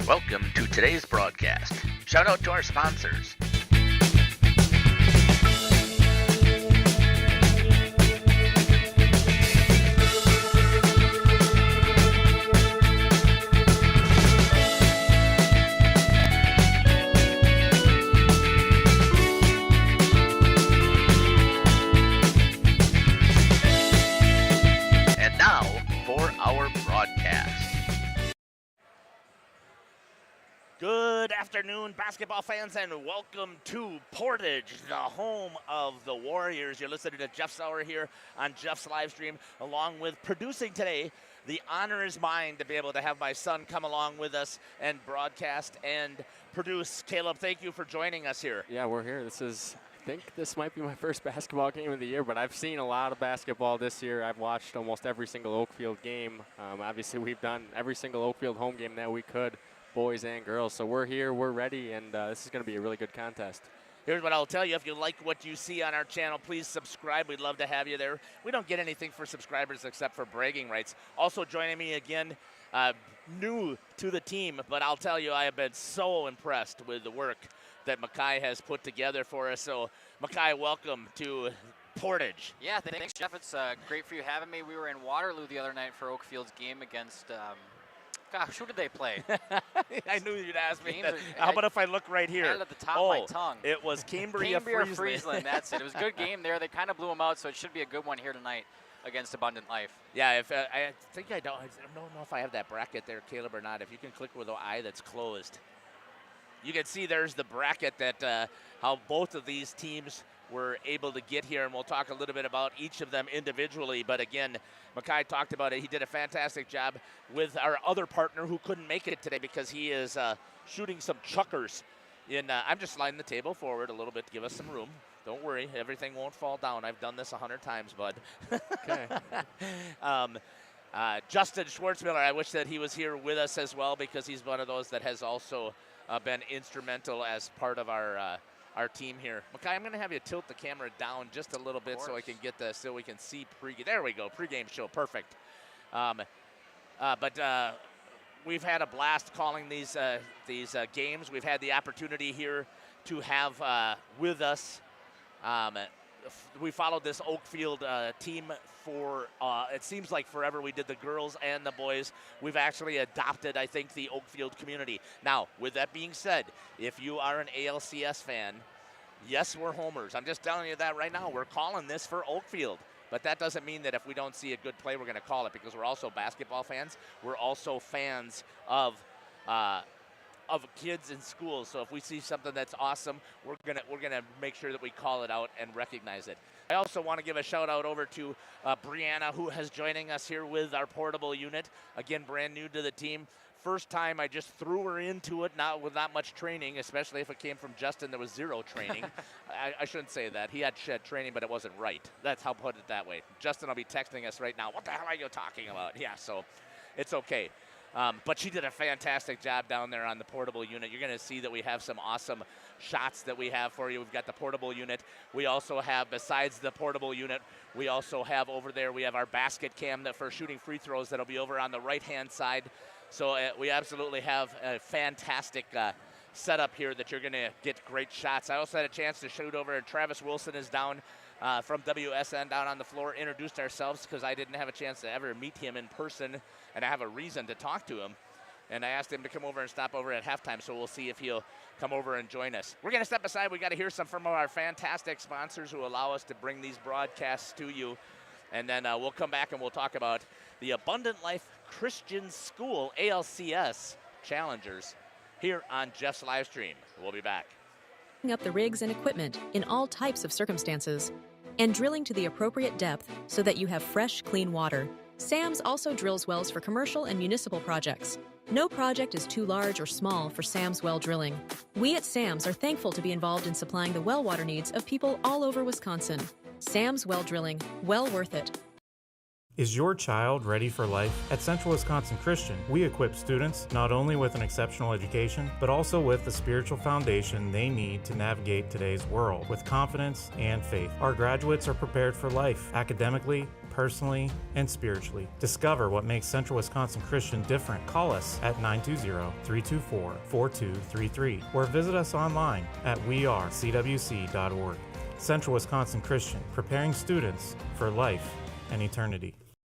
Welcome to today's broadcast. Shout out to our sponsors. And now for our broadcast. Good afternoon, basketball fans, and welcome to Portage, the home of the Warriors. You're listening to Jeff Sauer here on Jeff's live stream, along with producing today. The honor is mine to be able to have my son come along with us and broadcast and produce. Caleb, thank you for joining us here. Yeah, we're here. I think this might be my first basketball game of the year, but I've seen a lot of basketball this year. I've watched almost every single Oakfield game. Obviously, we've done every single Oakfield home game that we could, boys and girls. So we're here, we're ready, and this is going to be a really good contest. Here's what I'll tell you. If you like what you see on our channel, please subscribe. We'd love to have you there. We don't get anything for subscribers except for bragging rights. Also joining me again, new to the team, but I'll tell you, I have been so impressed with the work that Makai has put together for us. So, Makai, welcome to Portage. Yeah, thanks, Jeff. It's great for you having me. We were in Waterloo the other night for Oakfield's game against, gosh, who did they play? I knew you'd ask me that. How about if I look right here? Right at the top of my tongue. It was Cambria Friesland. That's it. It was a good game there. They kind of blew them out, so it should be a good one here tonight against Abundant Life. Yeah, if I think I don't know if I have that bracket there, Caleb, or not. If you can click with the eye that's closed. You can see there's the bracket that how both of these teams were able to get here, and we'll talk a little bit about each of them individually. But again, Makai talked about it. He did a fantastic job with our other partner who couldn't make it today because he is shooting some chuckers. I'm just sliding the table forward a little bit to give us some room. Don't worry, everything won't fall down. I've done this 100 times, bud. Okay. Justin Schwartzmiller, I wish that he was here with us as well because he's one of those that has also been instrumental as part of our team here. Makai, I'm going to have you tilt the camera down just a little bit so I can get this, so we can see pregame. There we go, pregame show, perfect. But we've had a blast calling these games. We've had the opportunity here to have with us. We followed this Oakfield team for, it seems like forever. We did the girls and the boys. We've actually adopted, I think, the Oakfield community. Now, with that being said, if you are an ALCS fan, yes, we're homers. I'm just telling you that right now. We're calling this for Oakfield. But that doesn't mean that if we don't see a good play, we're going to call it, because we're also basketball fans. We're also fans of of kids in schools. So if we see something that's awesome, we're gonna make sure that we call it out and recognize it. I also want to give a shout out over to Brianna, who has joining us here with our portable unit. Again, brand new to the team. First time I just threw her into it, not with not much training, especially if it came from Justin. There was zero training. I shouldn't say that. He had training, but it wasn't right. That's how put it that way. Justin will be texting us right now. What the hell are you talking about? Yeah, so it's okay. But she did a fantastic job down there on the portable unit. You're going to see that we have some awesome shots that we have for you. We've got the portable unit. We also have, besides the portable unit, we also have over there, we have our basket cam that for shooting free throws that'll be over on the right-hand side. So we absolutely have a fantastic setup here that you're going to get great shots. I also had a chance to shoot over, and Travis Wilson is down from WSN down on the floor, introduced ourselves because I didn't have a chance to ever meet him in person, and I have a reason to talk to him. And I asked him to come over and stop over at halftime, so we'll see if he'll come over and join us. We're going to step aside. We got to hear some from our fantastic sponsors who allow us to bring these broadcasts to you. And then we'll come back and we'll talk about the Abundant Life Christian School ALCS Challengers here on Jeff's live stream. We'll be back. Up the rigs and equipment in all types of circumstances, and drilling to the appropriate depth so that you have fresh, clean water. Sam's also drills wells for commercial and municipal projects. No project is too large or small for Sam's Well Drilling. We at Sam's are thankful to be involved in supplying the well water needs of people all over Wisconsin. Sam's Well Drilling, well worth it. Is your child ready for life? At Central Wisconsin Christian, we equip students not only with an exceptional education, but also with the spiritual foundation they need to navigate today's world with confidence and faith. Our graduates are prepared for life, academically, personally, and spiritually. Discover what makes Central Wisconsin Christian different. Call us at 920-324-4233 or visit us online at wearecwc.org. Central Wisconsin Christian, preparing students for life and eternity.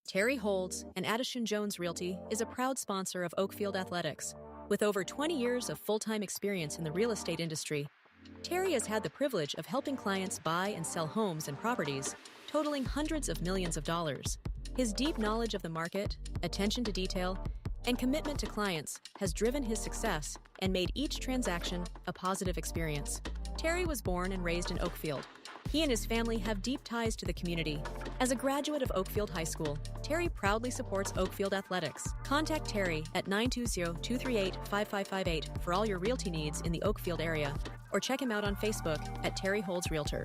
Terry Holds and Addison Jones Realty is a proud sponsor of Oakfield Athletics. With over 20 years of full-time experience in the real estate industry, Terry has had the privilege of helping clients buy and sell homes and properties totaling hundreds of millions of dollars. His deep knowledge of the market, attention to detail, and commitment to clients has driven his success and made each transaction a positive experience. Terry was born and raised in Oakfield. He and his family have deep ties to the community. As a graduate of Oakfield High School, Terry proudly supports Oakfield Athletics. Contact Terry at 920-238-5558 for all your realty needs in the Oakfield area, or check him out on Facebook at Terry Holds Realtor.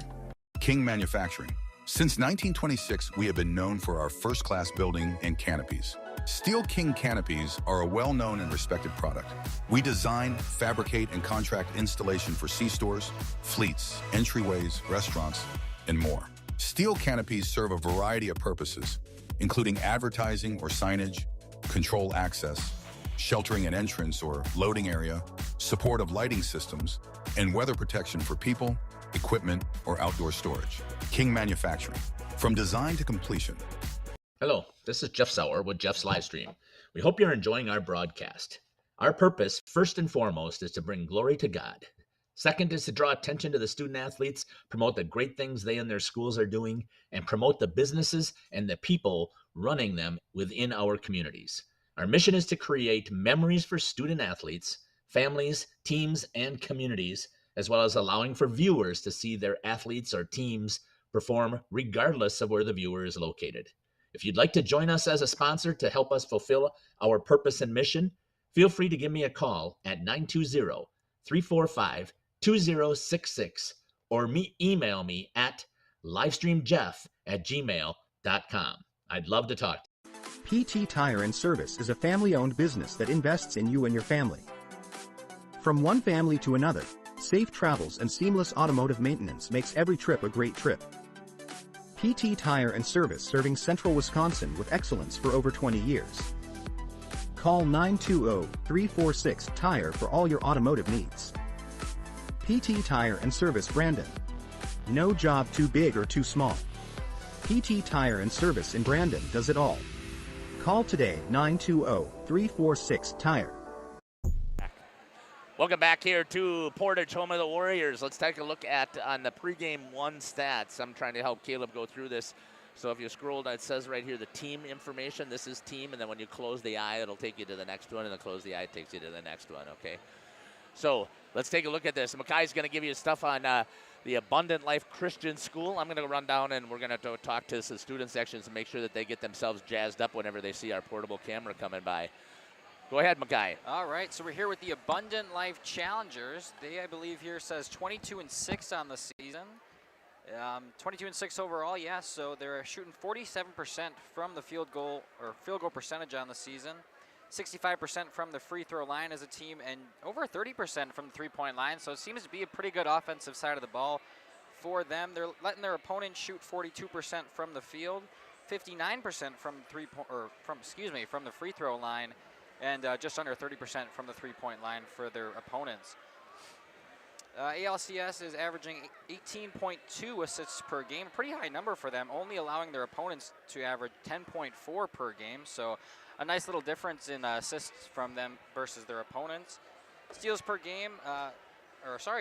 King Manufacturing. Since 1926, we have been known for our first-class building and canopies. Steel King canopies are a well-known and respected product. We design, fabricate, and contract installation for C-stores, fleets, entryways, restaurants, and more. Steel canopies serve a variety of purposes, including advertising or signage, control access, sheltering an entrance or loading area, support of lighting systems, and weather protection for people, equipment, or outdoor storage. King Manufacturing. From design to completion. Hello, this is Jeff Sauer with Jeff's Livestream. We hope you're enjoying our broadcast. Our purpose, first and foremost, is to bring glory to God. Second is to draw attention to the student athletes, promote the great things they and their schools are doing, and promote the businesses and the people running them within our communities. Our mission is to create memories for student athletes, families, teams, and communities, as well as allowing for viewers to see their athletes or teams perform regardless of where the viewer is located. If you'd like to join us as a sponsor to help us fulfill our purpose and mission, feel free to give me a call at 920-345-2066 or email me at livestreamjeff@gmail.com. I'd love to talk. PT Tire and Service is a family-owned business that invests in you and your family. From one family to another, safe travels and seamless automotive maintenance makes every trip a great trip. PT Tire and Service, serving Central Wisconsin with excellence for over 20 years. Call 920-346-TIRE for all your automotive needs. PT Tire and Service, Brandon. No job too big or too small. PT Tire and Service in Brandon does it all. Call today, 920-346-TIRE. Welcome back here to Portage, home of the Warriors. Let's take a look at on the pregame one stats. I'm trying to help Caleb go through this. So if you scroll, it says right here the team information. This is team, and then when you close the eye, it'll take you to the next one, and then close the eye, it takes you to the next one, okay? So let's take a look at this. Makai's going to give you stuff on the Abundant Life Christian School. I'm going to run down and we're going to talk to the student sections and make sure that they get themselves jazzed up whenever they see our portable camera coming by. Go ahead, Makai. All right, so we're here with the Abundant Life Challengers. They, I believe, here says 22-6 on the season. 22-6 overall, yeah. So they're shooting 47% from the field goal percentage on the season, 65% from the free throw line as a team, and over 30% from the three-point line. So it seems to be a pretty good offensive side of the ball for them. They're letting their opponents shoot 42% from the field, 59% from from the free throw line, and just under 30% from the three-point line for their opponents. ALCS is averaging 18.2 assists per game, pretty high number for them, only allowing their opponents to average 10.4 per game. So a nice little difference in assists from them versus their opponents. Steals per game,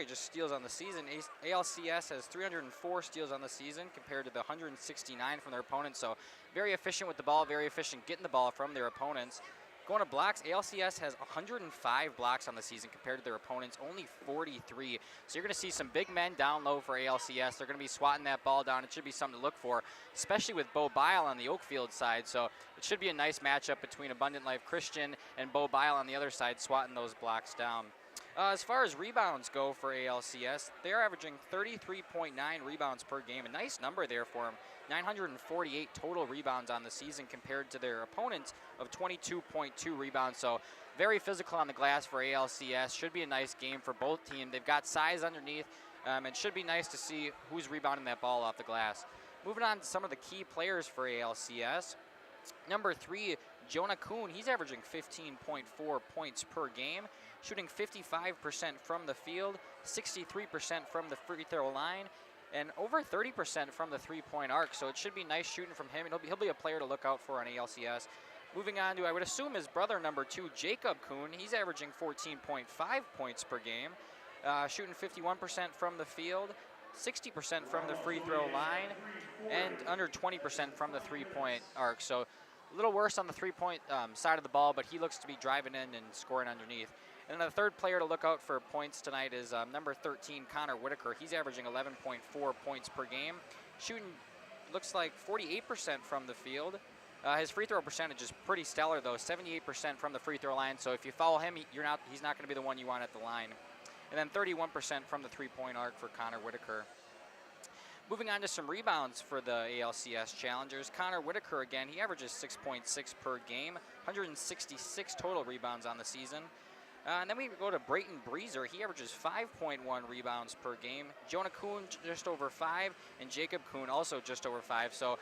just steals on the season. ALCS has 304 steals on the season compared to the 169 from their opponents. So very efficient with the ball, very efficient getting the ball from their opponents. Going to blocks, ALCS has 105 blocks on the season compared to their opponents, only 43. So you're going to see some big men down low for ALCS. They're going to be swatting that ball down. It should be something to look for, especially with Bo Bile on the Oakfield side. So it should be a nice matchup between Abundant Life Christian and Bo Bile on the other side, swatting those blocks down. As far as rebounds go for ALCS, they're averaging 33.9 rebounds per game. A nice number there for them. 948 total rebounds on the season compared to their opponents of 22.2 rebounds. So very physical on the glass for ALCS. Should be a nice game for both teams. They've got size underneath, and should be nice to see who's rebounding that ball off the glass. Moving on to some of the key players for ALCS. Number 3, Jonah Kuhn. He's averaging 15.4 points per game, shooting 55% from the field, 63% from the free throw line, and over 30% from the three-point arc. So it should be nice shooting from him, and he'll be a player to look out for on ALCS. Moving on to, I would assume, his brother, number 2, Jacob Kuhn. He's averaging 14.5 points per game, shooting 51% from the field, 60% from the free throw line, and under 20% from the three-point arc. So a little worse on the three-point side of the ball, but he looks to be driving in and scoring underneath. And then the third player to look out for points tonight is number 13, Connor Whitaker. He's averaging 11.4 points per game, shooting, looks like 48% from the field. His free throw percentage is pretty stellar, though, 78% from the free throw line. So if you foul him, he's not going to be the one you want at the line. And then 31% from the three-point arc for Connor Whitaker. Moving on to some rebounds for the ALCS Challengers. Connor Whitaker, again, he averages 6.6 per game, 166 total rebounds on the season. And then we go to Brayton Breezer. He averages 5.1 rebounds per game. Jonah Kuhn just over 5, and Jacob Kuhn also just over 5. So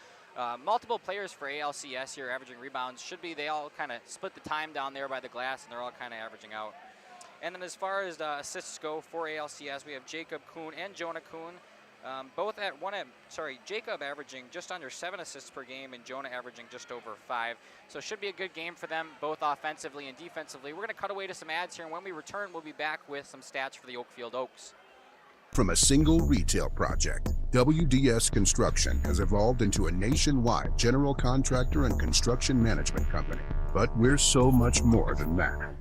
multiple players for ALCS here averaging rebounds. Should be, they all kind of split the time down there by the glass, and they're all kind of averaging out. And then as far as assists go for ALCS, we have Jacob Kuhn and Jonah Kuhn. Jacob averaging just under 7 assists per game and Jonah averaging just over 5. So it should be a good game for them, both offensively and defensively. We're going to cut away to some ads here, and when we return, we'll be back with some stats for the Oakfield Oaks. From a single retail project, WDS Construction has evolved into a nationwide general contractor and construction management company. But we're so much more than that.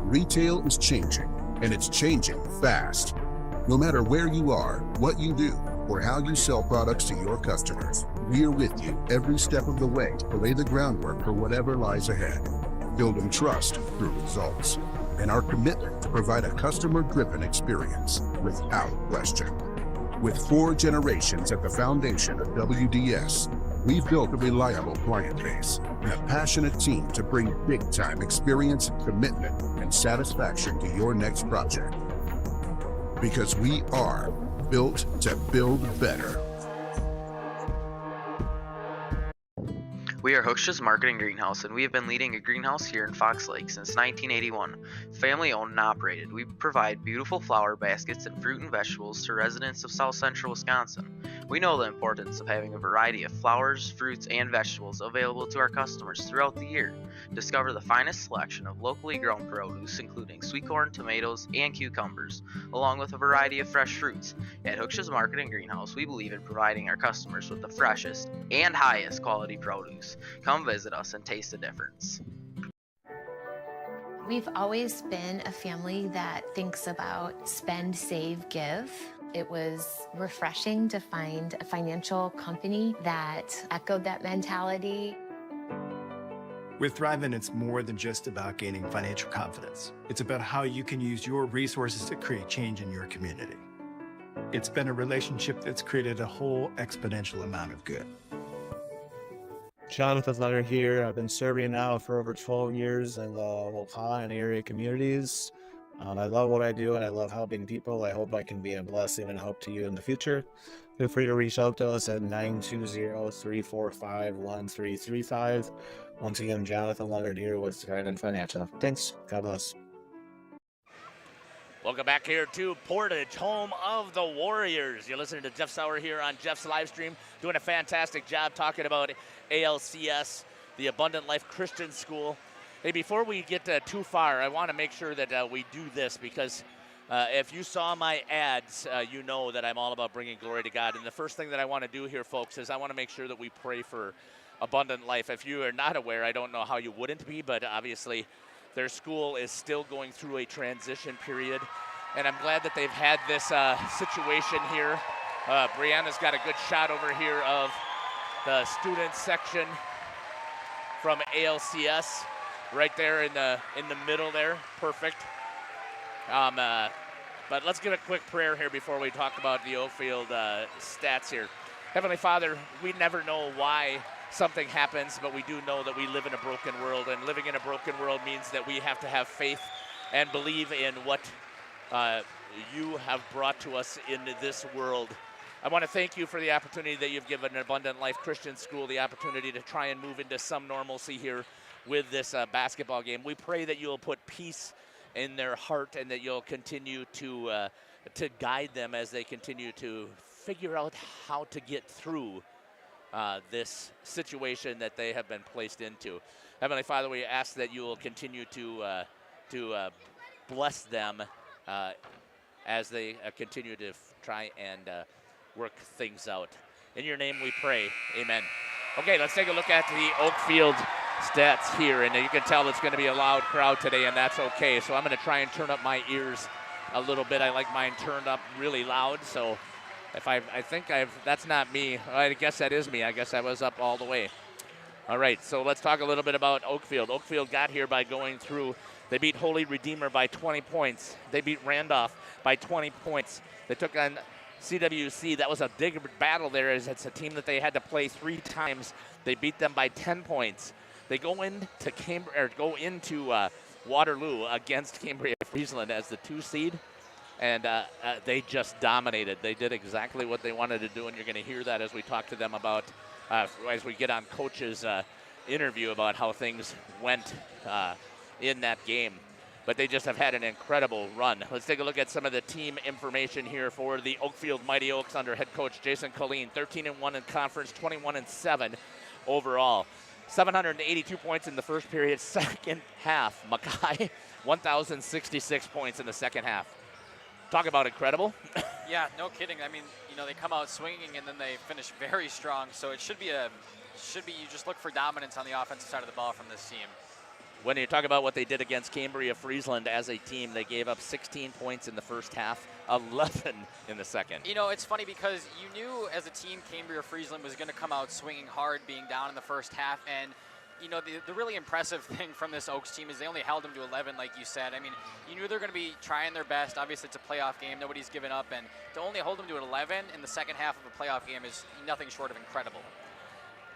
Retail is changing, and it's changing fast. No matter where you are, what you do, or how you sell products to your customers, we are with you every step of the way to lay the groundwork for whatever lies ahead. Building trust through results, and our commitment to provide a customer-driven experience without question. With 4 generations at the foundation of WDS, we've built a reliable client base and a passionate team to bring big-time experience, commitment, and satisfaction to your next project. Because we are built to build better. We are Hooksha's Marketing Greenhouse, and we have been leading a greenhouse here in Fox Lake since 1981. Family owned and operated, we provide beautiful flower baskets and fruit and vegetables to residents of South Central Wisconsin. We know the importance of having a variety of flowers, fruits, and vegetables available to our customers throughout the year. Discover the finest selection of locally grown produce, including sweet corn, tomatoes, and cucumbers, along with a variety of fresh fruits. At Hooksha's Market and Greenhouse, we believe in providing our customers with the freshest and highest quality produce. Come visit us and taste the difference. We've always been a family that thinks about spend, save, give. It was refreshing to find a financial company that echoed that mentality. With Thrivent, it's more than just about gaining financial confidence. It's about how you can use your resources to create change in your community. It's been a relationship that's created a whole exponential amount of good. Jonathan Leonard here. I've been serving now for over 12 years in the local and area communities. I love what I do and I love helping people. I hope I can be a blessing and help to you in the future. Feel free to reach out to us at 920-345-1335. Once again, Jonathan Leonard here with Trident Financial. Thanks. God bless. Welcome back here to Portage, home of the Warriors. You're listening to Jeff Sauer here on Jeff's live stream, doing a fantastic job talking about ALCS, the Abundant Life Christian School. Hey, before we get too far, I want to make sure that we do this because if you saw my ads, you know that I'm all about bringing glory to God. And the first thing that I want to do here, folks, is I want to make sure that we pray for Abundant Life. If you are not aware, I don't know how you wouldn't be, but obviously their school is still going through a transition period, and I'm glad that they've had this situation here. Brianna's got a good shot over here of the student section from ALCS, right there in the middle there. Perfect. But let's give a quick prayer here before we talk about the Oakfield stats here. Heavenly Father, we never know why something happens, but we do know that we live in a broken world, and living in a broken world means that we have to have faith and believe in what you have brought to us into this world. I want to thank you for the opportunity that you've given Abundant Life Christian School, the opportunity to try and move into some normalcy here with this basketball game. We pray that you'll put peace in their heart and that you'll continue to guide them as they continue to figure out how to get through this situation that they have been placed into. Heavenly Father, we ask that you will continue to bless them as they continue to try and work things out. In your name we pray, amen. Okay, let's take a look at the Oakfield stats here, and you can tell it's going to be a loud crowd today, and that's okay. So I'm going to try and turn up my ears a little bit. I like mine turned up really loud, so if that's not me. I guess that is me. I guess I was up all the way. All right, so let's talk a little bit about Oakfield. Oakfield got here by going through. They beat Holy Redeemer by 20 points. They beat Randolph by 20 points. They took on CWC. That was a big battle there, as it's a team that they had to play 3 times. They beat them by 10 points. They go into Waterloo against Cambria-Friesland as the 2 seed. And they just dominated. They did exactly what they wanted to do, and you're going to hear that as we talk to them about, as we get on Coach's interview about how things went in that game. But they just have had an incredible run. Let's take a look at some of the team information here for the Oakfield Mighty Oaks under head coach Jason Collien. 13-1 in conference, 21-7 overall. 782 points in the first period. Second half, Mackay, 1,066 points in the second half. Talk about incredible. Yeah, no kidding. I mean, they come out swinging and then they finish very strong. So it should be you just look for dominance on the offensive side of the ball from this team. When you talk about what they did against Cambria-Friesland as a team, they gave up 16 points in the first half, 11 in the second. It's funny because you knew as a team Cambria-Friesland was going to come out swinging hard, being down in the first half, and the really impressive thing from this Oaks team is they only held them to 11, like you said. I mean, you knew they're going to be trying their best. Obviously, it's a playoff game. Nobody's given up, and to only hold them to 11 in the second half of a playoff game is nothing short of incredible.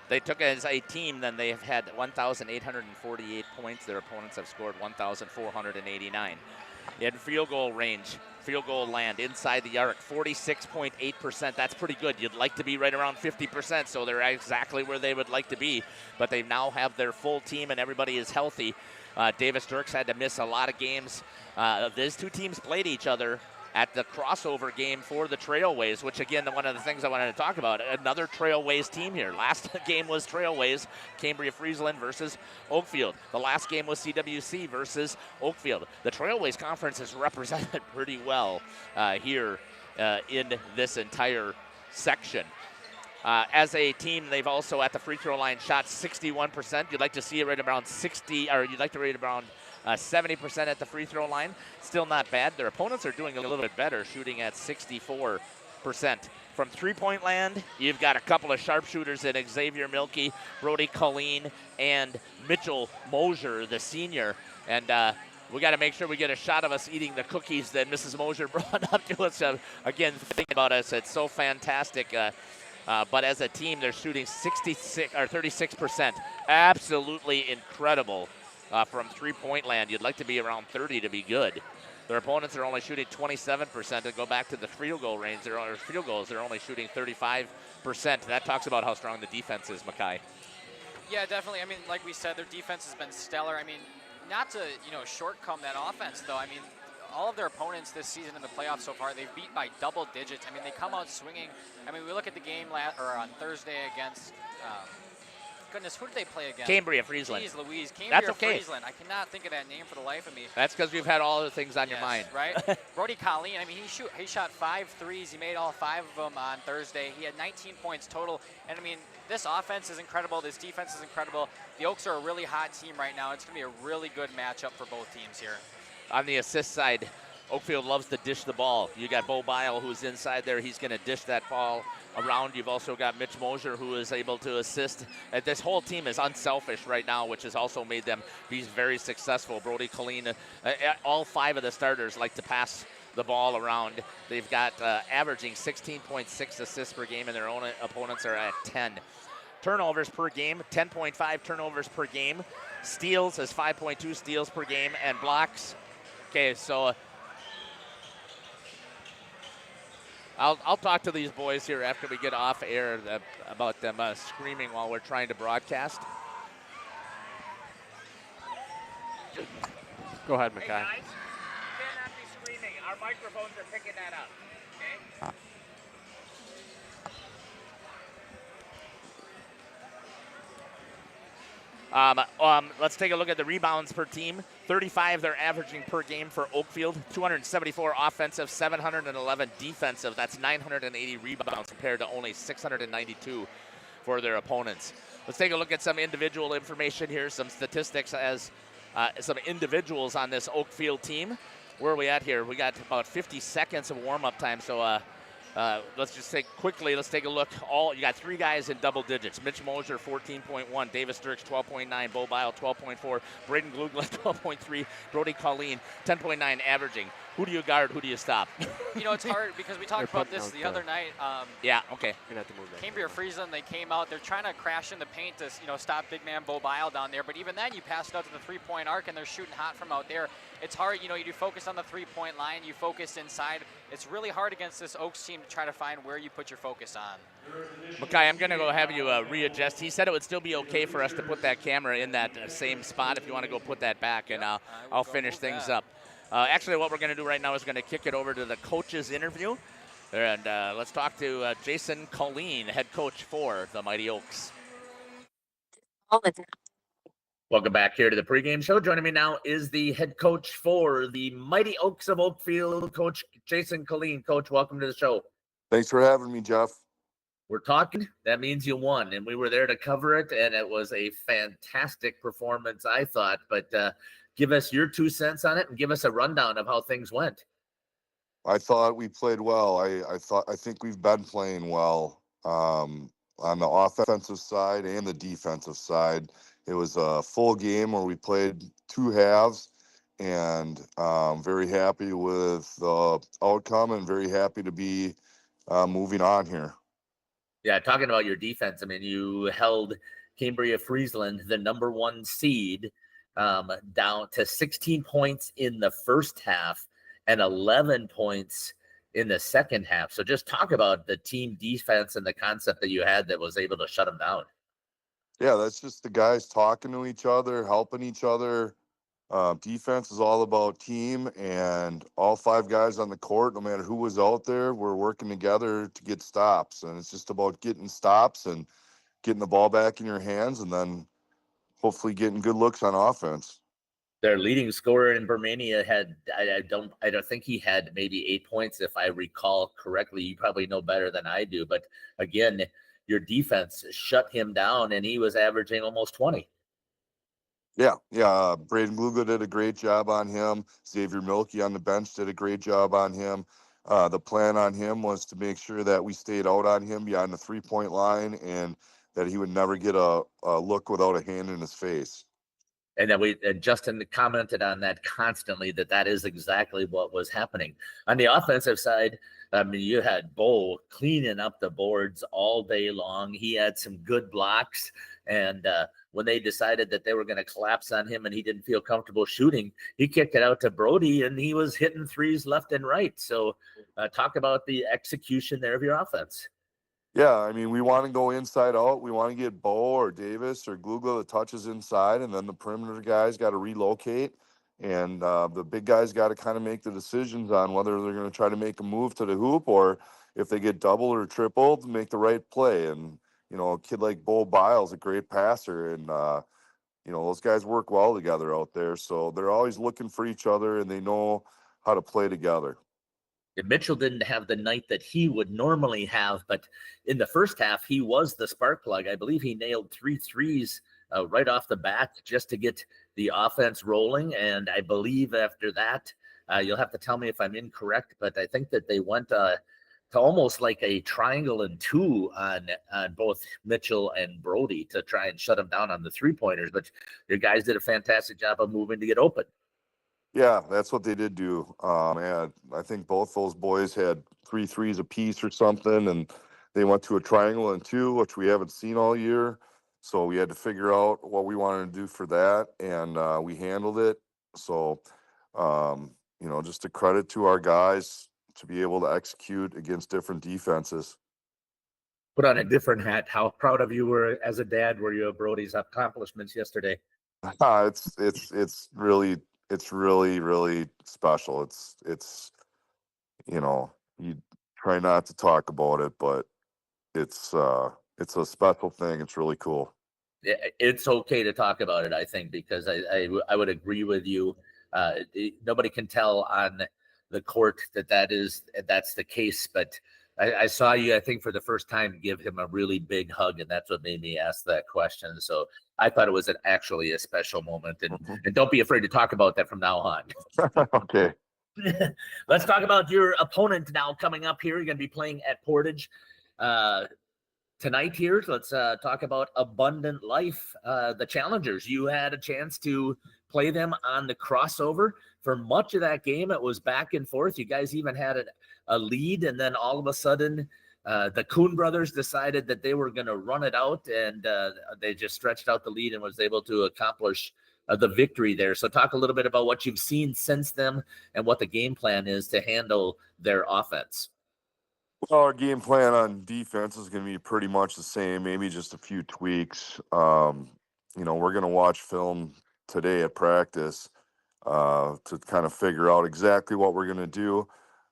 They took as a team, then they have had 1,848 points. Their opponents have scored 1,489. In field goal range, field goal land inside the arc, 46.8%. That's pretty good. You'd like to be right around 50%, so they're exactly where they would like to be. But they now have their full team, and everybody is healthy. Davis Dirks had to miss a lot of games. These 2 teams played each other at the crossover game for the Trailways, which again, one of the things I wanted to talk about, another Trailways team here. Last game was Trailways, Cambria-Friesland versus Oakfield. The last game was CWC versus Oakfield. The Trailways Conference is represented pretty well here in this entire section. As a team, they've also at the free throw line shot 61%. You'd like to see it right around 60, or you'd like to rate around 70% at the free throw line. Still not bad. Their opponents are doing a little bit better, shooting at 64%. From three-point land, you've got a couple of sharpshooters in Xavier Milkey, Brody Collien, and Mitchell Mosier, the senior. And we got to make sure we get a shot of us eating the cookies that Mrs. Mosier brought up to us. Again, thinking about us, it's so fantastic. But as a team, they're shooting 36%. Absolutely incredible from three-point land. You'd like to be around 30 to be good. Their opponents are only shooting 27%. To go back to the field goal range, they're only shooting 35%. That talks about how strong the defense is, Mackay. Yeah, definitely. I mean, like we said, their defense has been stellar. I mean, not to shortcome that offense, though. I mean, all of their opponents this season in the playoffs so far, they've beat by double digits. I mean, they come out swinging. I mean, we look at the game on Thursday against, goodness, who did they play against? Cambria-Friesland. Jeez Louise, That's okay. Cambria-Friesland. I cannot think of that name for the life of me. That's because we've had all the things on your mind. Right? Brody Collien, I mean, he shot 5 threes. He made all 5 of them on Thursday. He had 19 points total. And, I mean, this offense is incredible. This defense is incredible. The Oaks are a really hot team right now. It's going to be a really good matchup for both teams here. On the assist side, Oakfield loves to dish the ball. You got Bo Bile, who's inside there. He's going to dish that ball around. You've also got Mitch Mosier, who is able to assist. This whole team is unselfish right now, which has also made them be very successful. Brody Collien, all 5 of the starters like to pass the ball around. They've got averaging 16.6 assists per game, and their own opponents are at 10. Turnovers per game, 10.5 turnovers per game. Steals is 5.2 steals per game, and blocks. Okay, so I'll talk to these boys here after we get off air about them screaming while we're trying to broadcast. Go ahead, Mackay. Hey guys, you cannot be screaming. Our microphones are picking that up, okay? Let's take a look at the rebounds per team. 35 they're averaging per game for Oakfield. 274 offensive, 711 defensive. That's 980 rebounds compared to only 692 for their opponents. Let's take a look at some individual information here, some statistics as some individuals on this Oakfield team. Where are we at here? We got about 50 seconds of warm-up time, so let's just take a look. You got 3 guys in double digits. Mitch Mosier, 14.1. Davis Dirks, 12.9. Bo Bile, 12.4. Braden Glugler, 12.3. Brody Collien, 10.9 averaging. Who do you guard? Who do you stop? It's hard because we talked about this the other night. Yeah, okay. You're gonna have to move that. Cambria-Friesland, they came out. They're trying to crash in the paint to stop big man Bo Bile down there. But even then, you pass it out to the three-point arc, and they're shooting hot from out there. It's hard. You do focus on the three-point line. You focus inside. It's really hard against this Oaks team to try to find where you put your focus on. Mackay, I'm going to go have you readjust. He said it would still be okay for us to put that camera in that same spot. If you want to go put that back, and I'll finish things up. Actually, what we're going to do right now is going to kick it over to the coach's interview. And let's talk to Jason Collien, head coach for the Mighty Oaks. Welcome back here to the pregame show. Joining me now is the head coach for the Mighty Oaks of Oakfield, Coach Jason Collien. Coach, welcome to the show. Thanks for having me, Jeff. We're talking. That means you won, and we were there to cover it, and it was a fantastic performance, I thought. But give us your 2 cents on it and give us a rundown of how things went. I thought we played well. I think we've been playing well on the offensive side and the defensive side. It was a full game where we played 2 halves, and very happy with the outcome and very happy to be moving on here. Yeah, talking about your defense, I mean, you held Cambria-Friesland, the number 1 seed, down to 16 points in the first half and 11 points in the second half. So just talk about the team defense and the concept that you had that was able to shut them down. Yeah, that's just the guys talking to each other, helping each other, Defense is all about team, and all 5 guys on the court, no matter who was out there, were working together to get stops. And it's just about getting stops and getting the ball back in your hands, and then hopefully getting good looks on offense. Their leading scorer in Bermania had I don't think he had maybe 8 points, if I recall correctly. You probably know better than I do, but again, your defense shut him down, and he was averaging almost 20. Yeah. Braden Gluga did a great job on him. Xavier Milkey on the bench did a great job on him. The plan on him was to make sure that we stayed out on him beyond the 3-point line, and that he would never get a look without a hand in his face. And then Justin commented on that constantly, that is exactly what was happening. On the offensive side, I mean, you had Bo cleaning up the boards all day long. He had some good blocks. And when they decided that they were going to collapse on him and he didn't feel comfortable shooting, he kicked it out to Brody, and he was hitting threes left and right. So talk about the execution there of your offense. Yeah, I mean, we want to go inside out. We want to get Bo or Davis or Glugla the touches inside, and then the perimeter guys got to relocate. And the big guys got to kind of make the decisions on whether they're going to try to make a move to the hoop, or if they get doubled or tripled, make the right play. And, a kid like Bo Biles, a great passer, and, those guys work well together out there. So they're always looking for each other, and they know how to play together. Mitchell didn't have the night that he would normally have, but in the first half, he was the spark plug. I believe he nailed 3 threes right off the bat just to get the offense rolling. And I believe after that, you'll have to tell me if I'm incorrect, but I think that they went to almost like a triangle and 2 on both Mitchell and Brody to try and shut them down on the 3-pointers. But your guys did a fantastic job of moving to get open. Yeah, that's what they did do. And I think both those boys had 3 threes apiece or something, and they went to a triangle and 2, which we haven't seen all year. So we had to figure out what we wanted to do for that, and we handled it. So, just a credit to our guys to be able to execute against different defenses. Put on a different hat. How proud of you were as a dad were you of Brody's accomplishments yesterday? It's really, really special. It's you try not to talk about it, but it's a special thing. It's really cool. It's okay to talk about it, I think, because I would agree with you. Nobody can tell on the court that's the case, but I saw you, I think, for the first time, give him a really big hug, and that's what made me ask that question. So I thought it was actually a special moment, and don't be afraid to talk about that from now on. Okay. Let's talk about your opponent now coming up here. You're going to be playing at Portage tonight here. Let's talk about Abundant Life, the challengers. You had a chance to play them on the crossover. For much of that game, it was back and forth. You guys even had a lead, and then all of a sudden, the Kuhn brothers decided that they were going to run it out, and they just stretched out the lead and was able to accomplish the victory there. So talk a little bit about what you've seen since then and what the game plan is to handle their offense. Well, our game plan on defense is going to be pretty much the same, maybe just a few tweaks. We're going to watch film today at practice to kind of figure out exactly what we're going to do.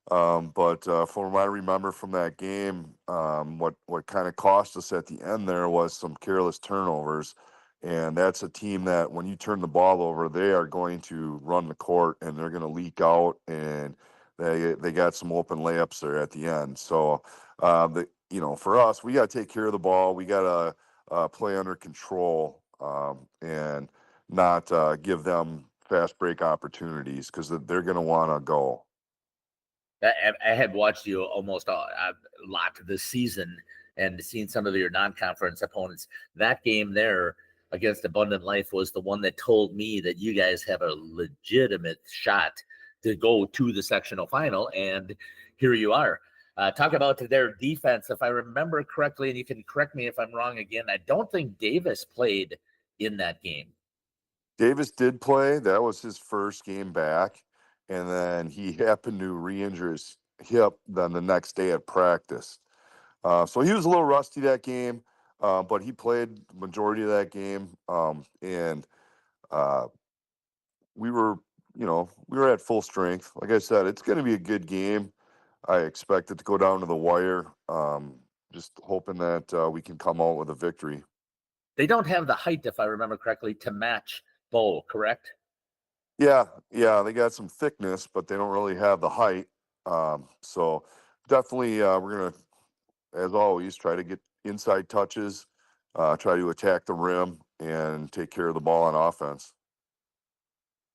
But from what I remember from that game, what kind of cost us at the end there was some careless turnovers. And that's a team that when you turn the ball over, they are going to run the court, and they're going to leak out, and they got some open layups there at the end. So, for us, we got to take care of the ball. We got to play under control and not give them fast break opportunities, because they're going to want to go. I had watched you almost a lot this season and seen some of your non-conference opponents. That game there against Abundant Life was the one that told me that you guys have a legitimate shot to go to the sectional final, and here you are. Talk about their defense. If I remember correctly, and you can correct me if I'm wrong again, I don't think Davis played in that game. Davis did play. That was his first game back, and then he happened to re-injure his hip then the next day at practice. So he was a little rusty that game, but he played the majority of that game. we were, we were at full strength. Like I said, it's going to be a good game. I expect it to go down to the wire. Just hoping that we can come out with a victory. They don't have the height, if I remember correctly, to match Bo, correct? Yeah, they got some thickness, but they don't really have the height. So definitely, we're gonna, as always, try to get inside touches, try to attack the rim, and take care of the ball on offense.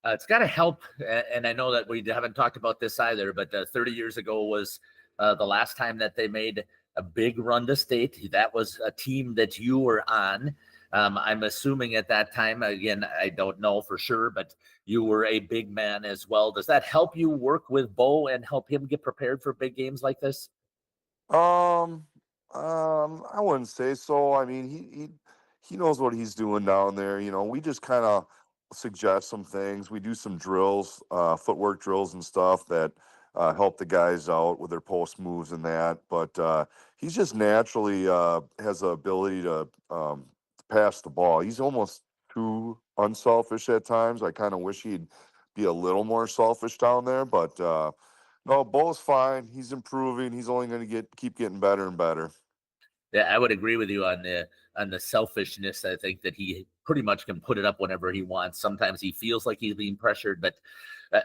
It's got to help, and I know that we haven't talked about this either, but 30 years ago was the last time that they made a big run to state. That was a team that you were on. I'm assuming at that time, again, I don't know for sure, but you were a big man as well. Does that help you work with Bo and help him get prepared for big games like this? I wouldn't say so. I mean, he knows what he's doing down there. We just kind of suggest some things. We do some drills, footwork drills and stuff that help the guys out with their post moves and that. But he's just naturally has the ability to pass the ball. He's almost too unselfish at times. I kind of wish he'd be a little more selfish down there, but no, Bo's fine. He's improving. He's only going to keep getting better and better. Yeah, I would agree with you on the selfishness. I think that he pretty much can put it up whenever he wants. Sometimes he feels like he's being pressured, but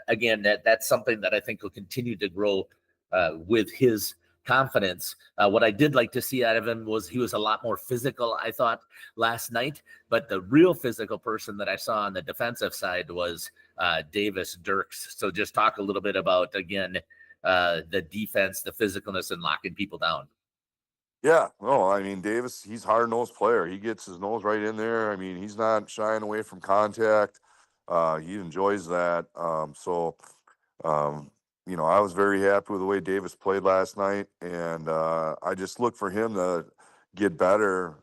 again, that's something that I think will continue to grow with his confidence. What I did like to see out of him was he was a lot more physical, I thought, last night. But the real physical person that I saw on the defensive side was Davis Dirks. So just talk a little bit about, again, the defense, the physicalness, and locking people down. Yeah, no, I mean, Davis, he's a hard-nosed player. He gets his nose right in there. I mean, he's not shying away from contact. He enjoys that. I was very happy with the way Davis played last night, and I just look for him to get better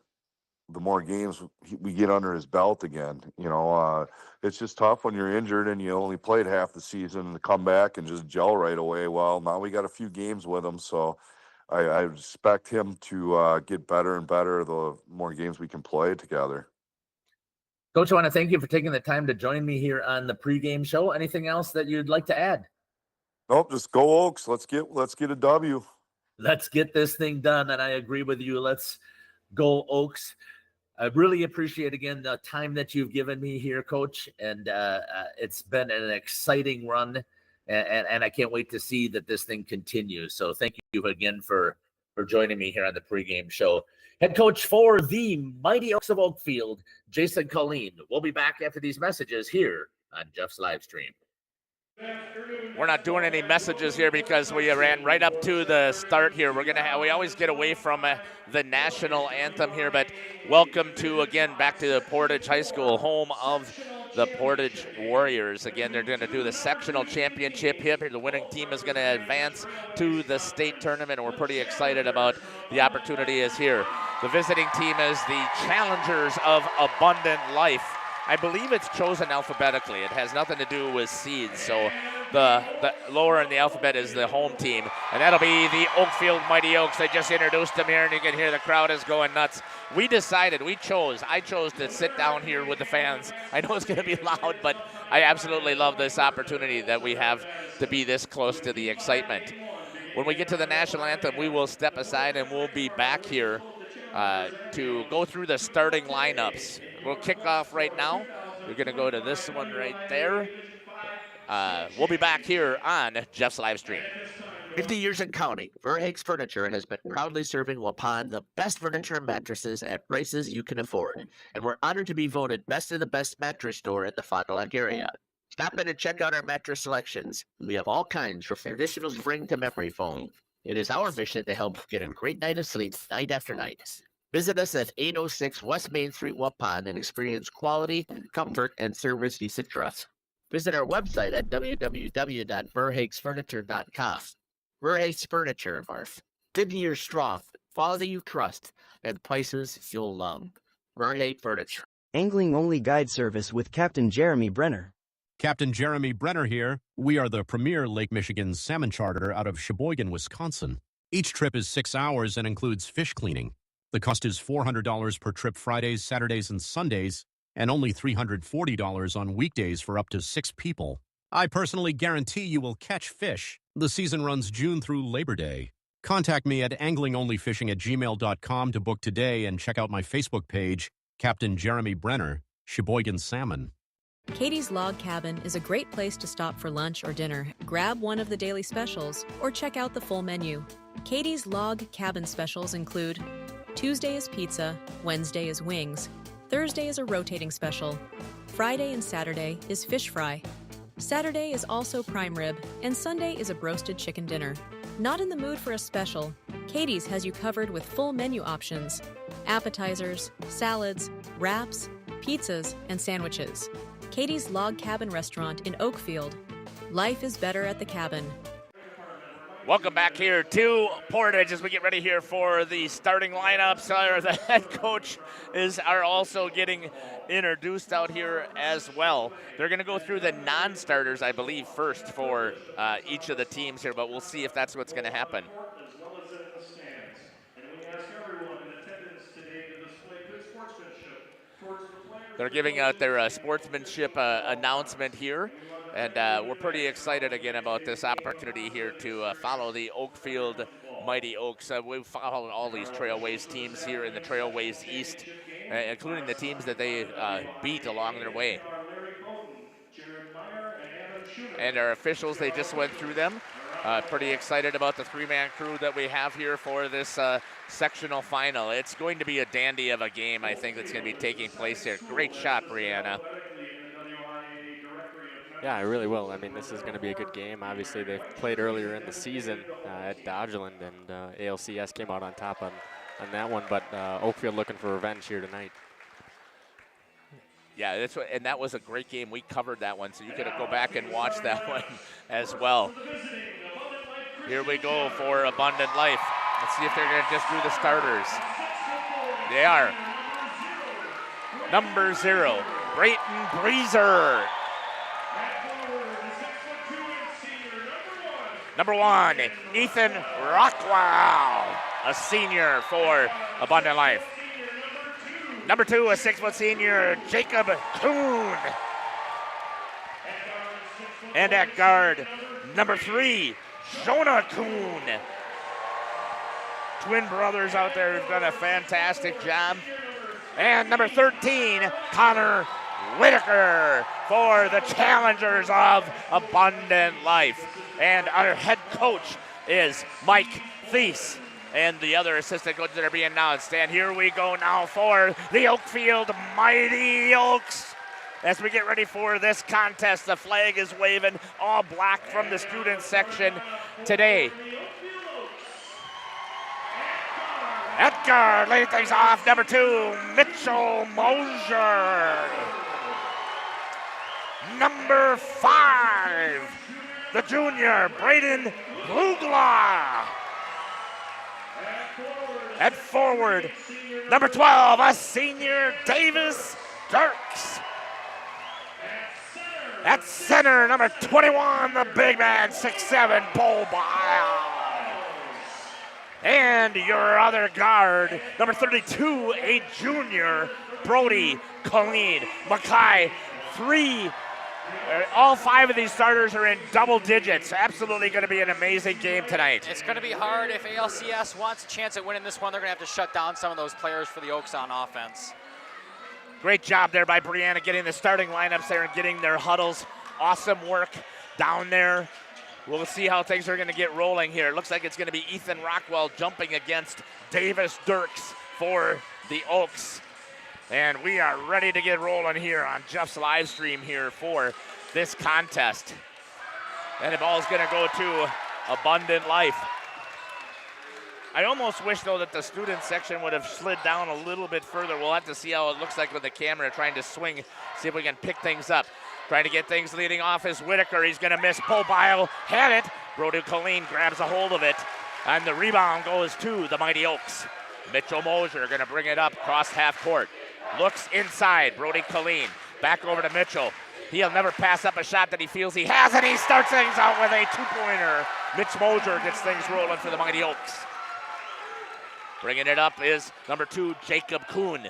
the more games we get under his belt again. It's just tough when you're injured and you only played half the season to come back and just gel right away. Well, now we got a few games with him, so I expect him to get better and better the more games we can play together. Coach, I want to thank you for taking the time to join me here on the pregame show. Anything else that you'd like to add? Nope, just go Oaks. Let's get a W. Let's get this thing done, and I agree with you. Let's go Oaks. I really appreciate, again, the time that you've given me here, Coach, and it's been an exciting run, and I can't wait to see that this thing continues. So thank you again for joining me here on the pregame show. Head coach for the Mighty Oaks of Oakfield, Jason Collien. We'll be back after these messages here on Jeff's live stream. We're not doing any messages here because we ran right up to the start here. We always get away from the national anthem here, but welcome back to the Portage High School, home of the Portage Warriors. Again, they're going to do the sectional championship here. The winning team is going to advance to the state tournament, and we're pretty excited about the opportunity is here. The visiting team is the Challengers of Abundant Life. I believe it's chosen alphabetically. It has nothing to do with seeds. So the lower in the alphabet is the home team, and that'll be the Oakfield Mighty Oaks. I just introduced them here, and you can hear the crowd is going nuts. I chose to sit down here with the fans. I know it's going to be loud, but I absolutely love this opportunity that we have to be this close to the excitement. When we get to the national anthem, we will step aside, and we'll be back here to go through the starting lineups. We'll kick off right now. We're going to go to this one right there. We'll be back here on Jeff's live stream. 50 years in counting, Verhaeg's Furniture has been proudly serving Waupun the best furniture and mattresses at prices you can afford. And we're honored to be voted best of the best mattress store in the Fond du Lac area. Stop in and check out our mattress selections. We have all kinds from traditional spring to memory foam. It is our mission to help get a great night of sleep night after night. Visit us at 806 West Main Street, Waupun, and experience quality, comfort, and service you should trust. Visit our website at www.verhaegsfurniture.com. Verhaeg's Furniture, 50 years strong, quality you trust, and prices you'll love. Verhaeg Furniture. Angling-only guide service with Captain Jeremy Brenner. Captain Jeremy Brenner here. We are the premier Lake Michigan salmon charter out of Sheboygan, Wisconsin. Each trip is 6 hours and includes fish cleaning. The cost is $400 per trip Fridays, Saturdays, and Sundays, and only $340 on weekdays for up to 6 people. I personally guarantee you will catch fish. The season runs June through Labor Day. Contact me at anglingonlyfishing@gmail.com to book today and check out my Facebook page, Captain Jeremy Brenner, Sheboygan Salmon. Katie's Log Cabin is a great place to stop for lunch or dinner, grab one of the daily specials, or check out the full menu. Katie's Log Cabin specials include Tuesday is pizza, Wednesday is wings, Thursday is a rotating special, Friday and Saturday is fish fry, Saturday is also prime rib, and Sunday is a broasted chicken dinner. Not in the mood for a special? Katie's has you covered with full menu options, appetizers, salads, wraps, pizzas, and sandwiches. Katie's Log Cabin Restaurant in Oakfield. Life is better at the cabin. Welcome back here to Portage as we get ready here for the starting lineups. The head coach are also getting introduced out here as well. They're going to go through the non-starters, I believe, first for each of the teams here, but we'll see if that's what's going to happen. They're giving out their sportsmanship announcement here, and we're pretty excited again about this opportunity here to follow the Oakfield Mighty Oaks. We've followed all these Trailways teams here in the Trailways East, including the teams that they beat along their way. And our officials, they just went through them. Pretty excited about the three-man crew that we have here for this sectional final. It's going to be a dandy of a game, I think, that's going to be taking place here. Great shot, Brianna. Yeah, I really will. I mean, this is going to be a good game. Obviously, they played earlier in the season at Dodgeland, and ALCS came out on top on that one, but Oakfield looking for revenge here tonight. Yeah, and that was a great game. We covered that one, so you could go back and watch that one as well. Here we go for Abundant Life. Let's see if they're going to just do the starters. They are. Number 0, Brayton Breezer. Number 1, Ethan Rockwell, a senior for Abundant Life. Number 2, a 6-foot senior, Jacob Kuhn. And at guard, number 3, Jonah Kuhn. Twin brothers out there who've done a fantastic job. And number 13, Connor Whitaker for the challengers of Abundant Life. And our head coach is Mike Thies. And the other assistant coaches that are being announced. And here we go now for the Oakfield Mighty Oaks. As we get ready for this contest, the flag is waving, all black from the student section today. At guard, leading things off, number 2, Mitchell Mosier. Number 5, the junior, Braden Glugla. At forward, number 12, a senior, Davis Dirks. At center, number 21, the big man, 6'7", Paul Bile. And your other guard, number 32, a junior, Brody Colleen. Mackay, 3. All 5 of these starters are in double digits. Absolutely going to be an amazing game tonight. It's going to be hard. If ALCS wants a chance at winning this one, they're going to have to shut down some of those players for the Oaks on offense. Great job there by Brianna getting the starting lineups there and getting their huddles. Awesome work down there. We'll see how things are going to get rolling here. It looks like it's going to be Ethan Rockwell jumping against Davis Dirks for the Oaks. And we are ready to get rolling here on Jeff's live stream here for this contest. And the ball's going to go to Abundant Life. I almost wish, though, that the student section would have slid down a little bit further. We'll have to see how it looks like with the camera trying to swing, see if we can pick things up. Trying to get things leading off is Whitaker. He's going to miss. Pobile had it. Brody Colleen grabs a hold of it. And the rebound goes to the Mighty Oaks. Mitchell Mosier going to bring it up across half court. Looks inside. Brody Colleen. Back over to Mitchell. He'll never pass up a shot that he feels he has, and he starts things out with a two-pointer. Mitch Mosier gets things rolling for the Mighty Oaks. Bringing it up is number 2, Jacob Kuhn.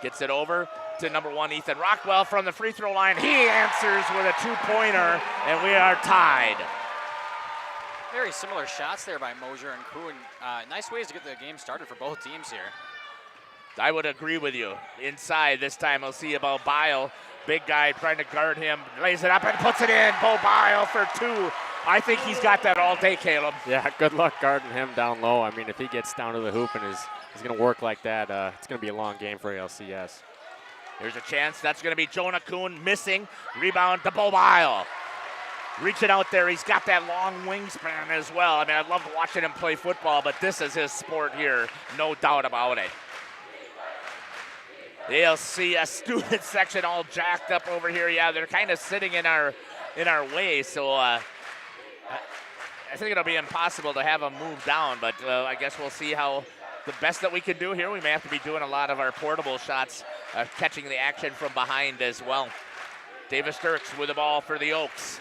Gets it over to number 1, Ethan Rockwell from the free throw line. He answers with a 2-pointer, and we are tied. Very similar shots there by Mosier and Kuhn. Nice ways to get the game started for both teams here. I would agree with you. Inside this time, we'll see about Bile. Big guy trying to guard him. Lays it up and puts it in. Bo Bile for 2. I think he's got that all day, Caleb. Yeah, good luck guarding him down low. I mean, if he gets down to the hoop and is going to work like that, it's going to be a long game for ALCS. Here's a chance. That's going to be Jonah Kuhn missing. Rebound to Bo Bile. Reaching out there. He's got that long wingspan as well. I mean, I love watching him play football, but this is his sport here. No doubt about it. The ALCS student section all jacked up over here. Yeah, they're kind of sitting in our way, so I think it'll be impossible to have them move down, but I guess we'll see how the best that we can do here. We may have to be doing a lot of our portable shots, catching the action from behind as well. Davis Dirks with the ball for the Oaks.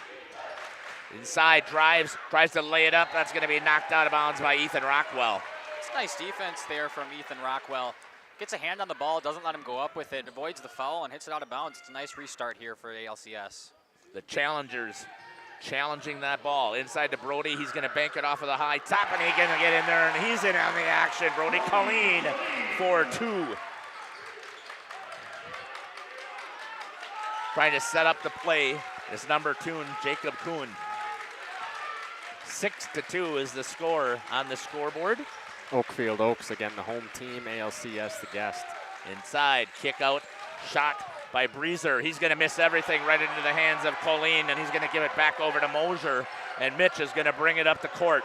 Inside, drives, tries to lay it up. That's going to be knocked out of bounds by Ethan Rockwell. It's nice defense there from Ethan Rockwell. Gets a hand on the ball, doesn't let him go up with it, avoids the foul, and hits it out of bounds. It's a nice restart here for ALCS. The challengers challenging that ball. Inside to Brody. He's going to bank it off of the high top, and he's going to get in there, and he's in on the action. Brody Collien for 2. Trying to set up the play is number 2, Jacob Kuhn. 6-2 is the score on the scoreboard. Oakfield Oaks, again, the home team. ALCS, the guest. Inside, kick out, shot by Breezer. He's going to miss everything right into the hands of Collien, and he's going to give it back over to Mosier, and Mitch is going to bring it up the court.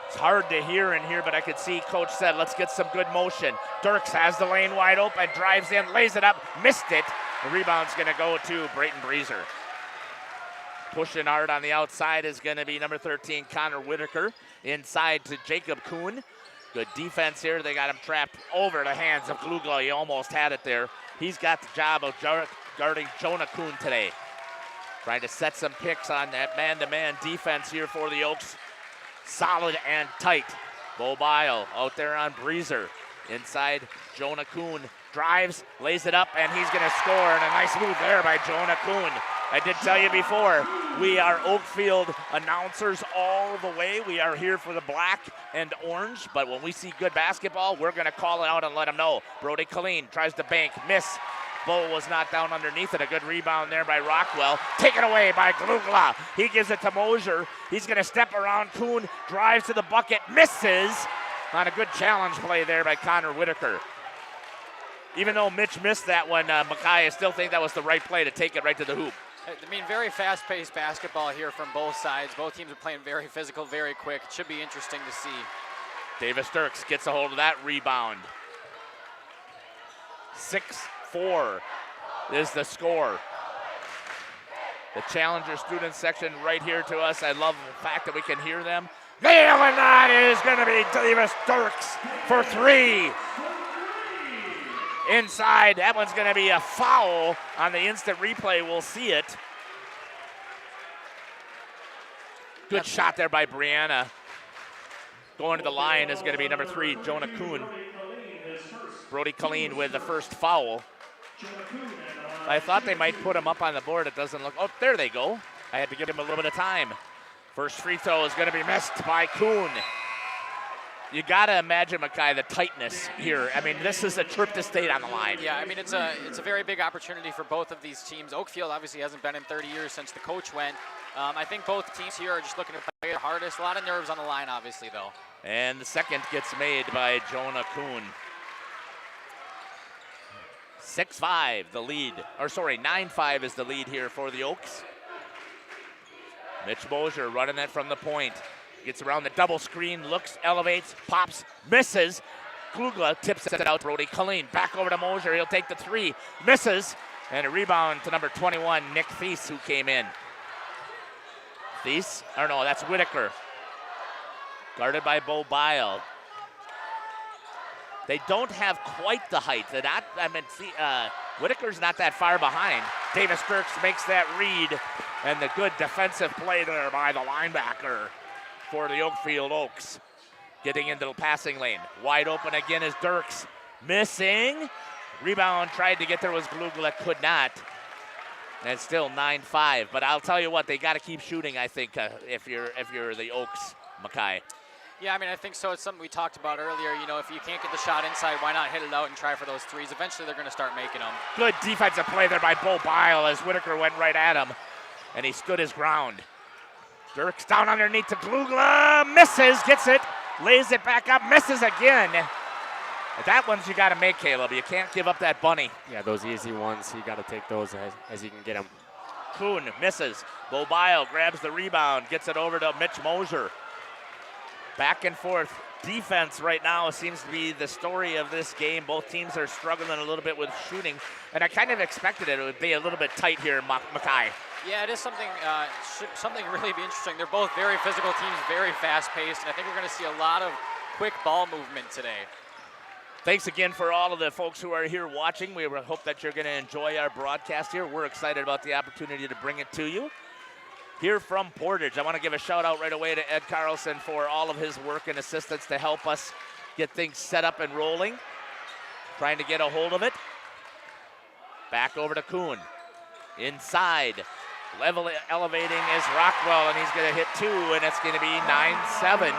It's hard to hear in here, but I could see Coach said, let's get some good motion. Dirks has the lane wide open, drives in, lays it up, missed it. The rebound's going to go to Brayton Breezer. Pushing hard on the outside is going to be number 13, Connor Whitaker. Inside to Jacob Kuhn. Good defense here. They got him trapped over the hands of Glugla. He almost had it there. He's got the job of guarding Jonah Kuhn today. Trying to set some picks on that man-to-man defense here for the Oaks. Solid and tight. Bo Bile out there on Breezer. Inside, Jonah Kuhn drives, lays it up, and he's going to score. And a nice move there by Jonah Kuhn. I did tell you before, we are Oakfield announcers all the way. We are here for the black and orange, but when we see good basketball, we're going to call it out and let them know. Brody Collien tries to bank, miss. Bo was not down underneath it. A good rebound there by Rockwell. Taken away by Glugla. He gives it to Mosier. He's going to step around Kuhn, drives to the bucket, misses on a good challenge play there by Connor Whitaker. Even though Mitch missed that one, Mackay, I still think that was the right play to take it right to the hoop. I mean, very fast-paced basketball here from both sides. Both teams are playing very physical, very quick. It should be interesting to see. Davis Dirks gets a hold of that rebound. 6-4 is the score. The Challenger student section right here to us. I love the fact that we can hear them. And that is going to be Davis Dirks for 3. Inside, that one's going to be a foul on the instant replay. We'll see it. Good shot there by Brianna. Going to the line is going to be number 3, Jonah Kuhn. Brody Collien with the first foul. I thought they might put him up on the board. It doesn't look. Oh, there they go. I had to give him a little bit of time. First free throw is going to be missed by Kuhn. You got to imagine, Mackay, the tightness here. I mean, this is a trip to state on the line. Yeah, I mean, it's a very big opportunity for both of these teams. Oakfield obviously hasn't been in 30 years since the coach went. I think both teams here are just looking to play their hardest. A lot of nerves on the line, obviously, though. And the second gets made by Jonah Kuhn. 6-5 the lead, or sorry, 9-5 is the lead here for the Oaks. Mitch Mosier running it from the point. Gets around the double screen, looks, elevates, pops, misses. Klugla tips it out. Brody Collien back over to Mosier. He'll take the 3, misses, and a rebound to number 21, Nick Thies, who came in. Thies, or no, that's Whitaker. Guarded by Bo Bile. They don't have quite the height. They're not, I mean, Whitaker's not that far behind. Davis Dirks makes that read, and the good defensive play there by the linebacker for the Oakfield Oaks. Getting into the passing lane. Wide open again is Dirks. Missing. Rebound tried to get there was Glugla, could not. And it's still 9-5. But I'll tell you what, they got to keep shooting, I think, if you're the Oaks, Mackay. Yeah, I mean, I think so. It's something we talked about earlier. You know, if you can't get the shot inside, why not hit it out and try for those threes? Eventually, they're going to start making them. Good defensive play there by Bo Bile as Whitaker went right at him, and he stood his ground. Dirks down underneath to Glugla, misses, gets it, lays it back up, misses again. That one's you got to make, Caleb. You can't give up that bunny. Yeah, those easy ones, you got to take those as you can get them. Kuhn misses. Bo Bile grabs the rebound, gets it over to Mitch Mosier. Back and forth. Defense right now seems to be the story of this game. Both teams are struggling a little bit with shooting, and I kind of expected it would be a little bit tight here, Mackay. Yeah, it is something really be interesting. They're both very physical teams, very fast-paced, and I think we're going to see a lot of quick ball movement today. Thanks again for all of the folks who are here watching. We hope that you're going to enjoy our broadcast here. We're excited about the opportunity to bring it to you. Here from Portage, I want to give a shout out right away to Ed Carlson for all of his work and assistance to help us get things set up and rolling. Trying to get a hold of it. Back over to Kuhn. Inside. Elevating is Rockwell, and he's going to hit two, and it's going to be 9-7.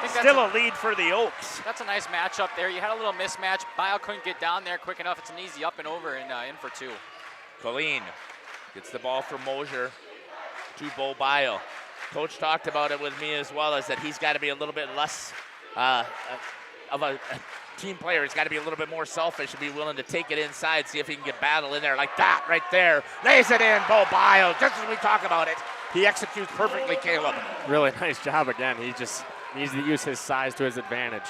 Still a lead for the Oaks. That's a nice matchup there. You had a little mismatch. Bile couldn't get down there quick enough. It's an easy up and over and in for two. Collien gets the ball from Mosier to Bo Bile. Coach talked about it with me as well, is that he's got to be a little bit less of a team player. He's got to be a little bit more selfish and be willing to take it inside, see if he can get battle in there like that right there. Lays it in, Bo Bile, just as we talk about it. He executes perfectly, Caleb. Really nice job again. He just needs to use his size to his advantage.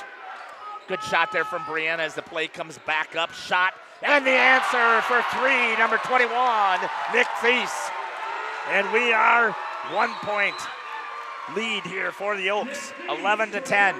Good shot there from Brianna as the play comes back up. Shot, and the answer for three, number 21, Nick Thies. And we are 1 point lead here for the Oaks, 11-10.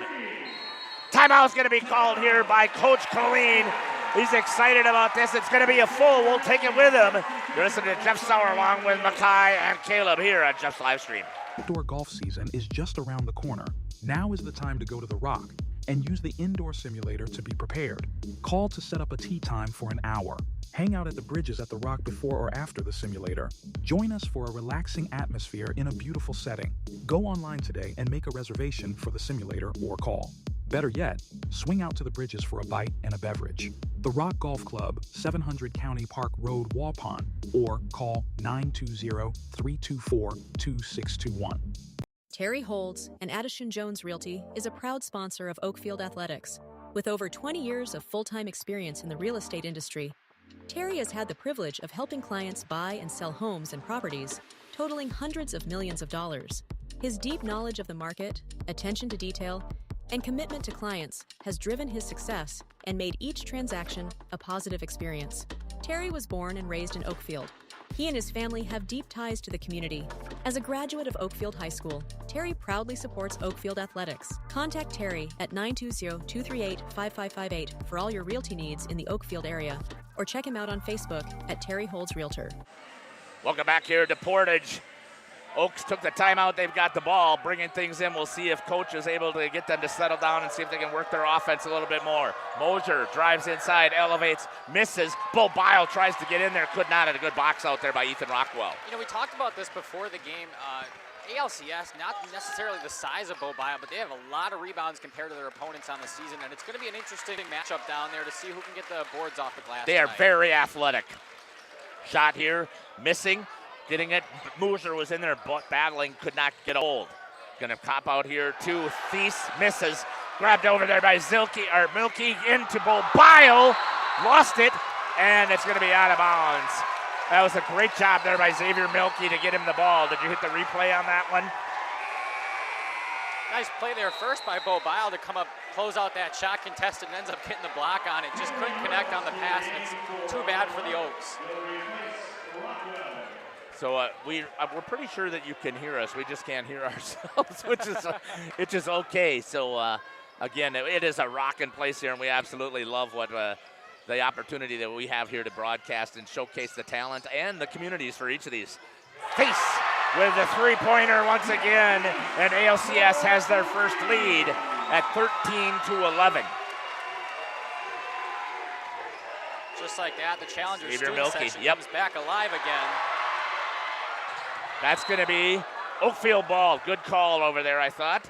Timeout's going to be called here by Coach Collien. He's excited about this. It's going to be a full. We'll take it with him. You're listening to Jeff Sauer along with Mackay and Caleb here on Jeff's live stream. Outdoor golf season is just around the corner. Now is the time to go to the Rock and use the indoor simulator to be prepared. Call to set up a tee time for an hour. Hang out at the bridges at the Rock before or after the simulator. Join us for a relaxing atmosphere in a beautiful setting. Go online today and make a reservation for the simulator or call. Better yet, swing out to the bridges for a bite and a beverage. The Rock Golf Club, 700 County Park Road, Waupun, or call 920-324-2621. Terry Holds and Addison Jones Realty is a proud sponsor of Oakfield Athletics. With over 20 years of full-time experience in the real estate industry, Terry has had the privilege of helping clients buy and sell homes and properties, totaling hundreds of millions of dollars. His deep knowledge of the market, attention to detail, and commitment to clients has driven his success and made each transaction a positive experience. Terry was born and raised in Oakfield. He and his family have deep ties to the community. As a graduate of Oakfield High School, Terry proudly supports Oakfield Athletics. Contact Terry at 920-238-5558 for all your realty needs in the Oakfield area, or check him out on Facebook at Terry Holds Realtor. Welcome back here to Portage. Oaks took the timeout. They've got the ball, bringing things in. We'll see if Coach is able to get them to settle down and see if they can work their offense a little bit more. Mosier drives inside, elevates, misses. Bo Bile tries to get in there, could not. And a good box out there by Ethan Rockwell. You know, we talked about this before the game. ALCS, not necessarily the size of Bo Bile, but they have a lot of rebounds compared to their opponents on the season, and it's going to be an interesting matchup down there to see who can get the boards off the glass They are tonight. very athletic. Shot here, missing. Getting it, Mosier was in there battling, could not get a hold. Gonna cop out here too. Thies misses, grabbed over there by Milkey into Bo Bile, lost it, and it's gonna be out of bounds. That was a great job there by Xavier Milkey to get him the ball. Did you hit the replay on that one? Nice play there first by Bo Bile to come up, close out that shot contested, and ends up getting the block on it. Just couldn't connect on the pass, and it's too bad for the Oaks. So we're pretty sure that you can hear us. We just can't hear ourselves, which is okay. So again, it is a rocking place here, and we absolutely love what the opportunity that we have here to broadcast and showcase the talent and the communities for each of these. Thies with the three-pointer once again, and ALCS has their first lead at 13-11. just like that, the Challengers Xavier student Milky, section yep. comes back alive again. That's going to be Oakfield ball. Good call over there, I thought.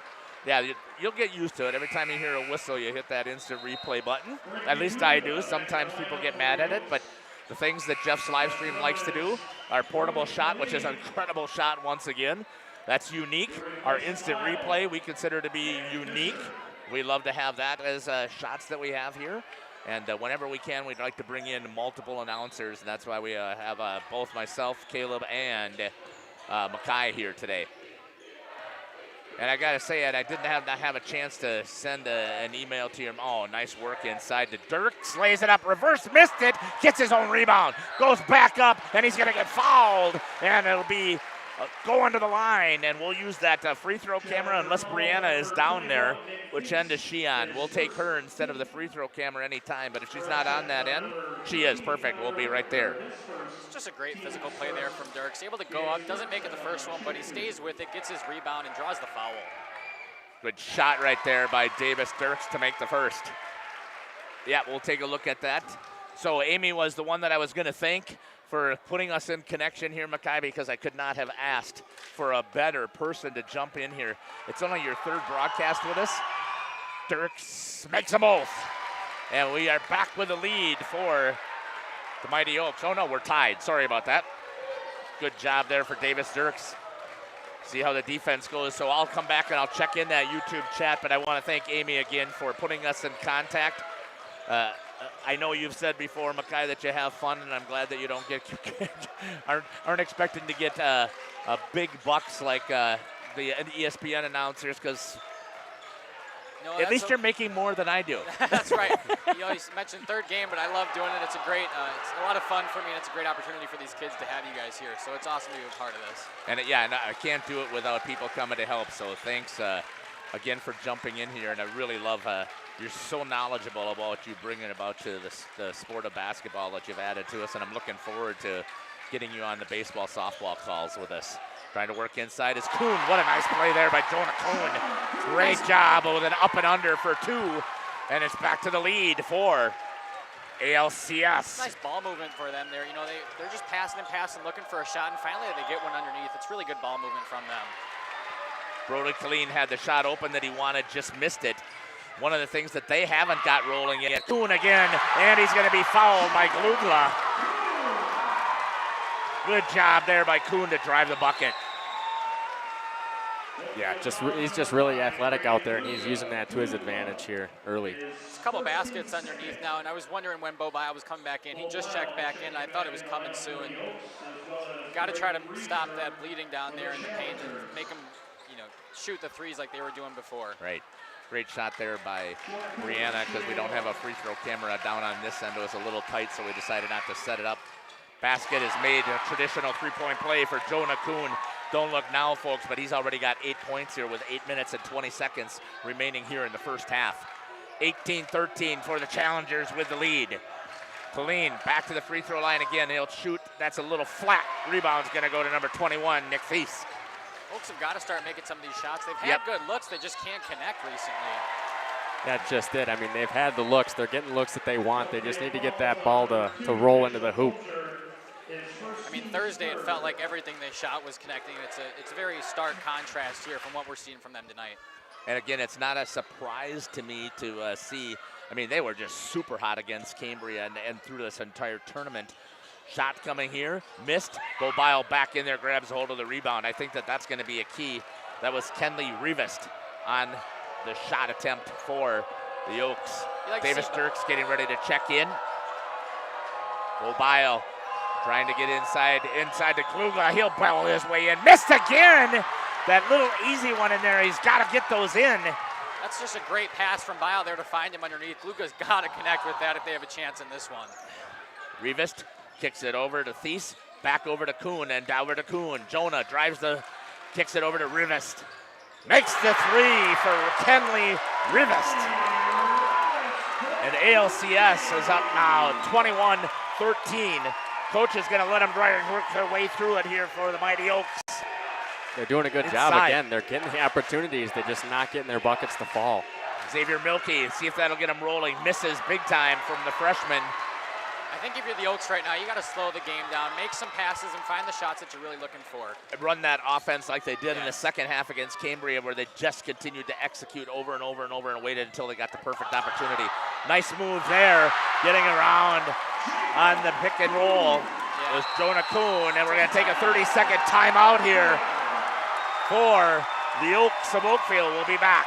Yeah, you'll get used to it. Every time you hear a whistle, you hit that instant replay button. At least I do. Sometimes people get mad at it, but the things that Jeff's live stream likes to do, our portable shot, which is an incredible shot once again, that's unique. Our instant replay we consider to be unique. We love to have that as shots that we have here. And whenever we can, we'd like to bring in multiple announcers, and that's why we have both myself, Caleb, and Mackay here today. And I got to say, Ed, I didn't have a chance to send an email to him. Oh, nice work inside to Dirk. Slays it up, reverse, missed it, gets his own rebound, goes back up, and he's going to get fouled. And it'll be going to the line, and we'll use that free throw camera unless Brianna is down there. Which end is she on? We'll take her instead of the free throw camera anytime, but if she's not on that end, she is. Perfect. We'll be right there. It's just a great physical play there from Dirk. He's able to go up, doesn't make it the first one, but he stays with it, gets his rebound, and draws the foul. Good shot right there by Davis Dirks to make the first. Yeah, we'll take a look at that. So Amy was the one that I was going to thank for putting us in connection here, Mackay, because I could not have asked for a better person to jump in here. It's only your third broadcast with us. Dirks makes them both. And we are back with the lead for the Mighty Oaks. Oh, no, we're tied. Sorry about that. Good job there for Davis Dirks. See how the defense goes. So I'll come back and I'll check in that YouTube chat, but I want to thank Amy again for putting us in contact. I know you've said before, Mackay, that you have fun, and I'm glad that you don't get aren't expecting to get big bucks like the ESPN announcers, because at least you're making more than I do. That's right. You mentioned third game, but I love doing it. It's a great, it's a lot of fun for me, and it's a great opportunity for these kids to have you guys here. So it's awesome to be a part of this. And I can't do it without people coming to help. So thanks again for jumping in here, and I really love. You're so knowledgeable about what you bringing about to the sport of basketball that you've added to us, and I'm looking forward to getting you on the baseball, softball calls with us. Trying to work inside is Kuhn. What a nice play there by Jonah Kuhn. Great job with an up and under for two, and it's back to the lead for ALCS. Nice ball movement for them there. You know, they're just passing and passing, looking for a shot, and finally they get one underneath. It's really good ball movement from them. Brody Collien had the shot open that he wanted, just missed it. One of the things that they haven't got rolling yet. Kuhn again, and he's going to be fouled by Glugla. Good job there by Kuhn to drive the bucket. Yeah, he's just really athletic out there, and he's using that to his advantage here early. There's a couple baskets underneath now, and I was wondering when Bo Bile was coming back in. He just checked back in, and I thought it was coming soon. Got to try to stop that bleeding down there in the paint and make him, shoot the threes like they were doing before. Right. Great shot there by Brianna, because we don't have a free throw camera down on this end. It was a little tight, so we decided not to set it up. Basket is made, a traditional three-point play for Jonah Kuhn. Don't look now, folks, but he's already got 8 points here with 8 minutes and 20 seconds remaining here in the first half. 18-13 for the Challengers with the lead. Collien back to the free throw line again. He'll shoot. That's a little flat. Rebound's going to go to number 21, Nick Thies. Folks have got to start making some of these shots. They've had good looks. They just can't connect recently. That's just it. I mean, they've had the looks. They're getting looks that they want. They just need to get that ball to roll into the hoop. I mean, Thursday it felt like everything they shot was connecting. It's a very stark contrast here from what we're seeing from them tonight. And again, it's not a surprise to me to see. I mean, they were just super hot against Cambria and through this entire tournament. Shot coming here, missed. Bo Bile back in there, grabs hold of the rebound. I think that's going to be a key. That was Kenley Rivest on the shot attempt for the Oaks. Davis Dirks getting ready to check in. Bo Bile trying to get inside to Klugla. He'll barrel his way in. Missed again. That little easy one in there. He's got to get those in. That's just a great pass from Bile there to find him underneath. Klugla's got to connect with that if they have a chance in this one. Rivest kicks it over to Thies, back over to Kuhn, and over to Kuhn. Jonah kicks it over to Rivest. Makes the three for Kenley Rivest. And ALCS is up now, 21-13. Coach is going to let them work their way through it here for the Mighty Oaks. They're doing a good job again. They're getting the opportunities. They're just not getting their buckets to fall. Xavier Milky, see if that'll get him rolling. Misses big time from the freshman. I think if you're the Oaks right now, you got to slow the game down, make some passes, and find the shots that you're really looking for. Run that offense like they did in the second half against Cambria, where they just continued to execute over and over and over and waited until they got the perfect opportunity. Nice move there, getting around on the pick and roll. It was Jonah Kuhn, and we're going to take a 30-second timeout here for the Oaks of Oakfield. We'll be back.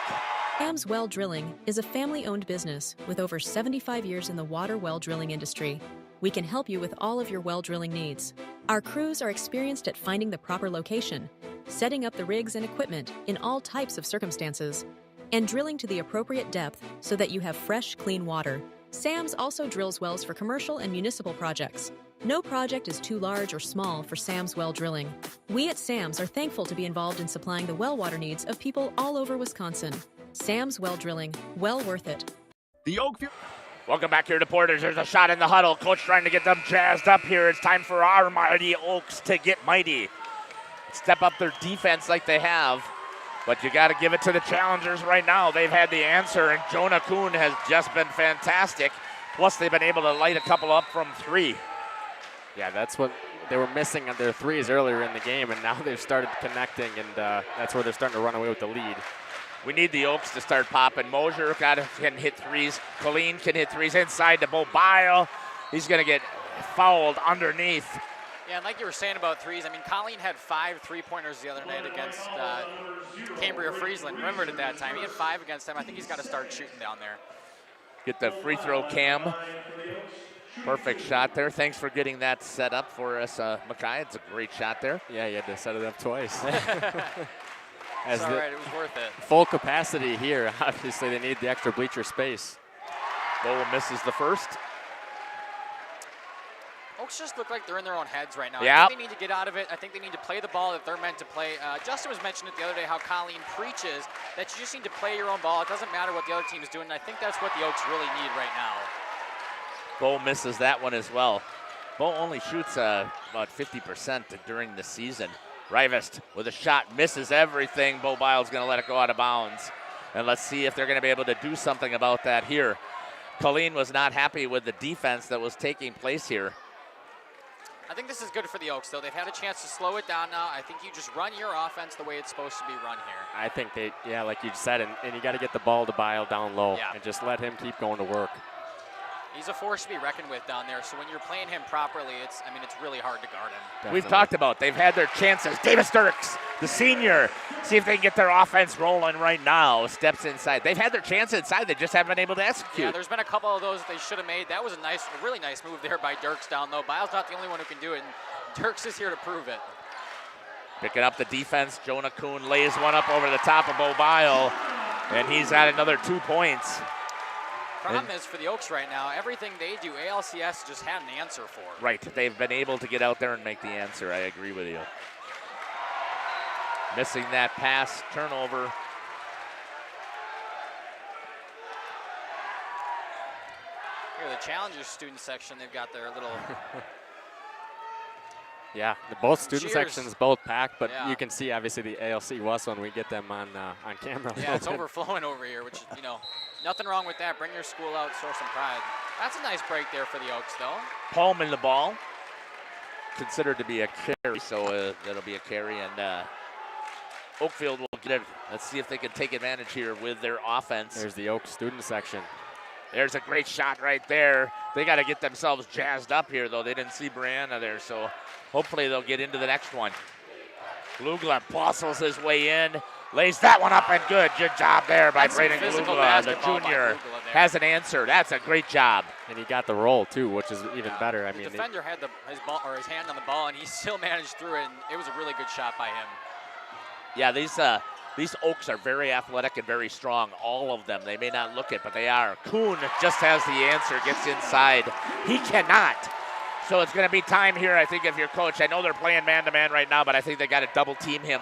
Sam's Well Drilling is a family-owned business with over 75 years in the water well drilling industry. We can help you with all of your well drilling needs. Our crews are experienced at finding the proper location, setting up the rigs and equipment in all types of circumstances, and drilling to the appropriate depth so that you have fresh, clean water. Sam's also drills wells for commercial and municipal projects. No project is too large or small for Sam's Well Drilling. We at Sam's are thankful to be involved in supplying the well water needs of people all over Wisconsin. Sam's Well Drilling, well worth it. The Oakfield. Welcome back here to Portage. There's a shot in the huddle. Coach trying to get them jazzed up here. It's time for our mighty Oaks to get mighty. Step up their defense like they have. But you got to give it to the challengers right now. They've had the answer, and Jonah Kuhn has just been fantastic. Plus, they've been able to light a couple up from three. Yeah, that's what they were missing on their threes earlier in the game, and now they've started connecting, and that's where they're starting to run away with the lead. We need the Oaks to start popping. Mosier can hit threes. Collien can hit threes inside to Bo Bile. He's going to get fouled underneath. Yeah, and like you were saying about threes, I mean, Collien had 5 3-pointers the other night against Cambria Friesland. Remembered at that time. He had 5 against them. I think he's got to start shooting down there. Get the free throw cam. Perfect shot there. Thanks for getting that set up for us, Mackay. It's a great shot there. Yeah, you had to set it up twice. It's all right, it was worth it. Full capacity here. Obviously, they need the extra bleacher space. Lowell misses the first. Oaks just look like they're in their own heads right now. Yeah. I think they need to get out of it. I think they need to play the ball that they're meant to play. Justin was mentioning it the other day how Collien preaches that you just need to play your own ball. It doesn't matter what the other team is doing, and I think that's what the Oaks really need right now. Bo misses that one as well. Bo only shoots about 50% during the season. Rivest with a shot, misses everything. Bo Bile's going to let it go out of bounds. And let's see if they're going to be able to do something about that here. Collien was not happy with the defense that was taking place here. I think this is good for the Oaks, though. They've had a chance to slow it down now. I think you just run your offense the way it's supposed to be run here. I think they, yeah, like you said, and you got to get the ball to Bile down low and just let him keep going to work. He's a force to be reckoned with down there, so when you're playing him properly, it's really hard to guard him. Definitely. We've talked about they've had their chances. Davis Dirks, the senior, see if they can get their offense rolling right now. Steps inside. They've had their chance inside. They just haven't been able to execute. Yeah, there's been a couple of those that they should have made. That was a really nice move there by Dirks down low. Bile's not the only one who can do it, and Dirks is here to prove it. Picking up the defense, Jonah Kuhn lays one up over the top of Bo Bile, and he's got another 2 points. Problem is for the Oaks right now, everything they do, ALCS just had an answer for. Right, they've been able to get out there and make the answer. I agree with you. Missing that pass, turnover. Here, the Challengers student section, they've got their little... Yeah, both student Cheers. sections both packed, but Yeah. you can see obviously the ALC West when we get them on camera. Yeah, it's overflowing over here, which, nothing wrong with that. Bring your school out, show some pride. That's a nice break there for the Oaks, though. Palm in the ball. Considered to be a carry, so that'll be a carry, and Oakfield will get it. Let's see if they can take advantage here with their offense. There's the Oaks student section. There's a great shot right there. They got to get themselves jazzed up here, though. They didn't see Brianna there, so hopefully they'll get into the next one. Glugla bustles his way in, lays that one up and good. Good job there by Braden Glugla. The junior has an answer. That's a great job. And he got the roll, too, which is even better. I The mean, defender had his hand on the ball, and he still managed through it, and it was a really good shot by him. Yeah, these Oaks are very athletic and very strong, all of them. They may not look it, but they are. Kuhn just has the answer, gets inside. He cannot. So it's going to be time here, I think, if you're coach. I know they're playing man-to-man right now, but I think they got to double-team him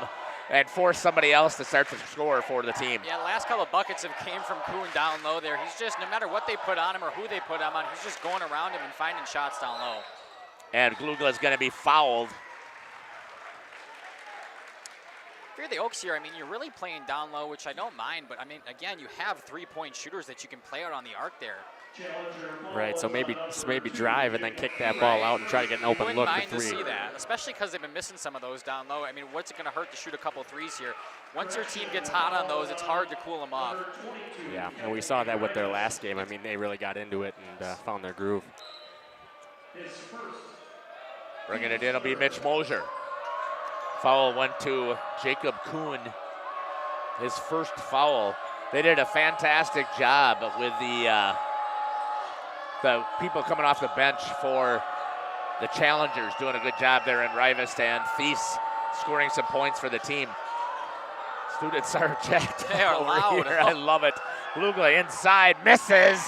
and force somebody else to start to score for the team. Yeah, the last couple of buckets have came from Kuhn down low there. He's just, no matter what they put on him or who they put him on, he's just going around him and finding shots down low. And Glugla is going to be fouled. If you're the Oaks here, I mean, you're really playing down low, which I don't mind, but I mean, again, you have 3-point shooters that you can play out on the arc there. Right, so maybe drive and then kick that ball out and try to get an open look for Wouldn't mind three. to see that, especially because they've been missing some of those down low. I mean, what's it going to hurt to shoot a couple threes here? Once your team gets hot on those, it's hard to cool them off. Yeah, and we saw that with their last game. I mean, they really got into it and found their groove. Bringing it in will be Mitch Mosier. Foul went to Jacob Kuhn. His first foul. They did a fantastic job with the people coming off the bench for the challengers, doing a good job there in Rivest, and Thies scoring some points for the team. Students are jacked They are over loud. here. I love it. Glugla inside, misses.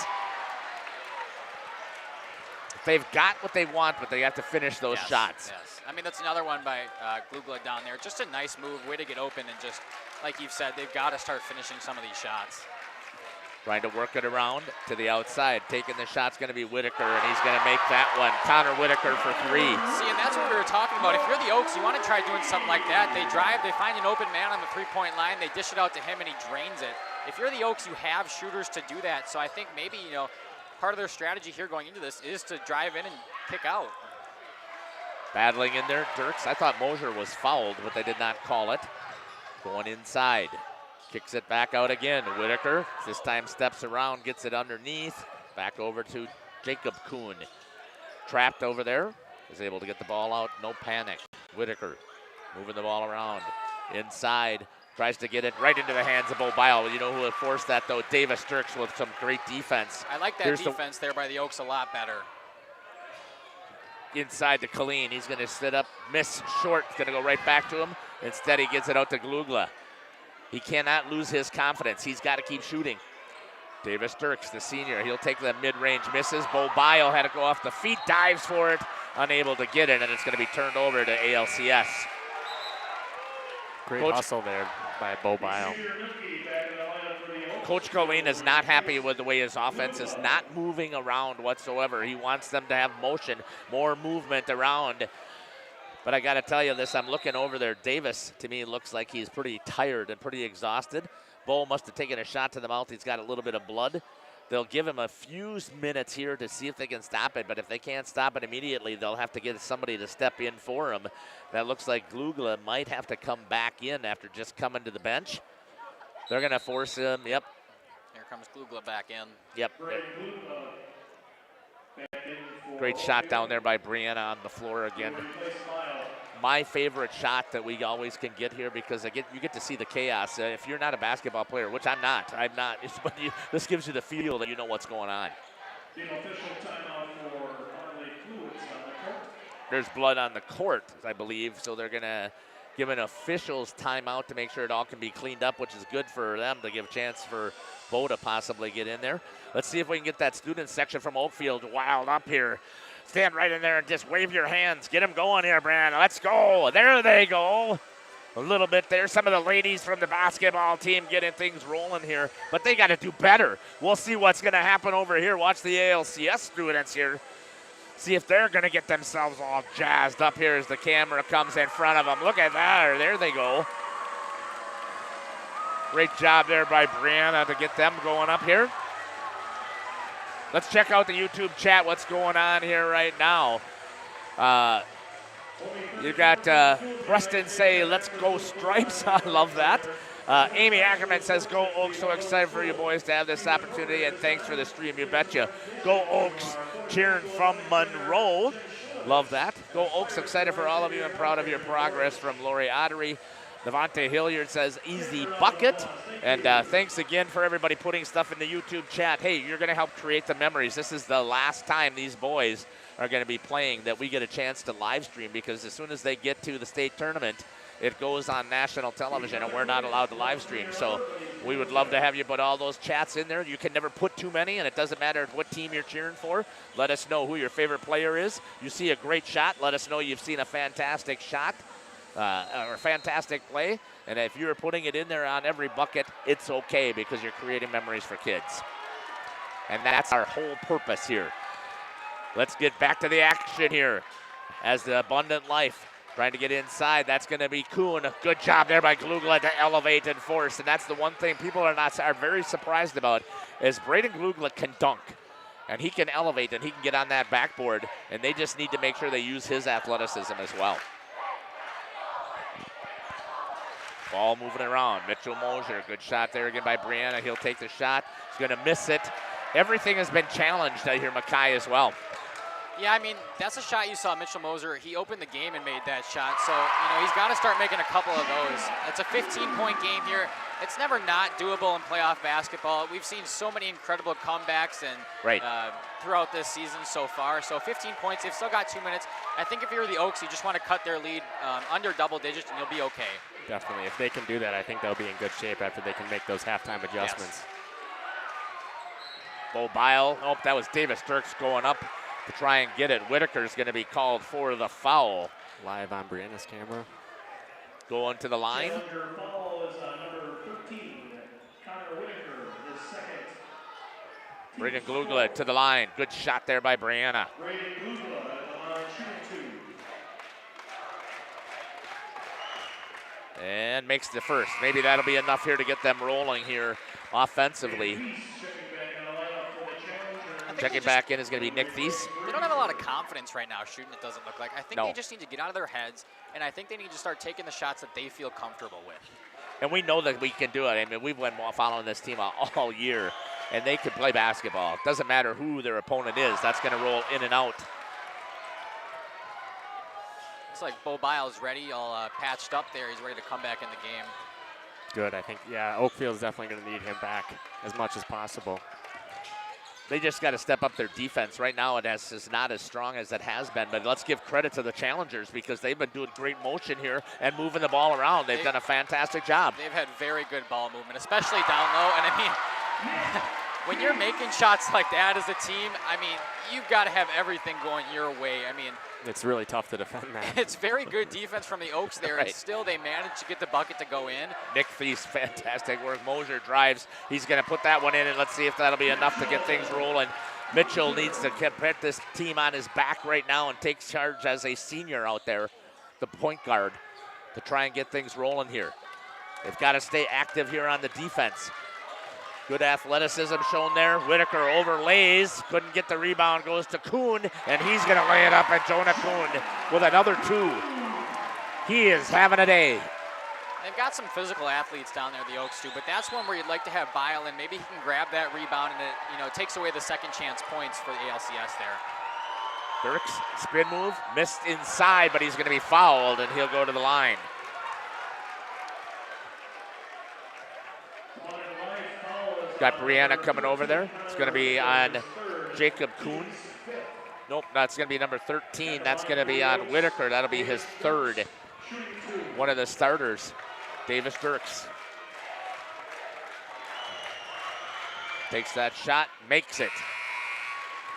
They've got what they want, but they have to finish those shots. Yes. I mean, that's another one by Glugla down there. Just a nice move, way to get open, and just, like you've said, they've got to start finishing some of these shots. Trying to work it around to the outside. Taking the shot's going to be Whitaker, and he's going to make that one. Connor Whitaker for three. See, and that's what we were talking about. If you're the Oaks, you want to try doing something like that. They drive, they find an open man on the three-point line, they dish it out to him, and he drains it. If you're the Oaks, you have shooters to do that. So I think maybe, part of their strategy here going into this is to drive in and kick out. Battling in there, Dirks. I thought Mosier was fouled, but they did not call it. Going inside. Kicks it back out again. Whitaker this time steps around, gets it underneath. Back over to Jacob Kuhn. Trapped over there. Is able to get the ball out. No panic. Whitaker moving the ball around. Inside. Tries to get it right into the hands of O'Bile. You know who would force that, though? Davis Dirks with some great defense. I like that defense there by the Oaks a lot better. Inside to Collien. He's going to sit up, miss short. Going to go right back to him. Instead, he gets it out to Glugla. He cannot lose his confidence. He's got to keep shooting. Davis Dirks, the senior, he'll take the mid-range misses. Bo Bile had to go off the feet, dives for it, unable to get it, and it's going to be turned over to ALCS. Great hustle there by Bo Bile. Coach Collien is not happy with the way his offense is not moving around whatsoever. He wants them to have motion, more movement around. But I got to tell you this, I'm looking over there. Davis, to me, looks like he's pretty tired and pretty exhausted. Bo must have taken a shot to the mouth. He's got a little bit of blood. They'll give him a few minutes here to see if they can stop it. But if they can't stop it immediately, they'll have to get somebody to step in for him. That looks like Glugla might have to come back in after just coming to the bench. They're going to force him. Yep. Here comes Glugla back in. Yep. Great shot down there by Brianna on the floor again. My favorite shot that we always can get here, because you get to see the chaos. If you're not a basketball player, which I'm not, but this gives you the feel that you know what's going on. There's blood on the court, I believe, so they're going to give an official's timeout to make sure it all can be cleaned up, which is good for them to give a chance for Bo to possibly get in there. Let's see if we can get that student section from Oakfield wild up here. Stand right in there and just wave your hands. Get them going here, Brandon. Let's go. There they go. A little bit there. Some of the ladies from the basketball team getting things rolling here, but they got to do better. We'll see what's going to happen over here. Watch the ALCS students here. See if they're going to get themselves all jazzed up here as the camera comes in front of them. Look at that. There they go. Great job there by Brianna to get them going up here. Let's check out the YouTube chat, what's going on here right now. You got Preston say, let's go Stripes. I love that. Amy Ackerman says, go Oaks. So excited for you boys to have this opportunity, and thanks for the stream. You betcha. Go Oaks. Cheering from Monroe. Love that. Go Oaks. Excited for all of you and proud of your progress from Lori Ottery. Devontae Hilliard says, easy bucket. And thanks again for everybody putting stuff in the YouTube chat. Hey, you're going to help create the memories. This is the last time these boys are going to be playing that we get a chance to live stream, because as soon as they get to the state tournament, it goes on national television, and we're not allowed to live stream. So we would love to have you put all those chats in there. You can never put too many, and it doesn't matter what team you're cheering for. Let us know who your favorite player is. You see a great shot, let us know you've seen a fantastic shot. Or fantastic play, and if you're putting it in there on every bucket, it's okay, because you're creating memories for kids. And that's our whole purpose here. Let's get back to the action here as the Abundant Life Trying to get inside. That's going to be Kuhn. Good job there by Glugla to elevate and force. And that's the one thing people are very surprised about is Braden Glugla can dunk. And he can elevate and he can get on that backboard. And they just need to make sure they use his athleticism as well. Ball moving around. Mitchell Mosier. Good shot there again by Brianna. He'll take the shot. He's going to miss it. Everything has been challenged out here, Mackay as well. Yeah, I mean, that's a shot you saw Mitchell Moser. He opened the game and made that shot. So, he's got to start making a couple of those. It's a 15-point game here. It's never not doable in playoff basketball. We've seen so many incredible comebacks and throughout this season so far. So 15 points, they've still got 2 minutes. I think if you're the Oaks, you just want to cut their lead under double digits and you'll be okay. Definitely. If they can do that, I think they'll be in good shape after they can make those halftime adjustments. Yes. Bo Bile. Oh, that was Davis Dirks going up to try and get it. Whitaker's going to be called for the foul. Live on Brianna's camera. Going to the line. Foul is number 13, Connor Whitaker, his second. Braden Glugla to the line. Good shot there by Brianna. Braden Glugla at the line, shooting 2. And makes the first. Maybe that'll be enough here to get them rolling here offensively. Checking back in is going to be Nick Thies. They don't have a lot of confidence right now shooting, it doesn't look like. I think they just need to get out of their heads, and I think they need to start taking the shots that they feel comfortable with. And we know that we can do it. I mean, we've been following this team all year, and they can play basketball. It doesn't matter who their opponent is. That's going to roll in and out. Looks like Bo Bile's ready, all patched up there. He's ready to come back in the game. Good, I think, Oakfield's definitely going to need him back as much as possible. They just got to step up their defense. Right now it is not as strong as it has been, but let's give credit to the challengers because they've been doing great motion here and moving the ball around. They've done a fantastic job. They've had very good ball movement, especially down low. And I mean, when you're making shots like that as a team, I mean, you've got to have everything going your way. I mean, it's really tough to defend that. It's very good defense from the Oaks there, and still they managed to get the bucket to go in. Nick Thies, fantastic work. Mosier drives. He's going to put that one in, and let's see if that'll be enough to get things rolling. Mitchell needs to put this team on his back right now and take charge as a senior out there, the point guard, to try and get things rolling here. They've got to stay active here on the defense. Good athleticism shown there. Whitaker overlays, couldn't get the rebound, goes to Kuhn, and he's going to lay it up at Jonah Kuhn with another 2. He is having a day. They've got some physical athletes down there, the Oaks too, but that's one where you'd like to have Bile in. Maybe he can grab that rebound and it takes away the second chance points for the ALCS there. Dirks, spin move, missed inside, but he's going to be fouled and he'll go to the line. Got Brianna coming over there. It's going to be on Jacob Kuhn. Nope, that's going to be number 13. That's going to be on Whitaker. That'll be his third. One of the starters, Davis Dirks. Takes that shot, makes it.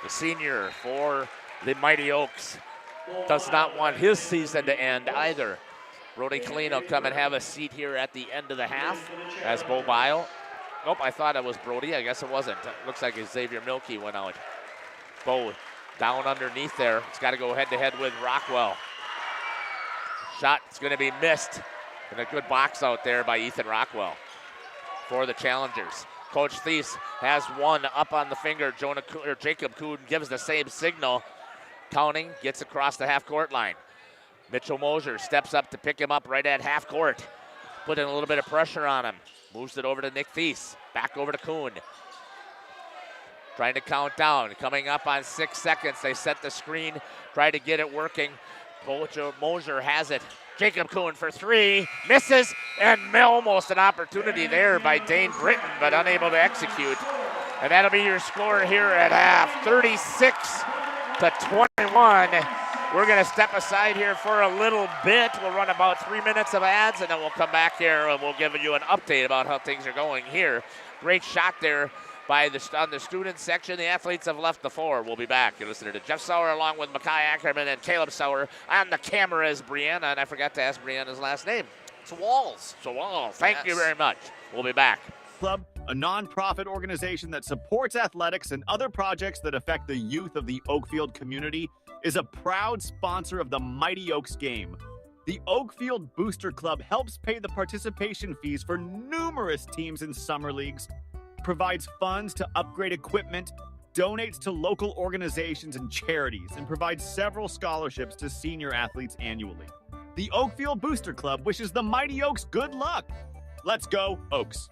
The senior for the Mighty Oaks does not want his season to end either. Brody Colleen will come and have a seat here at the end of the half as Bo Bile. Nope, I thought it was Brody. I guess it wasn't. Looks like Xavier Milkey went out. Bo down underneath there. It's got to go head-to-head with Rockwell. Shot is going to be missed. And a good box out there by Ethan Rockwell for the challengers. Coach Thies has one up on the finger. Jacob Kuhn gives the same signal. Counting, gets across the half-court line. Mitchell Mosier steps up to pick him up right at half-court. Putting a little bit of pressure on him. Moves it over to Nick Thies. Back over to Kuhn. Trying to count down. Coming up on 6 seconds. They set the screen. Try to get it working. Mosier has it. Jacob Kuhn for 3. Misses. And almost an opportunity there by Dane Britton, but unable to execute. And that'll be your score here at half. 36-21. We're going to step aside here for a little bit. We'll run about 3 minutes of ads, and then we'll come back here and we'll give you an update about how things are going here. Great shot there by on the student section. The athletes have left the floor. We'll be back. You're listening to Jeff Sauer along with Mackay Ackerman and Caleb Sauer. On the camera is Brianna, and I forgot to ask Brianna's last name. It's Walls. So Walls. Thank you very much. We'll be back. Club, a nonprofit organization that supports athletics and other projects that affect the youth of the Oakfield community, is a proud sponsor of the Mighty Oaks game. The Oakfield Booster Club helps pay the participation fees for numerous teams in summer leagues, provides funds to upgrade equipment, donates to local organizations and charities, and provides several scholarships to senior athletes annually. The Oakfield Booster Club wishes the Mighty Oaks good luck. Let's go, Oaks.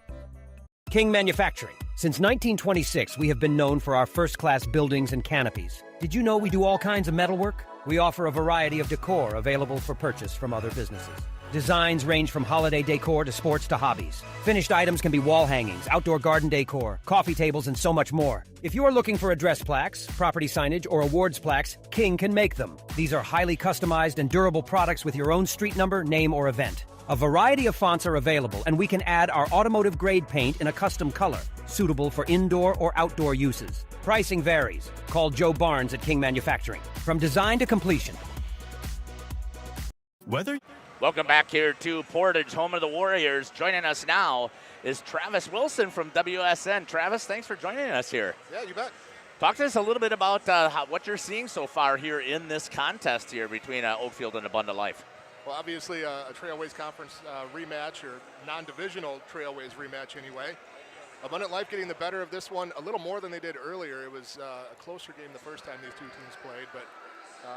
King Manufacturing. Since 1926, we have been known for our first-class buildings and canopies. Did you know we do all kinds of metalwork? We offer a variety of decor available for purchase from other businesses. Designs range from holiday decor to sports to hobbies. Finished items can be wall hangings, outdoor garden decor, coffee tables, and so much more. If you are looking for address plaques, property signage, or awards plaques, King can make them. These are highly customized and durable products with your own street number, name, or event. A variety of fonts are available, and we can add our automotive-grade paint in a custom color, suitable for indoor or outdoor uses. Pricing varies. Call Joe Barnes at King Manufacturing. From design to completion. Welcome back here to Portage, home of the Warriors. Joining us now is Travis Wilson from WSN. Travis, thanks for joining us here. Yeah, you bet. Talk to us a little bit about what you're seeing so far here in this contest here between Oakfield and Abundant Life. Well, obviously a Trailways Conference rematch, or non-divisional Trailways rematch anyway. Abundant Life getting the better of this one a little more than they did earlier. It was a closer game the first time these two teams played, but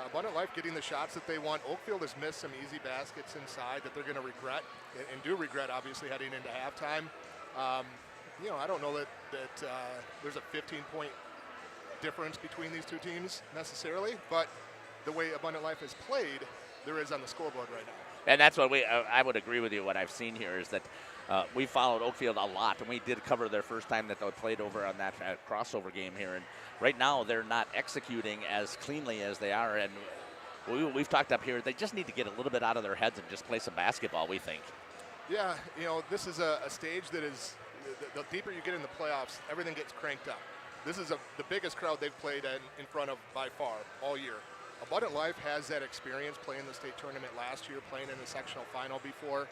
Abundant Life getting the shots that they want. Oakfield has missed some easy baskets inside that they're going to regret, and do regret, obviously, heading into halftime. I don't know that there's a 15-point difference between these two teams necessarily, but the way Abundant Life has played, there is on the scoreboard right now. And that's what I would agree with you. What I've seen here is that we followed Oakfield a lot, and we did cover their first time that they played over on that crossover game here. And right now, they're not executing as cleanly as they are. And we've talked up here, they just need to get a little bit out of their heads and just play some basketball, we think. Yeah, this is a stage that is, the deeper you get in the playoffs, everything gets cranked up. This is the biggest crowd they've played in front of by far all year. Abundant Life has that experience playing the state tournament last year, playing in the sectional final before,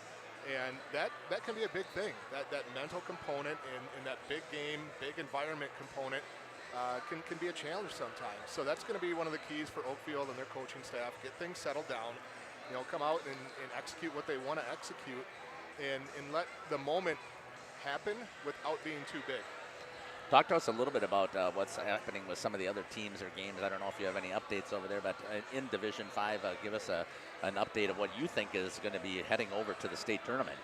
and that can be a big thing. That mental component and that big game, big environment component can be a challenge sometimes. So that's going to be one of the keys for Oakfield and their coaching staff. Get things settled down, come out and execute what they want to execute, and let the moment happen without being too big. Talk to us a little bit about what's happening with some of the other teams or games. I don't know if you have any updates over there, but in Division 5, give us an update of what you think is going to be heading over to the state tournament.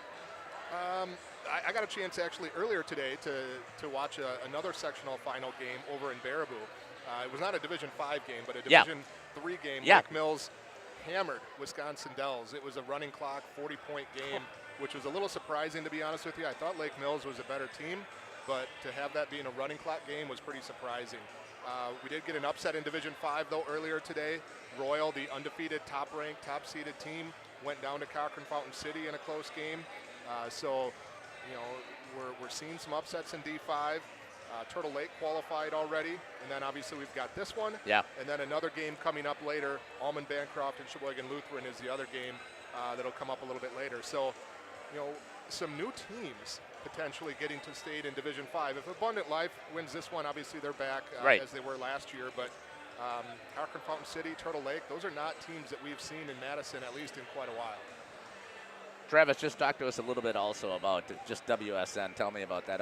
I got a chance actually earlier today to watch another sectional final game over in Baraboo. It was not a Division 5 game, but a Division 3 game. Yeah. Lake Mills hammered Wisconsin Dells. It was a running clock, 40-point game, which was a little surprising, to be honest with you. I thought Lake Mills was a better team, but to have that being a running clock game was pretty surprising. We did get an upset in Division 5, though, earlier today. Royal, the undefeated, top-ranked, top-seeded team, went down to Cochrane Fountain City in a close game. So, we're seeing some upsets in D5. Turtle Lake qualified already, and then obviously we've got this one. Yeah. And then another game coming up later. Almond Bancroft and Sheboygan Lutheran is the other game that'll come up a little bit later. So, some new teams potentially getting to state in Division 5. If Abundant Life wins this one, obviously they're back as they were last year. But Cochrane Fountain City, Turtle Lake, those are not teams that we've seen in Madison, at least in quite a while. Travis, just talk to us a little bit also about just WSN. Tell me about that.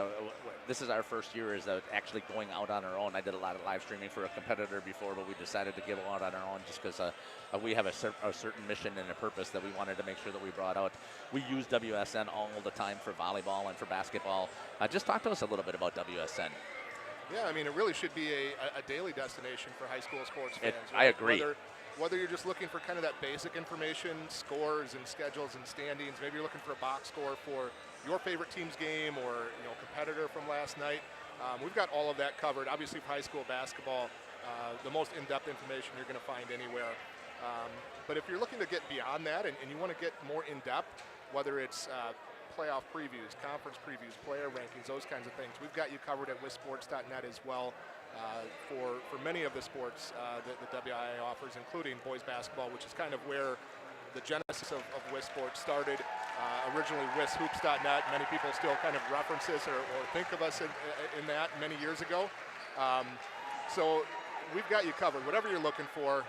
This is our first year as actually going out on our own. I did a lot of live streaming for a competitor before, but we decided to give out on our own just because we have a certain mission and a purpose that we wanted to make sure that we brought out. We use WSN all the time for volleyball and for basketball. Just talk to us a little bit about WSN. Yeah, I mean, it really should be a daily destination for high school sports fans. I agree. Whether you're just looking for kind of that basic information, scores and schedules and standings, maybe you're looking for a box score for your favorite team's game or competitor from last night, we've got all of that covered. Obviously, for high school basketball, the most in-depth information you're going to find anywhere. But if you're looking to get beyond that and you want to get more in-depth, whether it's playoff previews, conference previews, player rankings, those kinds of things, we've got you covered at wisports.net as well. For many of the sports that the WIAA offers, including boys basketball, which is kind of where the genesis of WISports started. Originally wishoops.net. Many people still kind of reference this or think of us in that many years ago. So we've got you covered. Whatever you're looking for,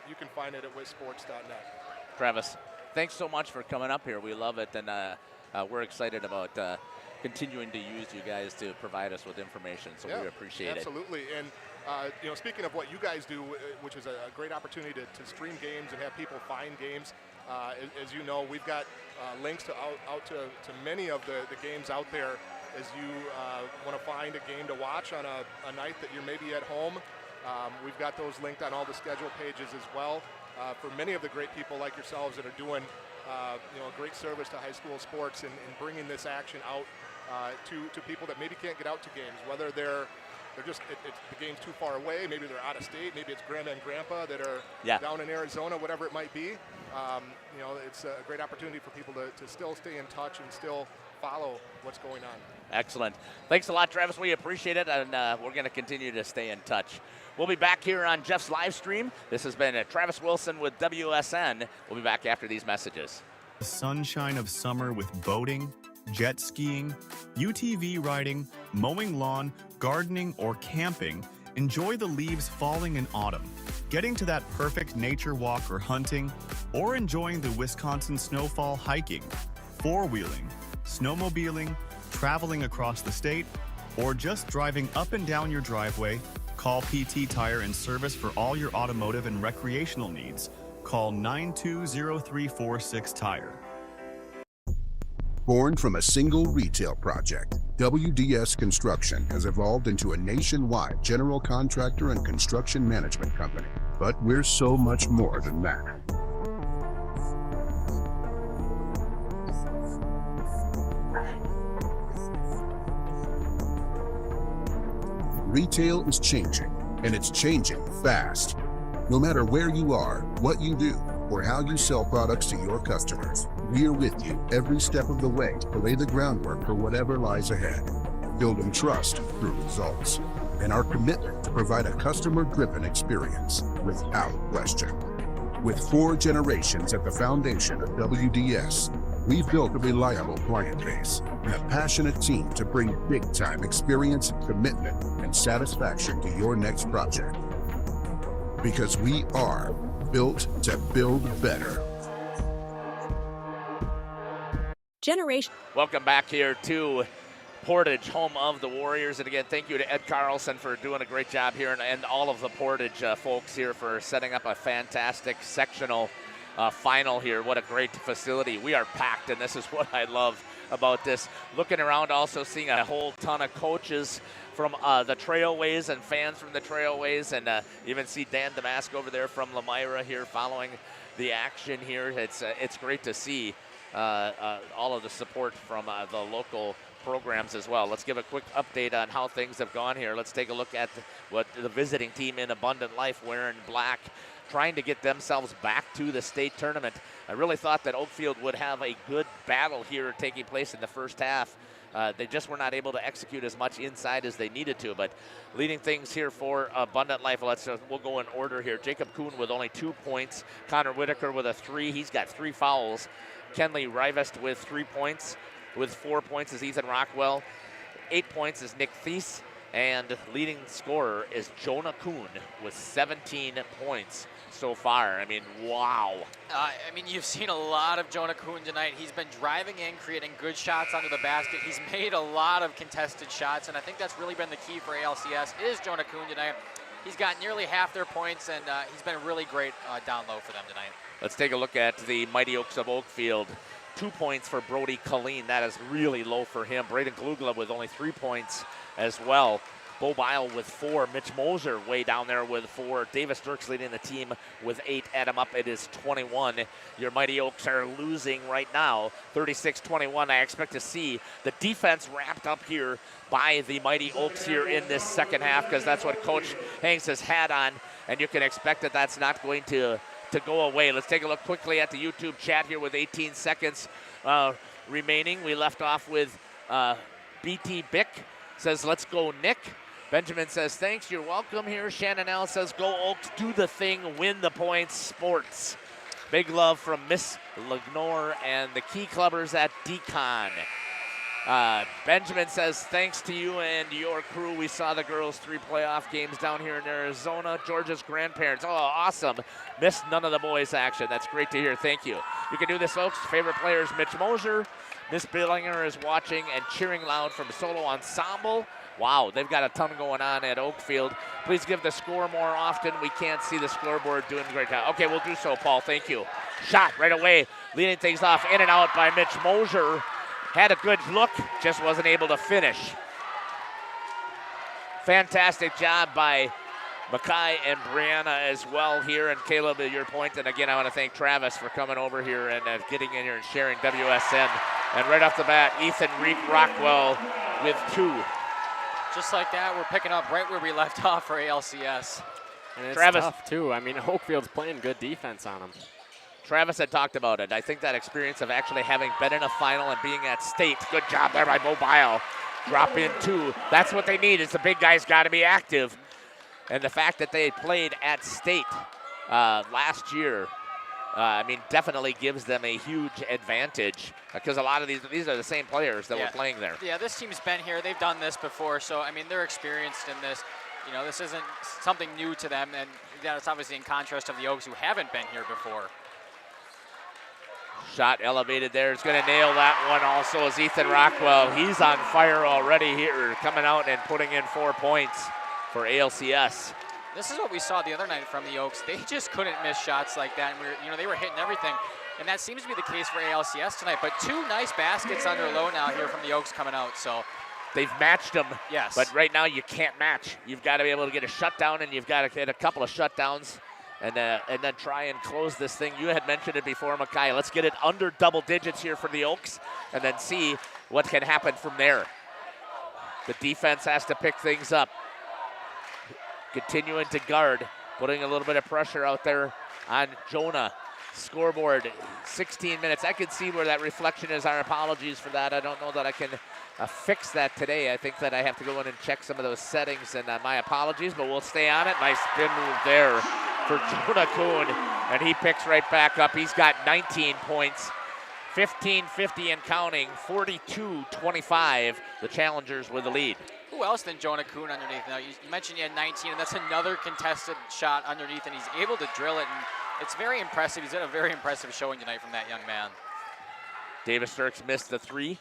you can find it at wisports.net. Travis, thanks so much for coming up here. We love it, and we're excited about continuing to use you guys to provide us with information, so we appreciate absolutely. And speaking of what you guys do, which is a great opportunity to stream games and have people find games, as you know, we've got links out to many of the games out there. As you want to find a game to watch on a night that you're maybe at home, we've got those linked on all the schedule pages as well. For many of the great people like yourselves that are doing a great service to high school sports and bringing this action out to people that maybe can't get out to games, whether they're just the game's too far away, maybe they're out of state, maybe it's grandma and grandpa that are down in Arizona, whatever it might be. It's a great opportunity for people to still stay in touch and still follow what's going on. Excellent. Thanks a lot, Travis. We appreciate it, and we're going to continue to stay in touch. We'll be back here on Jeff's live stream. This has been Travis Wilson with WSN. We'll be back after these messages. The sunshine of summer with boating, jet skiing, UTV riding, mowing lawn, gardening, or camping, enjoy the leaves falling in autumn, getting to that perfect nature walk or hunting, or enjoying the Wisconsin snowfall hiking, four-wheeling, snowmobiling, traveling across the state, or just driving up and down your driveway. Call PT Tire and Service for all your automotive and recreational needs. Call 920-346 Tire. Born from a single retail project, WDS Construction has evolved into a nationwide general contractor and construction management company. But we're so much more than that. Retail is changing, and it's changing fast. No matter where you are, what you do, or how you sell products to your customers, we're with you every step of the way to lay the groundwork for whatever lies ahead. Building trust through results, and our commitment to provide a customer-driven experience without question. With 4 generations at the foundation of WDS, we've built a reliable client base and a passionate team to bring big-time experience, commitment, and satisfaction to your next project. Because we are built to build better. Welcome back here to Portage, home of the Warriors. And again, thank you to Ed Carlson for doing a great job here, and all of the Portage folks here for setting up a fantastic sectional final here. What a great facility. We are packed, and this is what I love about this. Looking around, also seeing a whole ton of coaches from the Trailways and fans from the Trailways, and even see Dan Damask over there from Lamira here following the action here. It's great to see all of the support from the local programs as well. Let's give a quick update on how things have gone here. Let's take a look at what the visiting team in Abundant Life wearing black, trying to get themselves back to the state tournament. I really thought that Oakfield would have a good battle here taking place in the first half. They just were not able to execute as much inside as they needed to, but leading things here for Abundant Life, we'll go in order here. Jacob Kuhn with only 2 points. Connor Whitaker with a 3. He's got 3 fouls. Kenley Rivest with 3 points. With 4 points is Ethan Rockwell. 8 points is Nick Thies. And leading scorer is Jonah Kuhn with 17 points so far. I mean, wow. You've seen a lot of Jonah Kuhn tonight. He's been driving in, creating good shots under the basket. He's made a lot of contested shots, and I think that's really been the key for ALCS is Jonah Kuhn tonight. He's got nearly half their points, and he's been really great down low for them tonight. Let's take a look at the Mighty Oaks of Oakfield. 2 points for Brody Colleen. That is really low for him. Braden Glugla with only 3 points as well. Bo Bile with 4. Mitch Moser way down there with 4. Davis Dirks leading the team with 8. Add him up, it is 21. Your Mighty Oaks are losing right now, 36-21. I expect to see the defense wrapped up here by the Mighty Oaks here in this second half, because that's what Coach hangs his hat on, and you can expect that that's not going to go away. Let's take a look quickly at the YouTube chat here with 18 seconds remaining. We left off with BT Bick says, let's go, Nick. Benjamin says, thanks, you're welcome here. Shannon L says, go Oaks, do the thing, win the points, sports. Big love from Miss Legnore and the Key Clubbers at Decon. Benjamin says, thanks to you and your crew, we saw the girls' 3 playoff games down here in Arizona. Georgia's grandparents. Oh, awesome. Missed none of the boys' action. That's great to hear. Thank you. You can do this, folks. Favorite players, Mitch Mosier. Miss Billinger is watching and cheering loud from Solo Ensemble. Wow, they've got a ton going on at Oakfield. Please give the score more often. We can't see the scoreboard doing a great job. Okay, we'll do so, Paul. Thank you. Shot right away. Leading things off in and out by Mitch Mosier. Had a good look, just wasn't able to finish. Fantastic job by Mackay and Brianna as well here. And Caleb, to your point, and again, I want to thank Travis for coming over here and getting in here and sharing WSN. And right off the bat, Ethan Rockwell with 2. Just like that, we're picking up right where we left off for ALCS. And it's Travis, tough, too. I mean, Oakfield's playing good defense on them. Travis had talked about it. I think that experience of actually having been in a final and being at state. Good job there by Mobile. Drop in 2. That's what they need is the big guys got to be active. And the fact that they played at state last year, I mean, definitely gives them a huge advantage because a lot of these are the same players that were playing there. Yeah, this team's been here. They've done this before. So, I mean, they're experienced in this. You know, this isn't something new to them. And that's obviously in contrast of the Oaks who haven't been here before. Shot elevated there. Is going to nail that one also is Ethan Rockwell. He's on fire already here, coming out and putting in 4 points for ALCS. This is what we saw the other night from the Oaks. They just couldn't miss shots like that. And they were hitting everything. And that seems to be the case for ALCS tonight. But 2 nice baskets under low now here from the Oaks coming out. So they've matched them. Yes. But right now you can't match. You've got to be able to get a shutdown, and you've got to get a couple of shutdowns. And then try and close this thing. You had mentioned it before, Mackay. Let's get it under double digits here for the Oaks and then see what can happen from there. The defense has to pick things up. Continuing to guard, putting a little bit of pressure out there on Jonah. Scoreboard, 16 minutes. I can see where that reflection is. Our apologies for that. I don't know that I can fix that today. I think that I have to go in and check some of those settings, and my apologies, but we'll stay on it. Nice spin move there for Jonah Kuhn, and he picks right back up. He's got 19 points, 15-50 and counting, 42-25. The Challengers with the lead. Who else than Jonah Kuhn underneath? Now, you mentioned he had 19, and that's another contested shot underneath, and he's able to drill it, and it's very impressive. He's had a very impressive showing tonight from that young man. Davis Dirks missed the 3.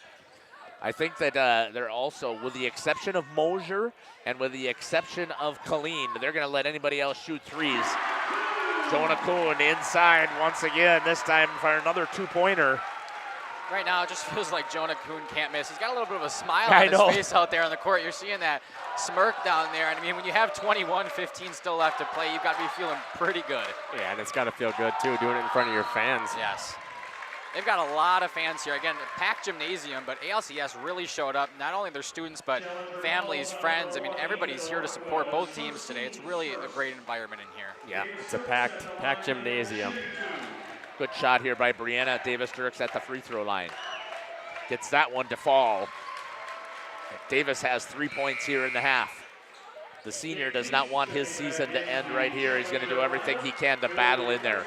I think that they're also, with the exception of Mosier and with the exception of Collien, they're going to let anybody else shoot 3s. Jonah Kuhn inside once again, this time for another 2-pointer. Right now, it just feels like Jonah Kuhn can't miss. He's got a little bit of a smile on his face out there on the court. You're seeing that smirk down there. And I mean, when you have 21-15 still left to play, you've got to be feeling pretty good. Yeah, and it's got to feel good, too, doing it in front of your fans. Yes. They've got a lot of fans here. Again, packed gymnasium, but ALCS really showed up. Not only their students, but families, friends. I mean, everybody's here to support both teams today. It's really a great environment in here. Yeah, it's a packed gymnasium. Good shot here by Brianna. Davis Dirks at the free throw line. Gets that one to fall. Davis has 3 points here in the half. The senior does not want his season to end right here. He's going to do everything he can to battle in there.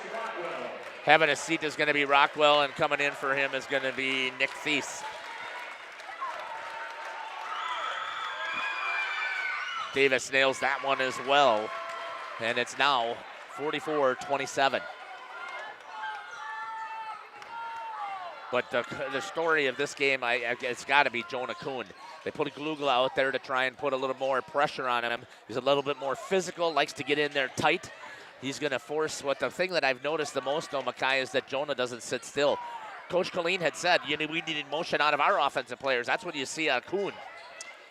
Having a seat is going to be Rockwell, and coming in for him is going to be Nick Thies. Davis nails that one as well, and it's now 44-27. But the story of this game, it's got to be Jonah Kuhn. They put Glugla out there to try and put a little more pressure on him. He's a little bit more physical, likes to get in there tight. He's going to force the thing that I've noticed the most, though, Mackay, is that Jonah doesn't sit still. Coach Collien had said, we needed motion out of our offensive players. That's what you see out of Kuhn.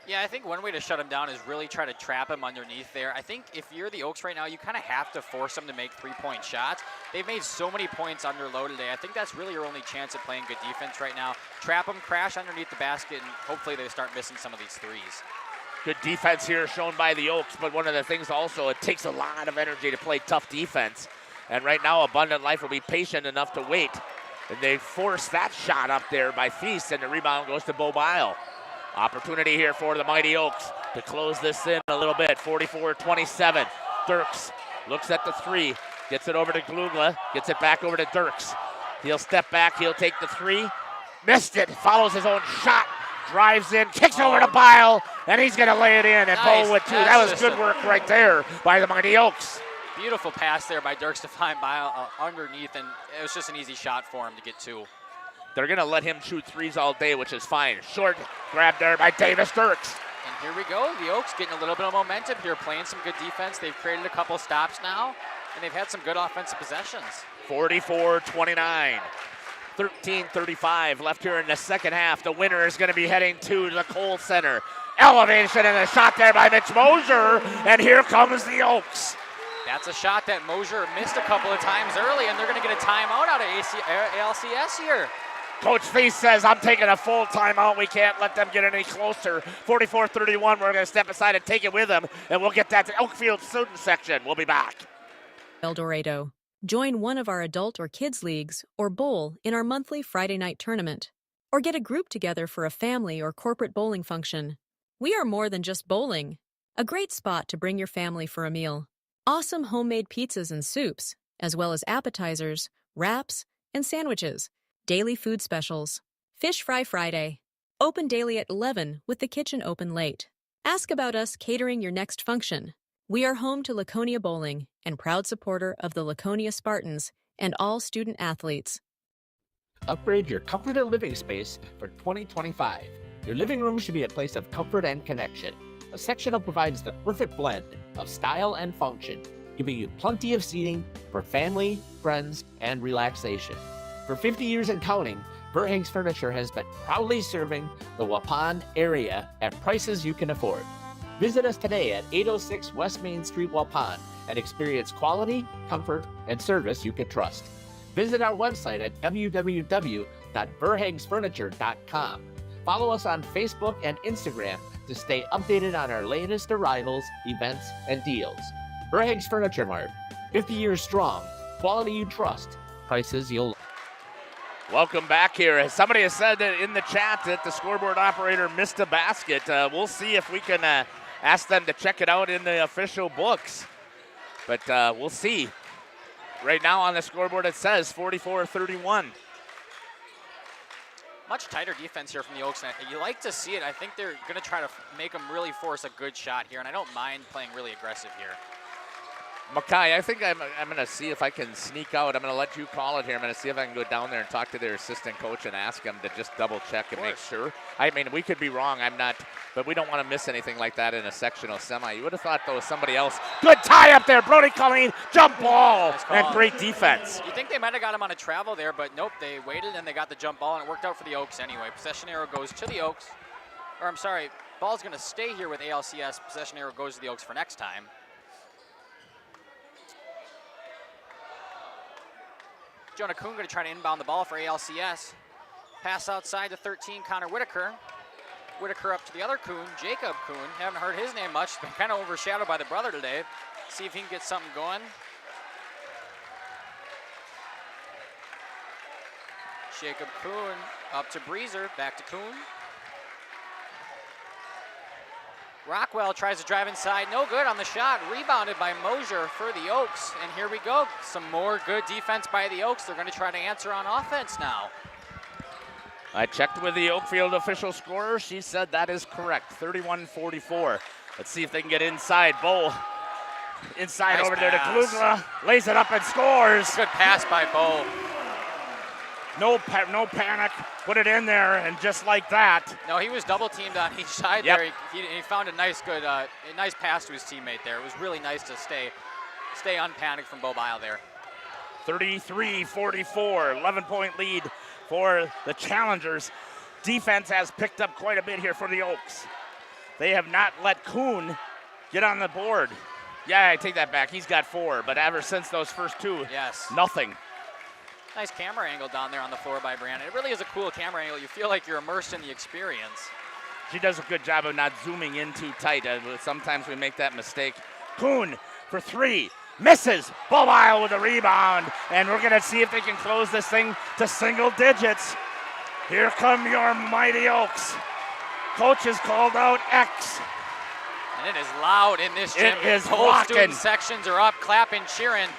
Yeah, I think one way to shut him down is really try to trap him underneath there. I think if you're the Oaks right now, you kind of have to force them to make 3-point shots. They've made so many points under low today. I think that's really your only chance at playing good defense right now. Trap them, crash underneath the basket, and hopefully they start missing some of these threes. Good defense here shown by the Oaks, but one of the things also, it takes a lot of energy to play tough defense. And right now, Abundant Life will be patient enough to wait. And they force that shot up there by Feast, and the rebound goes to Bobile. Opportunity here for the Mighty Oaks to close this in a little bit. 44-27. Dirks looks at the 3, gets it over to Glugla, gets it back over to Dirks. He'll step back, he'll take the 3. Missed it, follows his own shot. drives in, kicks over to Bile, and he's going to lay it in, and Nice. Bo with 2. That's That was just good work right there by the Mighty Oaks. Beautiful pass there by Dirks to find Bile underneath, and it was just an easy shot for him to get 2. They're going to let him shoot threes all day, which is fine. Short grab there by Davis Dirks. And here we go. The Oaks getting a little bit of momentum here, playing some good defense. They've created a couple stops now, and they've had some good offensive possessions. 44-29. 13:35 left here in the second half. The winner is going to be heading to the Kohl Center. Elevation and a shot there by Mitch Mosier, and here comes the Oaks. That's a shot that Mosier missed a couple of times early, and they're going to get a timeout out of ALCS here. Coach Feast says, I'm taking a full timeout. We can't let them get any closer. 44-31, we're going to step aside and take it with them, and we'll get that to Oakfield student section. We'll be back. El Dorado. Join one of our adult or kids leagues or bowl in our monthly Friday night tournament. Or get a group together for a family or corporate bowling function. We are more than just bowling. A great spot to bring your family for a meal. Awesome homemade pizzas and soups, as well as appetizers, wraps, and sandwiches. Daily food specials. Fish Fry Friday. Open daily at 11 with the kitchen open late. Ask about us catering your next function. We are home to Laconia Bowling and proud supporter of the Laconia Spartans and all student athletes. Upgrade your comfort and living space for 2025. Your living room should be a place of comfort and connection. A Sectional provides the perfect blend of style and function, giving you plenty of seating for family, friends, and relaxation. For 50 years and counting, Verhaeg's Furniture has been proudly serving the Waupun area at prices you can afford. Visit us today at 806 West Main Street, Waupun, and experience quality, comfort, and service you can trust. Visit our website at www.verhaegsfurniture.com. Follow us on Facebook and Instagram to stay updated on our latest arrivals, events, and deals. Verhaeg's Furniture Mart, 50 years strong, quality you trust, prices you'll. Welcome back here. Somebody has said that in the chat that the scoreboard operator missed a basket. We'll see if we can ask them to check it out in the official books. But we'll see. Right now on the scoreboard it says 44-31. Much tighter defense here from the Oaks. You like to see it. I think they're going to try to make them really force a good shot here, and I don't mind playing really aggressive here. Mackay, I think I'm going to see if I can sneak out. I'm going to let you call it here. I'm going to see if I can go down there and talk to their assistant coach and ask him to just double check and make sure. I mean, we could be wrong. I'm not, but we don't want to miss anything like that in a sectional semi. You would have thought, though, somebody else. Good tie up there. Brody Colleen, jump ball, Nice and call. great defense. You think they might have got him on a travel there, but nope, they waited and they got the jump ball, and it worked out for the Oaks anyway. Possession arrow goes to the Oaks. Or I'm sorry, ball's going to stay here with ALCS. Possession arrow goes to the Oaks for next time. Jonah Kuhn going to try to inbound the ball for ALCS. Pass outside to 13, Connor Whitaker. Whitaker up to the other Kuhn, Jacob Kuhn. Haven't heard his name much. Been kind of overshadowed by the brother today. See if he can get something going. Jacob Kuhn up to Breezer, back to Kuhn. Rockwell tries to drive inside, no good on the shot. Rebounded by Mosier for the Oaks. And here we go, some more good defense by the Oaks. They're going to try to answer on offense now. I checked with the Oakfield official scorer. She said that is correct, 31-44. Let's see if they can get inside. Bo inside Nice over there to pass. Klugla. Lays it up and scores. Good pass by Bo. No panic. Put it in there, and just like that. No, he was double teamed on each side Yep. there. He found a nice pass to his teammate there. It was really nice to stay unpanicked from Bo Bile there. 33-44, 11-point lead for the Challengers. Defense has picked up quite a bit here for the Oaks. They have not let Kuhn get on the board. Yeah, I take that back. He's got 4, but ever since those first 2, Yes. nothing. Nice camera angle down there on the floor by Brandon. It really is a cool camera angle. You feel like you're immersed in the experience. She does a good job of not zooming in too tight. Sometimes we make that mistake. Kuhn for 3, misses. Bobile with a rebound, and we're going to see if they can close this thing to single digits. Here come your mighty Oaks. Coach has called out X. And it is loud in this gym. It is Whole rocking. student sections are up, clapping, cheering.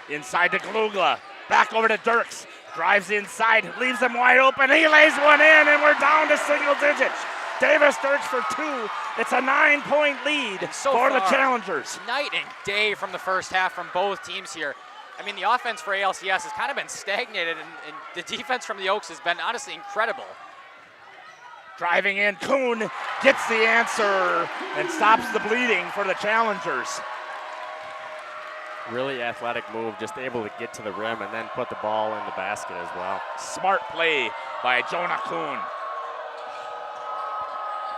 Inside to Glugla. Back over to Dirks. drives inside, leaves them wide open. He lays one in, and we're down to single digits. Davis Dirks for 2. It's a 9-point lead for the Challengers. Night and day from the first half from both teams here. I mean, the offense for ALCS has kind of been stagnated, and the defense from the Oaks has been honestly incredible. Driving in, Kuhn gets the answer and stops the bleeding for the Challengers. Really athletic move, just able to get to the rim and then put the ball in the basket as well. Smart play by Jonah Kuhn.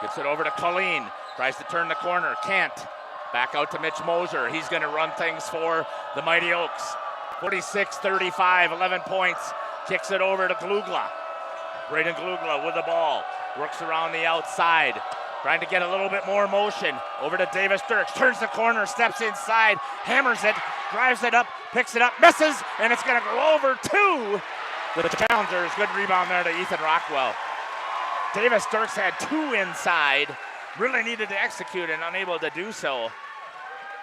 Gets it over to Collien, tries to turn the corner, can't. Back out to Mitch Moser. He's going to run things for the Mighty Oaks. 46-35, 11 points. Kicks it over to Glugla. Braden Glugla with the ball. Works around the outside. Trying to get a little bit more motion. Over to Davis Dirks. Turns the corner, steps inside, hammers it, drives it up, picks it up, misses, and it's going to go over to the Challengers. Good rebound there to Ethan Rockwell. Davis Dirks had 2 inside. Really needed to execute and unable to do so.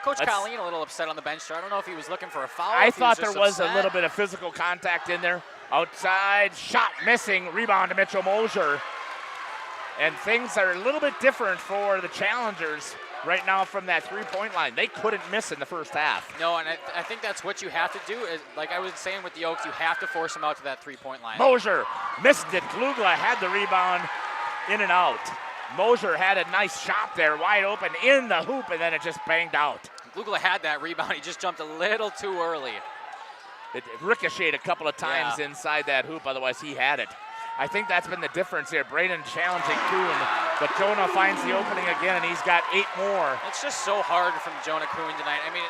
Coach Collien a little upset on the bench there. I don't know if he was looking for a foul. I thought there was a little bit of physical contact in there. Outside, shot missing, rebound to Mitchell Mosier. And things are a little bit different for the Challengers right now from that three-point line. They couldn't miss in the first half. No, and I think that's what you have to do. Is, like I was saying with the Oaks, you have to force them out to that three-point line. Mosier missed it. Glugla had the rebound, in and out. Mosier had a nice shot there, wide open in the hoop, and then it just banged out. Glugla had that rebound. He just jumped a little too early. It ricocheted a couple of times inside that hoop, otherwise he had it. I think that's been the difference here. Braden challenging Kuhn, but Jonah finds the opening again, and he's got 8 more. It's just so hard from Jonah Kuhn tonight. I mean,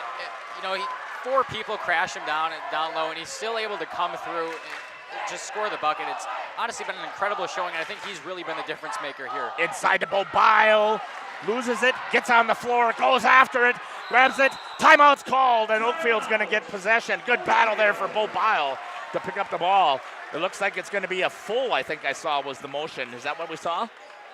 you know, 4 people crash him down low, and he's still able to come through and just score the bucket. It's honestly been an incredible showing, and I think he's really been the difference maker here. Inside to Bobile, loses it, gets on the floor, goes after it, grabs it. Timeout's called, and Oakfield's going to get possession. Good battle there for Bobile to pick up the ball. It looks like it's going to be a full, I think I saw was the motion. Is that what we saw?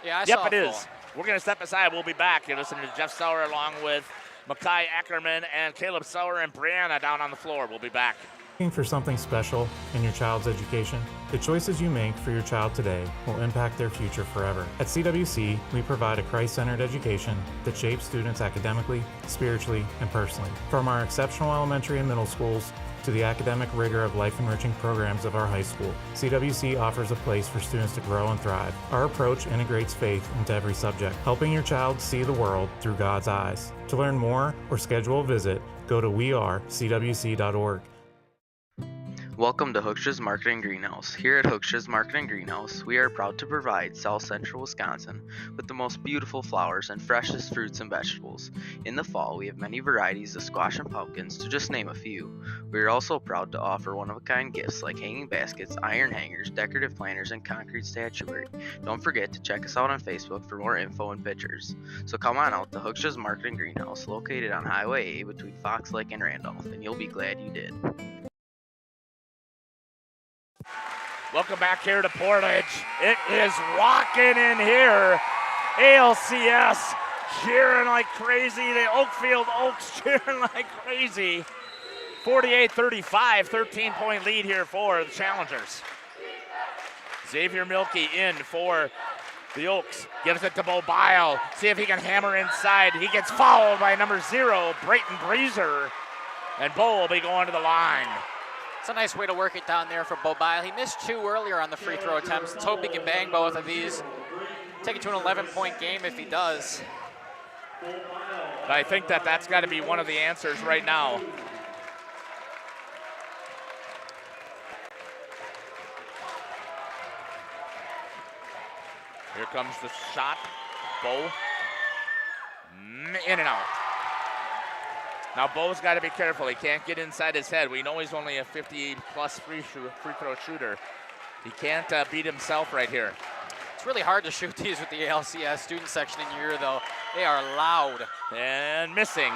Yeah, I saw it is. We're going to step aside. We'll be back. You're listening to Jeff Sauer along with Makai Ackerman and Caleb Sauer and Brianna down on the floor. We'll be back. Looking for something special in your child's education? The choices you make for your child today will impact their future forever. At CWC, we provide a Christ-centered education that shapes students academically, spiritually, and personally. From our exceptional elementary and middle schools to the academic rigor of life-enriching programs of our high school, CWC offers a place for students to grow and thrive. Our approach integrates faith into every subject, helping your child see the world through God's eyes. To learn more or schedule a visit, go to wearecwc.org. Welcome to Hooksha's Marketing Greenhouse. Here at Hooksha's Marketing Greenhouse, we are proud to provide South Central Wisconsin with the most beautiful flowers and freshest fruits and vegetables. In the fall, we have many varieties of squash and pumpkins, to just name a few. We are also proud to offer one-of-a-kind gifts like hanging baskets, iron hangers, decorative planters, and concrete statuary. Don't forget to check us out on Facebook for more info and pictures. So come on out to Hooksha's Marketing Greenhouse, located on Highway A between Fox Lake and Randolph, and you'll be glad you did. Welcome back here to Portage. It is rocking in here. ALCS cheering like crazy. The Oakfield Oaks cheering like crazy. 48-35, 13-point lead here for the Challengers. Xavier Milkey in for the Oaks. Gives it to Bobile. See if he can hammer inside. He gets fouled by number 0, Brayton Breezer. And Bo will be going to the line. It's a nice way to work it down there for Bobile. He missed 2 earlier on the free throw attempts. Let's hope he can bang both of these. Take it to an 11-point game if he does. But I think that's got to be one of the answers right now. Here comes the shot. Bo. In and out. Now, Bo's got to be careful. He can't get inside his head. We know he's only a 50-plus free throw shooter. He can't beat himself right here. It's really hard to shoot these with the ALCS student section in here, though. They are loud. And missing.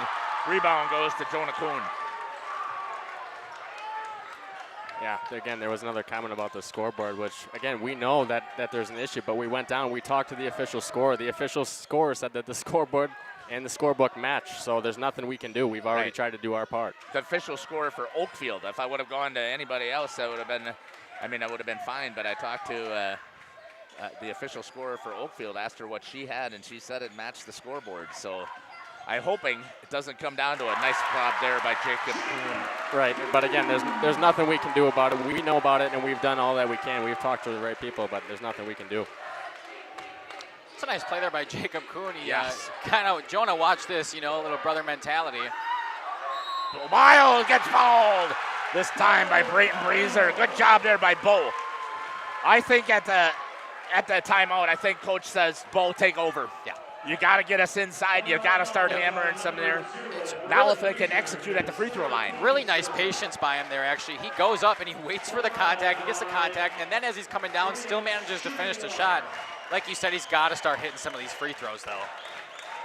Rebound goes to Jonah Kuhn. Yeah, again, there was another comment about the scoreboard, which, again, we know that there's an issue, but we went down, we talked to the official scorer. The official scorer said that the scoreboard and the scorebook match, so there's nothing we can do. We've already tried to do our part. The official scorer for Oakfield. If I would have gone to anybody else, that would have been I mean, I would have been fine, but I talked to the official scorer for Oakfield, asked her what she had, and she said it matched the scoreboard. So I'm hoping it doesn't come down to a nice job there by Jacob Kuhn. Right, but again, there's nothing we can do about it. We know about it, and we've done all that we can. We've talked to the right people, but there's nothing we can do. It's a nice play there by Jacob Kuhn. Yes. Kind of, Jonah, watch this, little brother mentality. Miles gets fouled, this time by Brayton Breezer. Good job there by Bo. I think at the timeout, I think Coach says, Bo, take over. Yeah. You got to get us inside. You got to start hammering some there. Now if they can execute at the free throw line. Really nice patience by him there, actually. He goes up and he waits for the contact. He gets the contact, and then as he's coming down, still manages to finish the shot. Like you said, he's got to start hitting some of these free throws, though.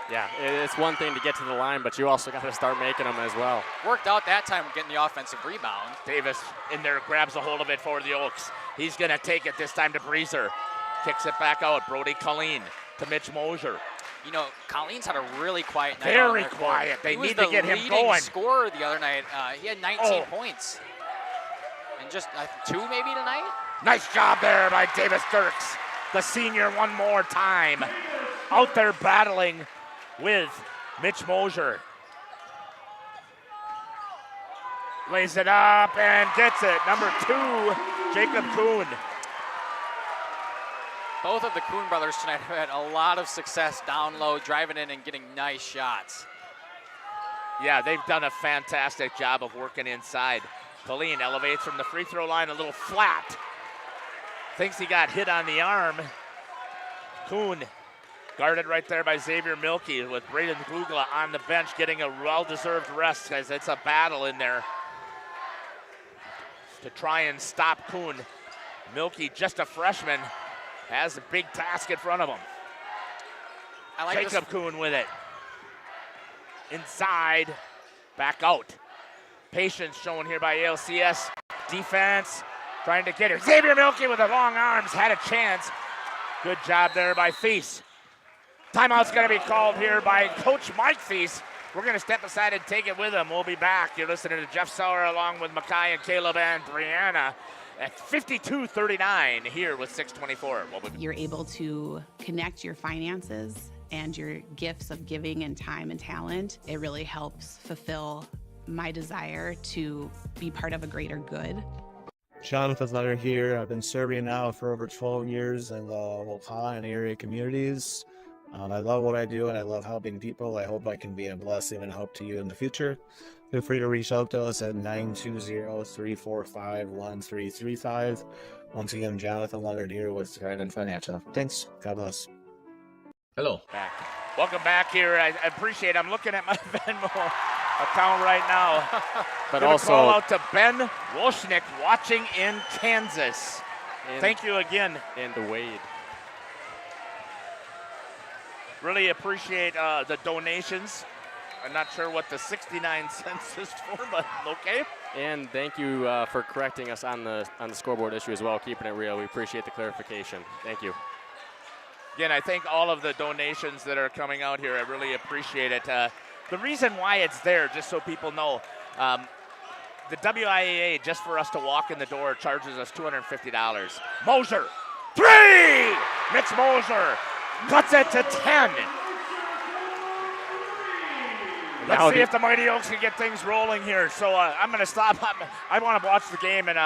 Yeah, it's one thing to get to the line, but you also got to start making them as well. Worked out that time getting the offensive rebound. Davis in there grabs a hold of it for the Oaks. He's going to take it this time to Breezer. Kicks it back out. Brody Collien to Mitch Mosier. Collien's had a really quiet night. Very quiet. They need to get him going. He was the scorer the other night. He had 19 points. And just 2 maybe tonight? Nice job there by Davis Dirks, the senior, one more time. Out there battling with Mitch Mosier. Lays it up and gets it. Number 2, Jacob Kuhn. Both of the Kuhn brothers tonight have had a lot of success down low, driving in and getting nice shots. Yeah, they've done a fantastic job of working inside. Collien elevates from the free throw line a little flat. Thinks he got hit on the arm. Kuhn guarded right there by Xavier Milkey with Braden Glugla on the bench getting a well-deserved rest, guys. It's a battle in there to try and stop Kuhn. Milkey, just a freshman, has a big task in front of him. Jacob Kuhn with it. Inside, back out. Patience shown here by ALCS. Defense trying to get it. Xavier Milkey with the long arms had a chance. Good job there by Feast. Timeout's going to be called here by Coach Mike Feast. We're going to step aside and take it with him. We'll be back. You're listening to Jeff Sauer along with Makai and Caleb and Brianna at 52-39 here with 6:24. You're able to connect your finances and your gifts of giving and time and talent. It really helps fulfill my desire to be part of a greater good. Jonathan Leonard here. I've been serving now for over 12 years in the WIAA and area communities. I love what I do and I love helping people. I hope I can be a blessing and help to you in the future. Feel free to reach out to us at 920-345-1335. Once again, Jonathan Leonard here with Trident Financial. Thanks. God bless. Hello. Back. Welcome back here. I appreciate it. I'm looking at my Venmo account right now. But also call out to Ben Wolschnick watching in Kansas. Thank you again. And to Wade. Really appreciate the donations. I'm not sure what the 69 cents is for, but okay. And thank you for correcting us on the scoreboard issue as well, keeping it real. We appreciate the clarification. Thank you. Again, I thank all of the donations that are coming out here. I really appreciate it. The reason why it's there, just so people know, the WIAA, just for us to walk in the door, charges us $250. Mosier, 3! Mitch Mosier cuts it to 10. Let's see if the Mighty Oaks can get things rolling here. So I'm going to stop. I want to watch the game, and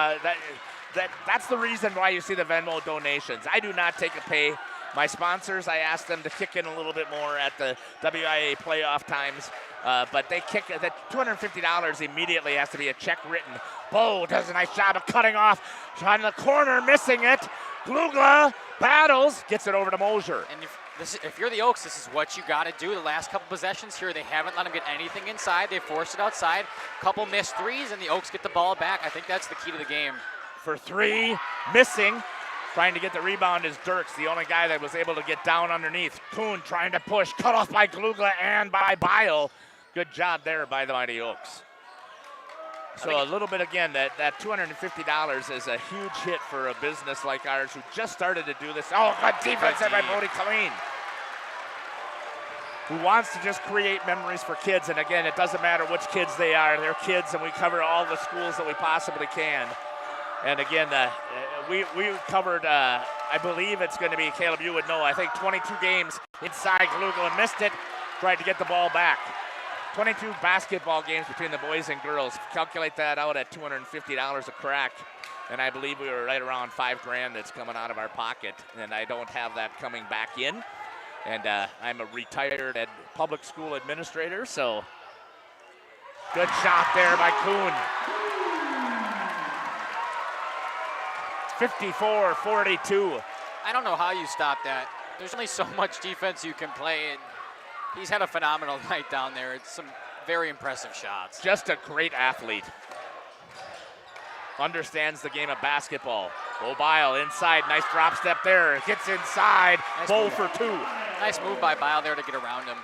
that's the reason why you see the Venmo donations. I do not take a pay. My sponsors, I ask them to kick in a little bit more at the WIAA playoff times, but they kick that $250 immediately has to be a check written. Bo does a nice job of cutting off. Trying the corner, missing it. Glugla battles, gets it over to Mosier. And if you're the Oaks, this is what you got to do. The last couple possessions here, they haven't let them get anything inside. They forced it outside. Couple missed threes, and the Oaks get the ball back. I think that's the key to the game. For 3, missing. Trying to get the rebound is Dirks, the only guy that was able to get down underneath. Kuhn trying to push, cut off by Glugla and by Bile. Good job there by the Mighty Oaks. So a little bit again, that $250 is a huge hit for a business like ours who just started to do this. Oh, good defense there by Brody Collien, who wants to just create memories for kids. And again, it doesn't matter which kids they are. They're kids, and we cover all the schools that we possibly can. And again, we covered, I believe it's going to be, Caleb, you would know, I think 22 games inside Caluga and missed it, tried to get the ball back. 22 basketball games between the boys and girls. Calculate that out at $250 a crack. And I believe we were right around $5,000 that's coming out of our pocket. And I don't have that coming back in. And I'm a retired public school administrator, so good shot there by Kuhn. 54-42. I don't know how you stop that. There's only so much defense you can play, and he's had a phenomenal night down there. It's some very impressive shots. Just a great athlete. Understands the game of basketball. Bile inside, nice drop step there. Gets inside, Nice Bo move. for 2. Nice move by Bile there to get around him.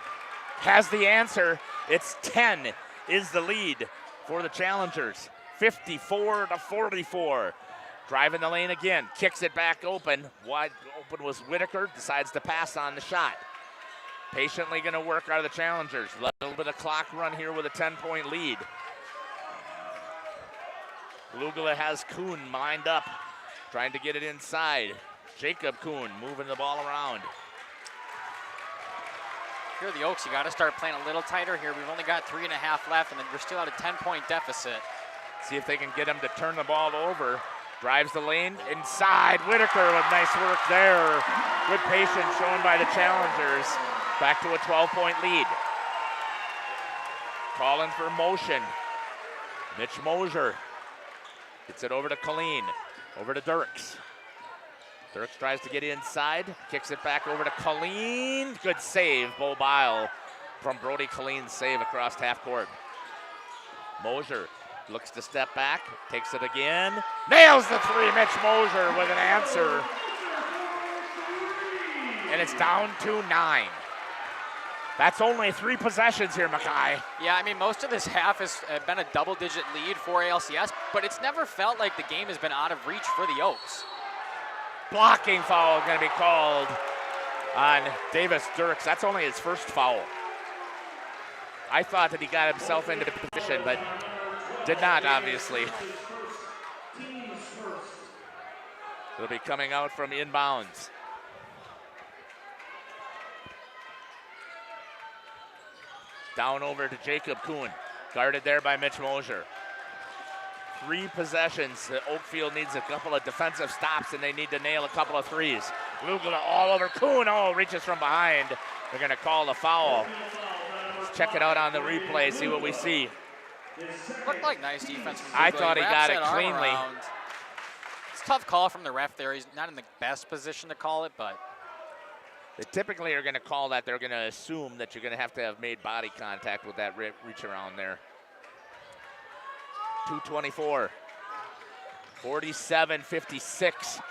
Has the answer. It's 10 is the lead for the Challengers. 54-44. Driving the lane again, kicks it back open. Wide open was Whitaker, decides to pass on the shot. Patiently going to work out of the Challengers. A little bit of clock run here with a 10-point lead. Lugula has Kuhn lined up, trying to get it inside. Jacob Kuhn moving the ball around. Here are the Oaks, you got to start playing a little tighter here. We've only got 3.5 left, and then we're still at a 10-point deficit. See if they can get him to turn the ball over. Drives the lane inside. Whitaker with nice work there. Good patience shown by the Challengers. Back to a 12-point lead. Calling for motion. Mitch Mosier gets it over to Collien. Over to Dirks. Dirks tries to get inside. Kicks it back over to Collien. Good save, Bo Bile from Brody Collien's save across half court. Mosier looks to step back, takes it again, nails the 3, Mitch Mosier with an answer. And it's down to 9. That's only 3 possessions here, Mackay. Yeah, I mean, most of this half has been a double-digit lead for ALCS, but it's never felt like the game has been out of reach for the Oaks. Blocking foul going to be called on Davis Dirks. That's only his first foul. I thought that he got himself into the position, but did not, obviously. It'll be coming out from inbounds. Down over to Jacob Kuhn. Guarded there by Mitch Mosier. 3 possessions. Oakfield needs a couple of defensive stops, and they need to nail a couple of threes. Lugula all over Kuhn. Oh, reaches from behind. They're going to call the foul. Let's check it out on the replay, see what we see. Looked like nice defense from Lugula. I thought he got it Wraps that arm cleanly. around. It's a tough call from the ref there. He's not in the best position to call it, but They typically are going to call that. They're going to assume that you're going to have made body contact with that reach around there. 2:24. 47-56.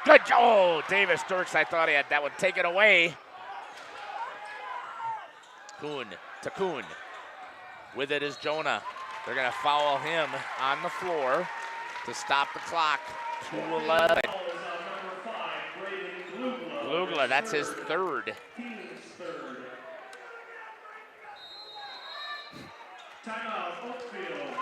Good. Oh, Davis Dirks, I thought he had that one taken away. Kuhn to Kuhn. With it is Jonah. They're going to foul him on the floor to stop the clock. 2:11. Lugula, that's his 3rd. Timeout, Oakfield.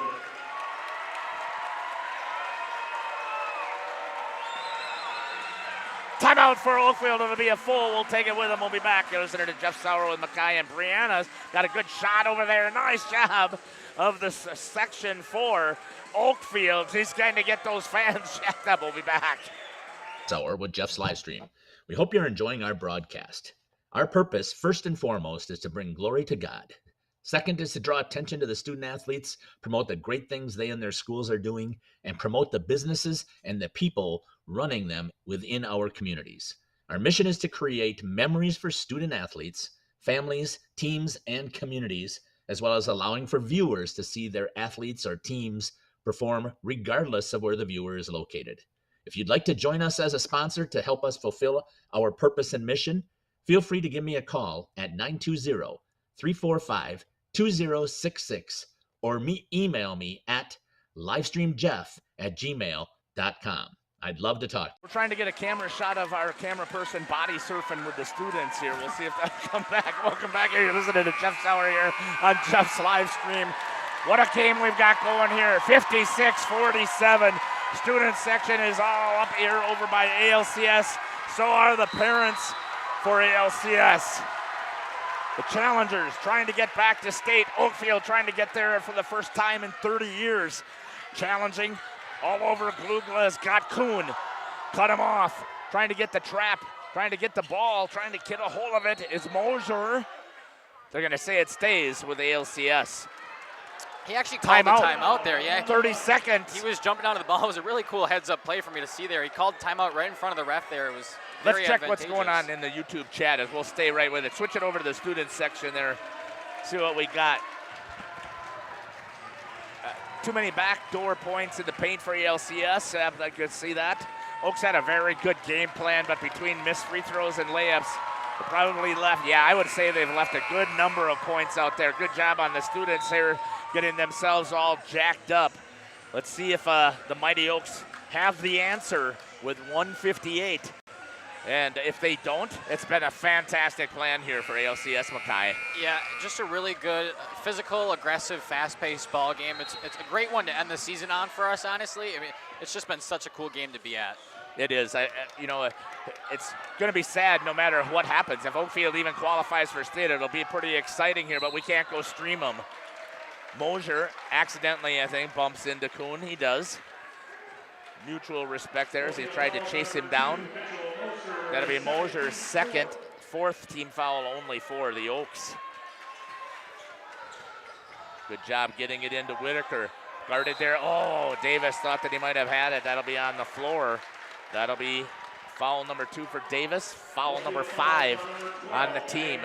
Timeout for Oakfield. It'll be a full. We'll take it with him. We'll be back. You're listening to Jeff Sauer with Mackay and Brianna's got a good shot over there. Nice job of the Section 4 Oakfield. He's going to get those fans jacked up. We'll be back. Sauer with Jeff's live stream. We hope you're enjoying our broadcast. Our purpose, first and foremost, is to bring glory to God. Second is to draw attention to the student athletes, promote the great things they and their schools are doing, and promote the businesses and the people running them within our communities. Our mission is to create memories for student athletes, families, teams, and communities, as well as allowing for viewers to see their athletes or teams perform regardless of where the viewer is located. If you'd like to join us as a sponsor to help us fulfill our purpose and mission, feel free to give me a call at 920-345-2066 or email me at livestreamjeff@gmail.com. I'd love to talk. We're trying to get a camera shot of our camera person body surfing with the students here. We'll see if that'll come back. Welcome back here. You're listening to Jeff Sauer here on Jeff's live stream. What a game we've got going here. 56-47. Student section is all up here over by ALCS. So are the parents for ALCS. The challengers trying to get back to state. Oakfield trying to get there for the first time in 30 years. Challenging all over. Glugla has got Kuhn. Cut him off. Trying to get the trap. Trying to get the ball. Trying to get a hold of it is Mosier. They're going to say it stays with ALCS. He actually called the timeout there, yeah. 30 seconds. He was jumping onto the ball. It was a really cool heads-up play for me to see there. He called timeout right in front of the ref there. It was very Let's check what's advantageous. going on in the YouTube chat as we'll stay right with it. Switch it over to the student section there. See what we got. Too many backdoor points in the paint for ALCS. I could see that. Oaks had a very good game plan, but between missed free throws and layups, they probably left. Yeah, I would say they've left a good number of points out there. Good job on the students here, getting themselves all jacked up. Let's see if the Mighty Oaks have the answer with 1:58. And if they don't, it's been a fantastic plan here for ALCS Mackay. Yeah, just a really good physical, aggressive, fast-paced ball game. It's a great one to end the season on for us, honestly. I mean, it's just been such a cool game to be at. It is. It's going to be sad no matter what happens. If Oakfield even qualifies for state, it'll be pretty exciting here, but we can't go stream them. Mosier accidentally, I think, bumps into Kuhn. He does. Mutual respect there as he tried to chase him down. That'll be Mosier's second, fourth team foul only for the Oaks. Good job getting it into Whitaker. Guarded there. Oh, Davis thought that he might have had it. That'll be on the floor. That'll be foul number 2 for Davis. Foul number 5 on the team.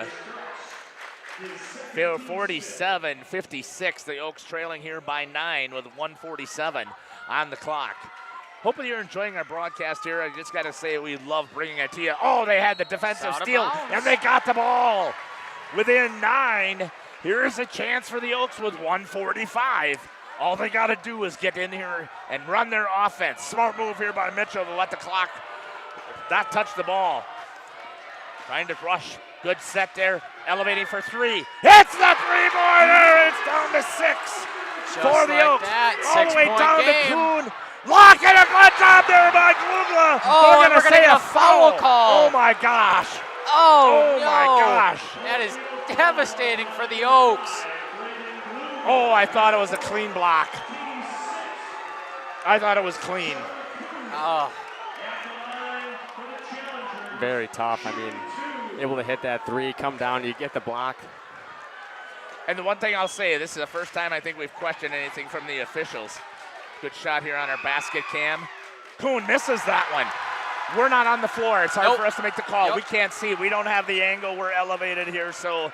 47-56. The Oaks trailing here by 9 with 1:47 on the clock. Hopefully you're enjoying our broadcast here. I just got to say we love bringing it to you. Oh, they had the defensive steal, and they got the ball. Within 9, here's a chance for the Oaks with 1:45. All they got to do is get in here and run their offense. Smart move here by Mitchell to let the clock not touch the ball. Trying to rush. Good set there. Elevating for 3. It's the three-pointer. It's down to 6 for the Oaks. All the way down to Kuhn. Lock it, a good job there by Glugla. Oh, they're going to say get a foul call. Oh my gosh. Oh, my gosh. That is devastating for the Oaks. Oh, I thought it was a clean block. I thought it was clean. Oh. Very tough. I mean, able to hit that 3, come down, you get the block. And the one thing I'll say, this is the first time I think we've questioned anything from the officials. Good shot here on our basket cam. Kuhn misses that one. We're not on the floor. It's hard for us to make the call. We can't see. We don't have the angle. We're elevated here. So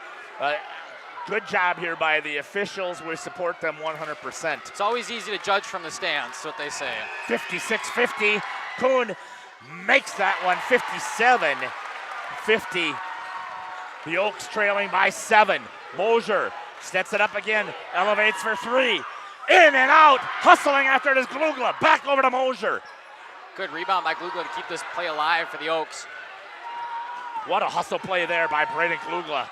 good job here by the officials. We support them 100%. It's always easy to judge from the stands, that's what they say. 56-50. Kuhn makes that one 57-50. The Oaks trailing by 7. Mosier sets it up again. Elevates for 3. In and out, hustling after it is Glugla. Back over to Mosier. Good rebound by Glugla to keep this play alive for the Oaks. What a hustle play there by Braden Glugla.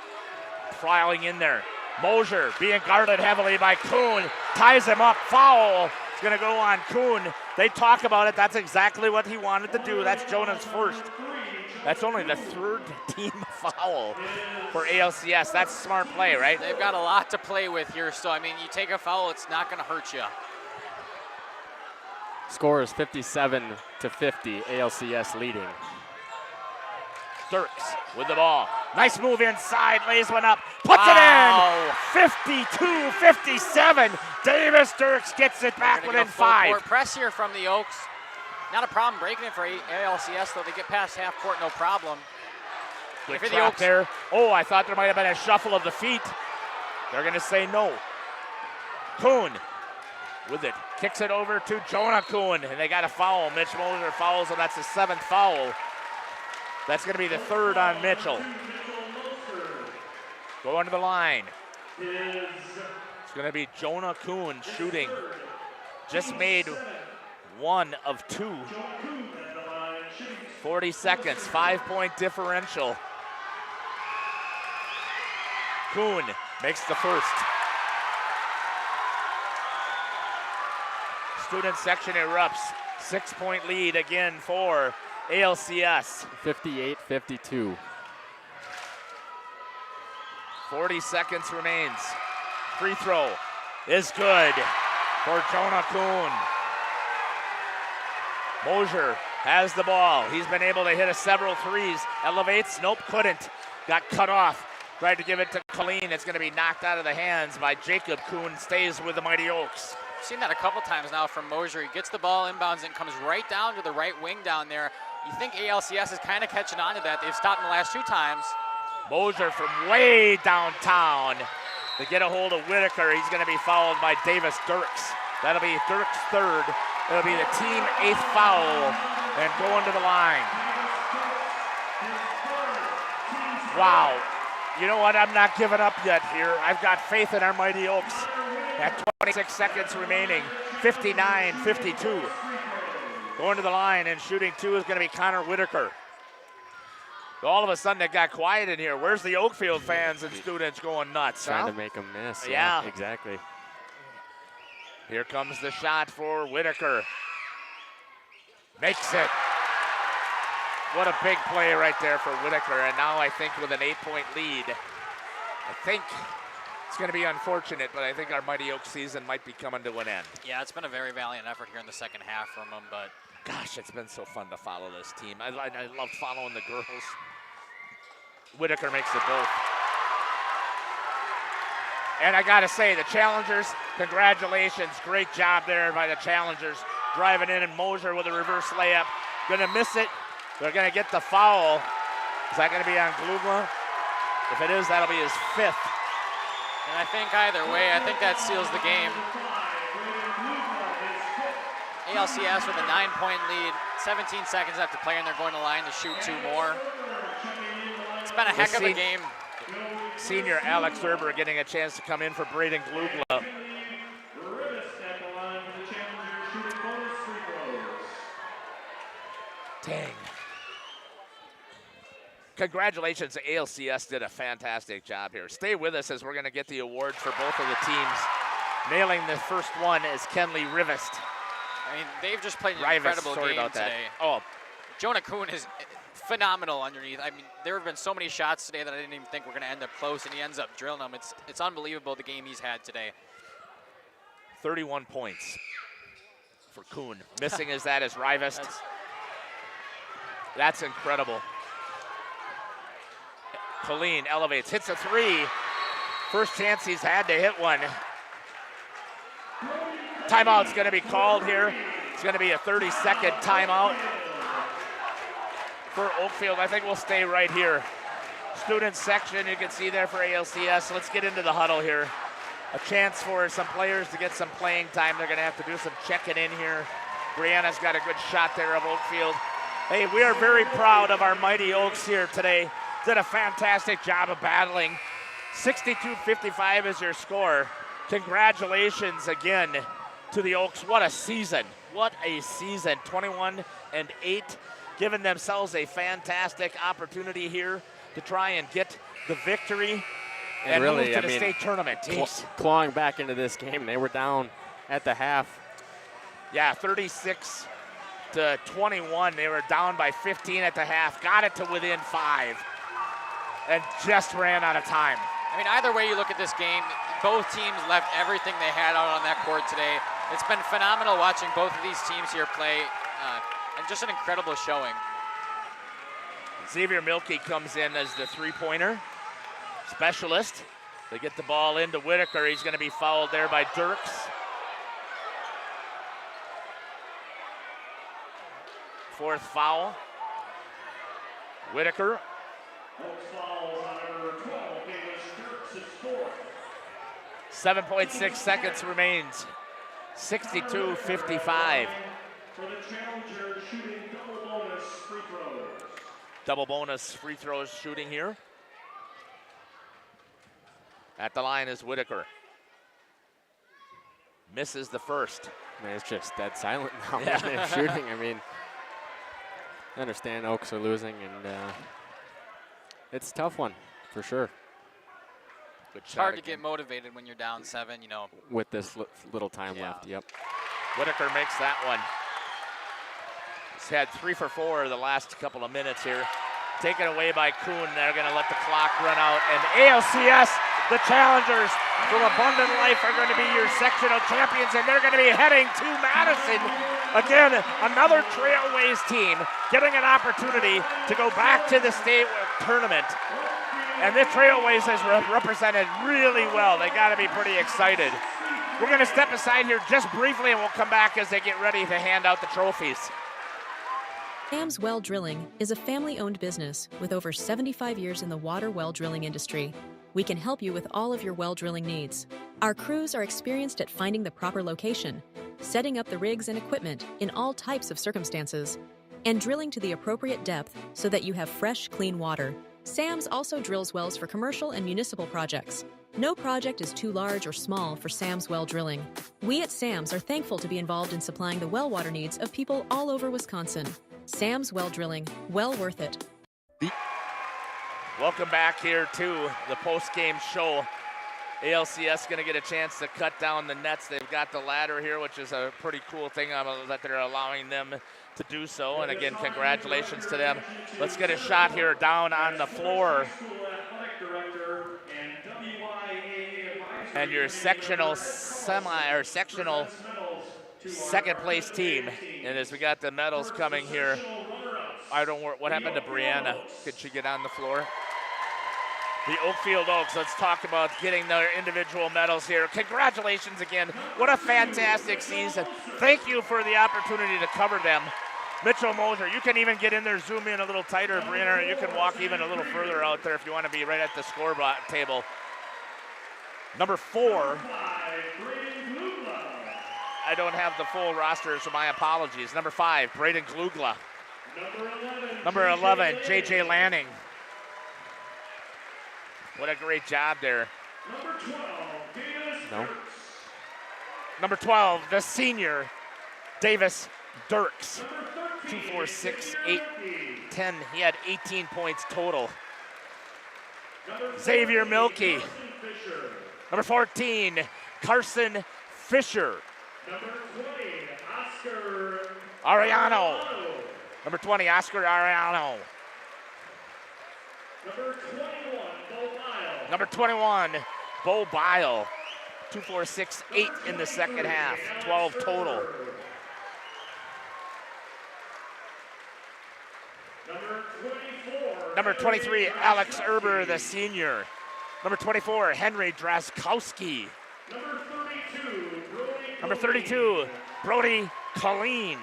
Filing in there. Mosier being guarded heavily by Kuhn. Ties him up. Foul. It's going to go on Kuhn. They talk about it. That's exactly what he wanted to do. That's Jonah's first. That's only the 3rd team foul for ALCS. That's smart play, right? They've got a lot to play with here, so I mean, you take a foul, it's not going to hurt you. Score is 57-50, ALCS leading. Dirks with the ball. Nice move inside, lays one up, puts it in. 52-57. Davis Dirks gets it back within 5. Court press here from the Oaks. Not a problem breaking it for ALCS, though. They get past half court, no problem. Good trap there. Oh, I thought there might have been a shuffle of the feet. They're going to say no. Kuhn with it. Kicks it over to Jonah Kuhn, and they got a foul. Mitch Mosier fouls, and that's the 7th foul. That's going to be the 3rd on Mitchell. Going to the line. It's going to be Jonah Kuhn shooting. Just made 1 of 2. 40 seconds, 5-point differential. Kuhn makes the first. Student section erupts. 6-point lead again for ALCS. 58-52. 40 seconds remains. Free throw is good for Jonah Kuhn. Mosier has the ball. He's been able to hit several threes. Elevates, nope, couldn't. Got cut off. Tried to give it to Collien. It's going to be knocked out of the hands by Jacob. Kuhn stays with the Mighty Oaks. I've seen that a couple times now from Mosier. He gets the ball inbounds and comes right down to the right wing down there. You think ALCS is kind of catching on to that. They've stopped in the last 2 times. Mosier from way downtown to get a hold of Whitaker. He's going to be fouled by Davis Dirks. That'll be Dirks' 3rd. It'll be the team 8th foul and going to the line. Wow. You know what? I'm not giving up yet here. I've got faith in our Mighty Oaks. At 26 seconds remaining, 59-52. Going to the line and shooting 2 is going to be Connor Whitaker. All of a sudden it got quiet in here. Where's the Oakfield fans and students going nuts? Trying to make them miss. Yeah. Exactly. Here comes the shot for Whitaker. Makes it. What a big play right there for Whitaker. And now I think with an 8-point lead, I think it's going to be unfortunate, but I think our Mighty Oaks season might be coming to an end. Yeah, it's been a very valiant effort here in the second half from them, but gosh, it's been so fun to follow this team. I loved following the girls. Whitaker makes it both. And I gotta say, the challengers, congratulations. Great job there by the challengers. Driving in and Mosier with a reverse layup. Gonna miss it. They're gonna get the foul. Is that gonna be on Glugla? If it is, that'll be his 5th. And I think either way, I think that seals the game. ALCS with a 9-point lead, 17 seconds left to play, and they're going to line to shoot 2 more. It's been a heck of a game. Senior Alex Erber getting a chance to come in for Braden Glugla. Dang. Congratulations, ALCS did a fantastic job here. Stay with us as we're going to get the award for both of the teams. Nailing the first one is Kenley Rivest. I mean, they've just played an incredible game today. Oh, Jonah Kuhn is phenomenal underneath. I mean, there have been so many shots today that I didn't even think were going to end up close, and he ends up drilling them. It's unbelievable the game he's had today. 31 points for Kuhn. Missing is Rivest. That's incredible. Collien elevates, hits a 3. First chance he's had to hit one. Timeout's going to be called here. It's going to be a 30-second timeout for Oakfield. I think we'll stay right here. Student section, you can see there for ALCS. Let's get into the huddle here. A chance for some players to get some playing time. They're going to have to do some checking in here. Brianna's got a good shot there of Oakfield. Hey, we are very proud of our Mighty Oaks here today. Did a fantastic job of battling. 62-55 is your score. Congratulations again to the Oaks. What a season. What a season. 21-8, giving themselves a fantastic opportunity here to try and get the victory and really, move to the state tournament. Clawing back into this game. They were down at the half. Yeah, 36-21. They were down by 15 at the half. Got it to within 5 and just ran out of time. I mean, either way you look at this game, both teams left everything they had out on that court today. It's been phenomenal watching both of these teams here play, and just an incredible showing. Xavier Milkey comes in as the three-pointer specialist. They get the ball into Whitaker. He's going to be fouled there by Dirks. Fourth foul. Whitaker. 7.6 seconds remains. 62-55. For the challenger shooting double bonus free throws. Double bonus free throws shooting here. At the line is Whitaker. Misses the first. Man, it's just dead silent now. Yeah. They're shooting. I mean, I understand Oaks are losing, and it's a tough one for sure. It's hard to get motivated when you're down 7, you know. With this little time left, yep. Whitaker makes that one. He's had 3 for 4 the last couple of minutes here. Taken away by Kuhn. They're going to let the clock run out. And ALCS, the challengers from Abundant Life, are going to be your sectional champions, and they're going to be heading to Madison. Again, another Trailways team getting an opportunity to go back to the state tournament. And the Trailways has represented really well. They got to be pretty excited. We're going to step aside here just briefly, and we'll come back as they get ready to hand out the trophies. Sam's Well Drilling is a family-owned business with over 75 years in the water well drilling industry. We can help you with all of your well drilling needs. Our crews are experienced at finding the proper location, setting up the rigs and equipment in all types of circumstances, and drilling to the appropriate depth so that you have fresh, clean water. Sam's also drills wells for commercial and municipal projects. No project is too large or small for Sam's Well Drilling. We at Sam's are thankful to be involved in supplying the well water needs of people all over Wisconsin. Sam's Well Drilling, well worth it. Welcome back here to the post-game show. ALCS going to get a chance to cut down the nets. They've got the ladder here, which is a pretty cool thing that they're allowing them to do so. And again, congratulations to them. Let's get a shot here down on the floor. And your sectional sectional second place team. And as we got the medals coming here, I don't know what happened to Brianna. Could she get on the floor? The Oakfield Oaks, let's talk about getting their individual medals here. Congratulations again. What a fantastic season. Thank you for the opportunity to cover them. Mitchell Moser, you can even get in there, zoom in a little tighter, Brianna. You can walk even a little further out there if you want to be right at the score table. Number 4. I don't have the full roster, so my apologies. Number 5, Braden Glugla. Number 11, J.J. Lanning. What a great job there. No. Number 12, the senior, Davis Dirks. 2, 4, 6, 8, 10. He had 18 points total. Xavier Milkey. Number 14, Carson Fisher. Number 20, Oscar Ariano. Number 20, Oscar Ariano. Number 21, Bo Bile. Number 21, Bo Bile. 2, 4, 6, 8 in the second half. 12 total. Number 23, Alex Erber, the senior. Number 24, Henry Draskowski. Number 32, Brody Collien.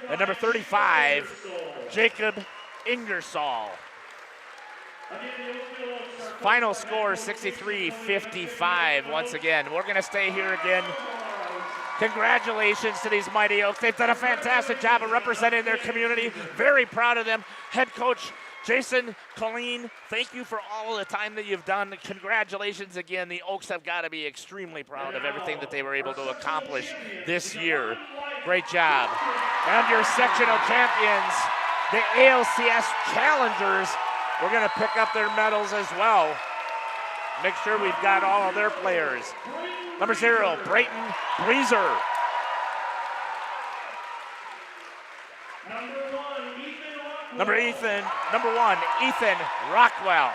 And number 35, Jacob Ingersoll. Final score 63-55 once again. We're going to stay here again. Congratulations to these Mighty Oaks. They've done a fantastic job of representing their community. Very proud of them. Head coach Jason Collien, thank you for all the time that you've done. Congratulations again. The Oaks have got to be extremely proud of everything that they were able to accomplish this year. Great job. And your sectional champions, the ALCS Challengers, we're going to pick up their medals as well. Make sure we've got all of their players. Number 0, Brayton Breezer. Number 1, Ethan Rockwell.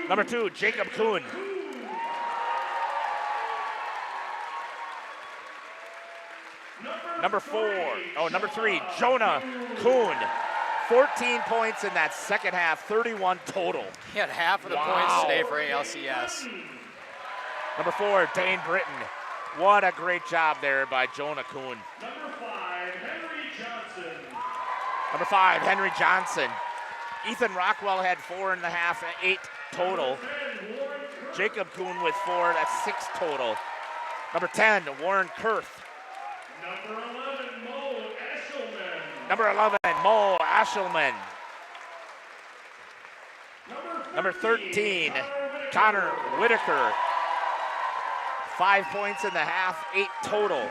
Number 2, Jacob Kuhn. Number 3, Jonah Kuhn. 14 points in that second half, 31 total. He had half of the points today for ALCS. Number 4, Dane Britton. What a great job there by Jonah Kuhn. Number 5, Henry Johnson. Ethan Rockwell had 4.5, 8 total. Jacob Kuhn with 4, that's 6 total. Number 10, Warren Kurth. Number 11, Mo Ashelman. Number 13, Connor Whitaker. 5 points in the half, 8 total.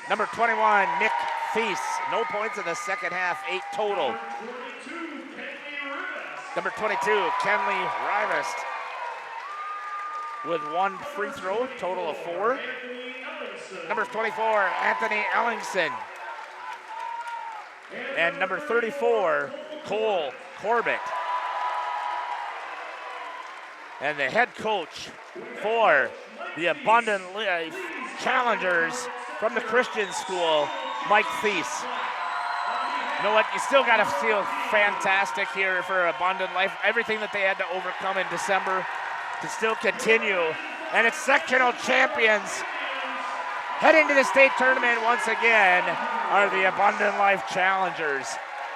Number 21, Nick Feast. No points in the second half, 8 total. Number 22, Kenley Rivest. with 1 free throw, total of 4. Number 24, Anthony Ellingson. And number 34, Cole Corbett. And the head coach for the Abundant Life Challengers from the Christian School, Mike Thies. You know what? You still got to feel fantastic here for Abundant Life. Everything that they had to overcome in December to still continue. And it's sectional champions heading to the state tournament once again are the Abundant Life Challengers.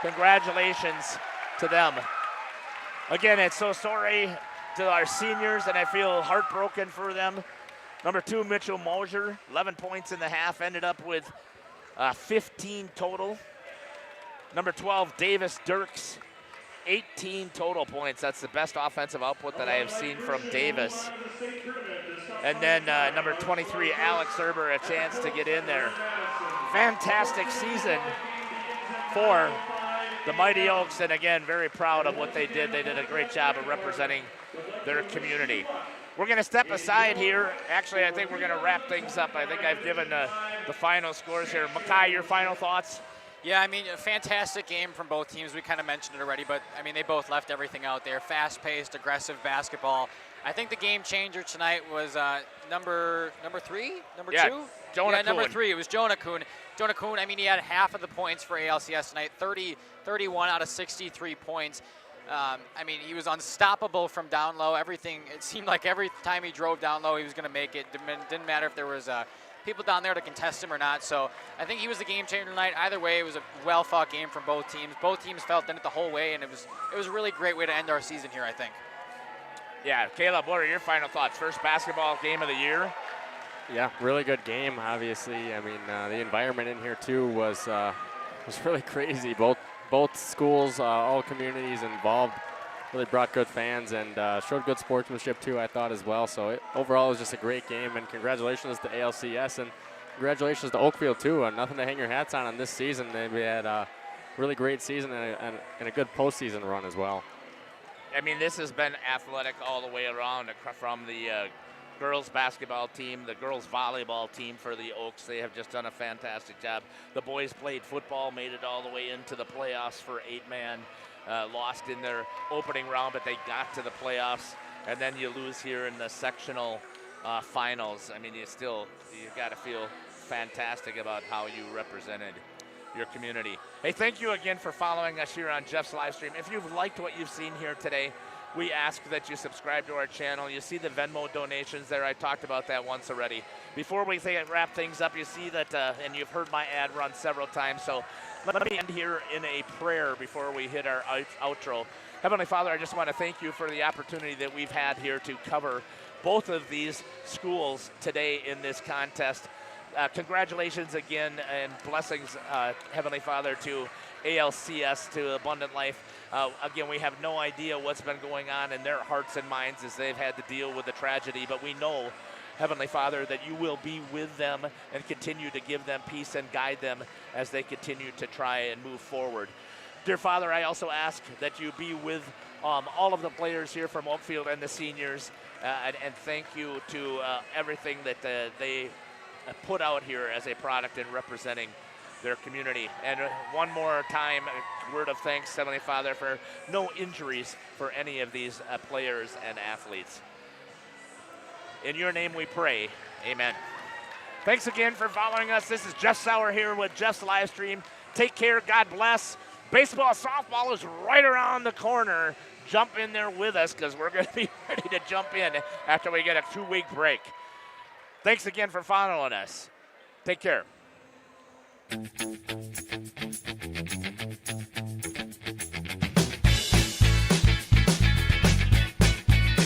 Congratulations to them. Again, it's so sorry to our seniors, and I feel heartbroken for them. Number 2, Mitchell Mosier, 11 points in the half, ended up with 15 total. Number 12, Davis Dirks, 18 total points. That's the best offensive output that I have seen from Davis. And then number 23, Alex Erber, a chance to get in there. Fantastic season for the Mighty Oaks, and again, very proud of what they did. They did a great job of representing their community. We're going to step aside here. Actually, I think we're going to wrap things up. I think I've given the final scores here. Makai, your final thoughts? Yeah, I mean, a fantastic game from both teams. We kind of mentioned it already, but I mean, they both left everything out there. Fast-paced, aggressive basketball. I think the game changer tonight was number 3, number 2? Jonah Kuhn. Number 3. It was Jonah Kuhn. Jonah Kuhn, I mean, he had half of the points for ALCS tonight, 31 out of 63 points. I mean, he was unstoppable from down low. Everything, it seemed like every time he drove down low, he was going to make it. Didn't matter if there was people down there to contest him or not. So I think he was the game changer tonight. Either way, it was a well-fought game from both teams. Both teams felt in it the whole way, and it was a really great way to end our season here, I think. Yeah, Caleb, what are your final thoughts? First basketball game of the year? Yeah, really good game, obviously. I mean, the environment in here, too, was really crazy. Both schools, all communities involved, really brought good fans and showed good sportsmanship, too, I thought, as well. So overall, it was just a great game, and congratulations to ALCS, and congratulations to Oakfield, too. Nothing to hang your hats on this season. They had a really great season and a good postseason run as well. I mean, this has been athletic all the way around, from the girls basketball team, the girls volleyball team for the Oaks. They have just done a fantastic job. The boys played football, made it all the way into the playoffs for 8-man. Lost in their opening round, but they got to the playoffs. And then you lose here in the sectional finals. I mean, you got to feel fantastic about how you represented your community. Hey, thank you again for following us here on Jeff's live stream. If you've liked what you've seen here today, we ask that you subscribe to our channel. You see the Venmo donations there. I talked about that once already. Before we wrap things up, you see that, and you've heard my ad run several times, so let me end here in a prayer before we hit our outro. Heavenly Father, I just want to thank you for the opportunity that we've had here to cover both of these schools today in this contest. Congratulations again and blessings, Heavenly Father, to ALCS, to Abundant Life. Again, we have no idea what's been going on in their hearts and minds as they've had to deal with the tragedy, but we know, Heavenly Father, that you will be with them and continue to give them peace and guide them as they continue to try and move forward. Dear Father, I also ask that you be with all of the players here from Oakfield and the seniors, and thank you to everything that they put out here as a product in representing their community. And one more time, a word of thanks, Heavenly Father, for no injuries for any of these players and athletes. In your name we pray, amen. Thanks again for following us. This is Jeff Sauer here with Jeff's live stream. Take care, God bless. Baseball, softball is right around the corner. Jump in there with us because we're going to be ready to jump in after we get a 2-week break. Thanks again for following us. Take care.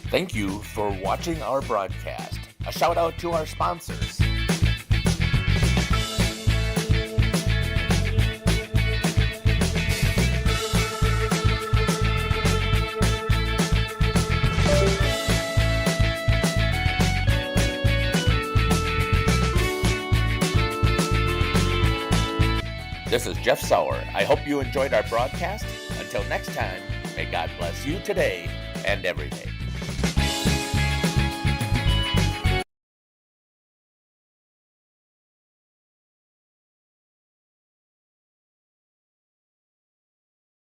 Thank you for watching our broadcast. A shout out to our sponsors. This is Jeff Sauer. I hope you enjoyed our broadcast. Until next time, may God bless you today and every day.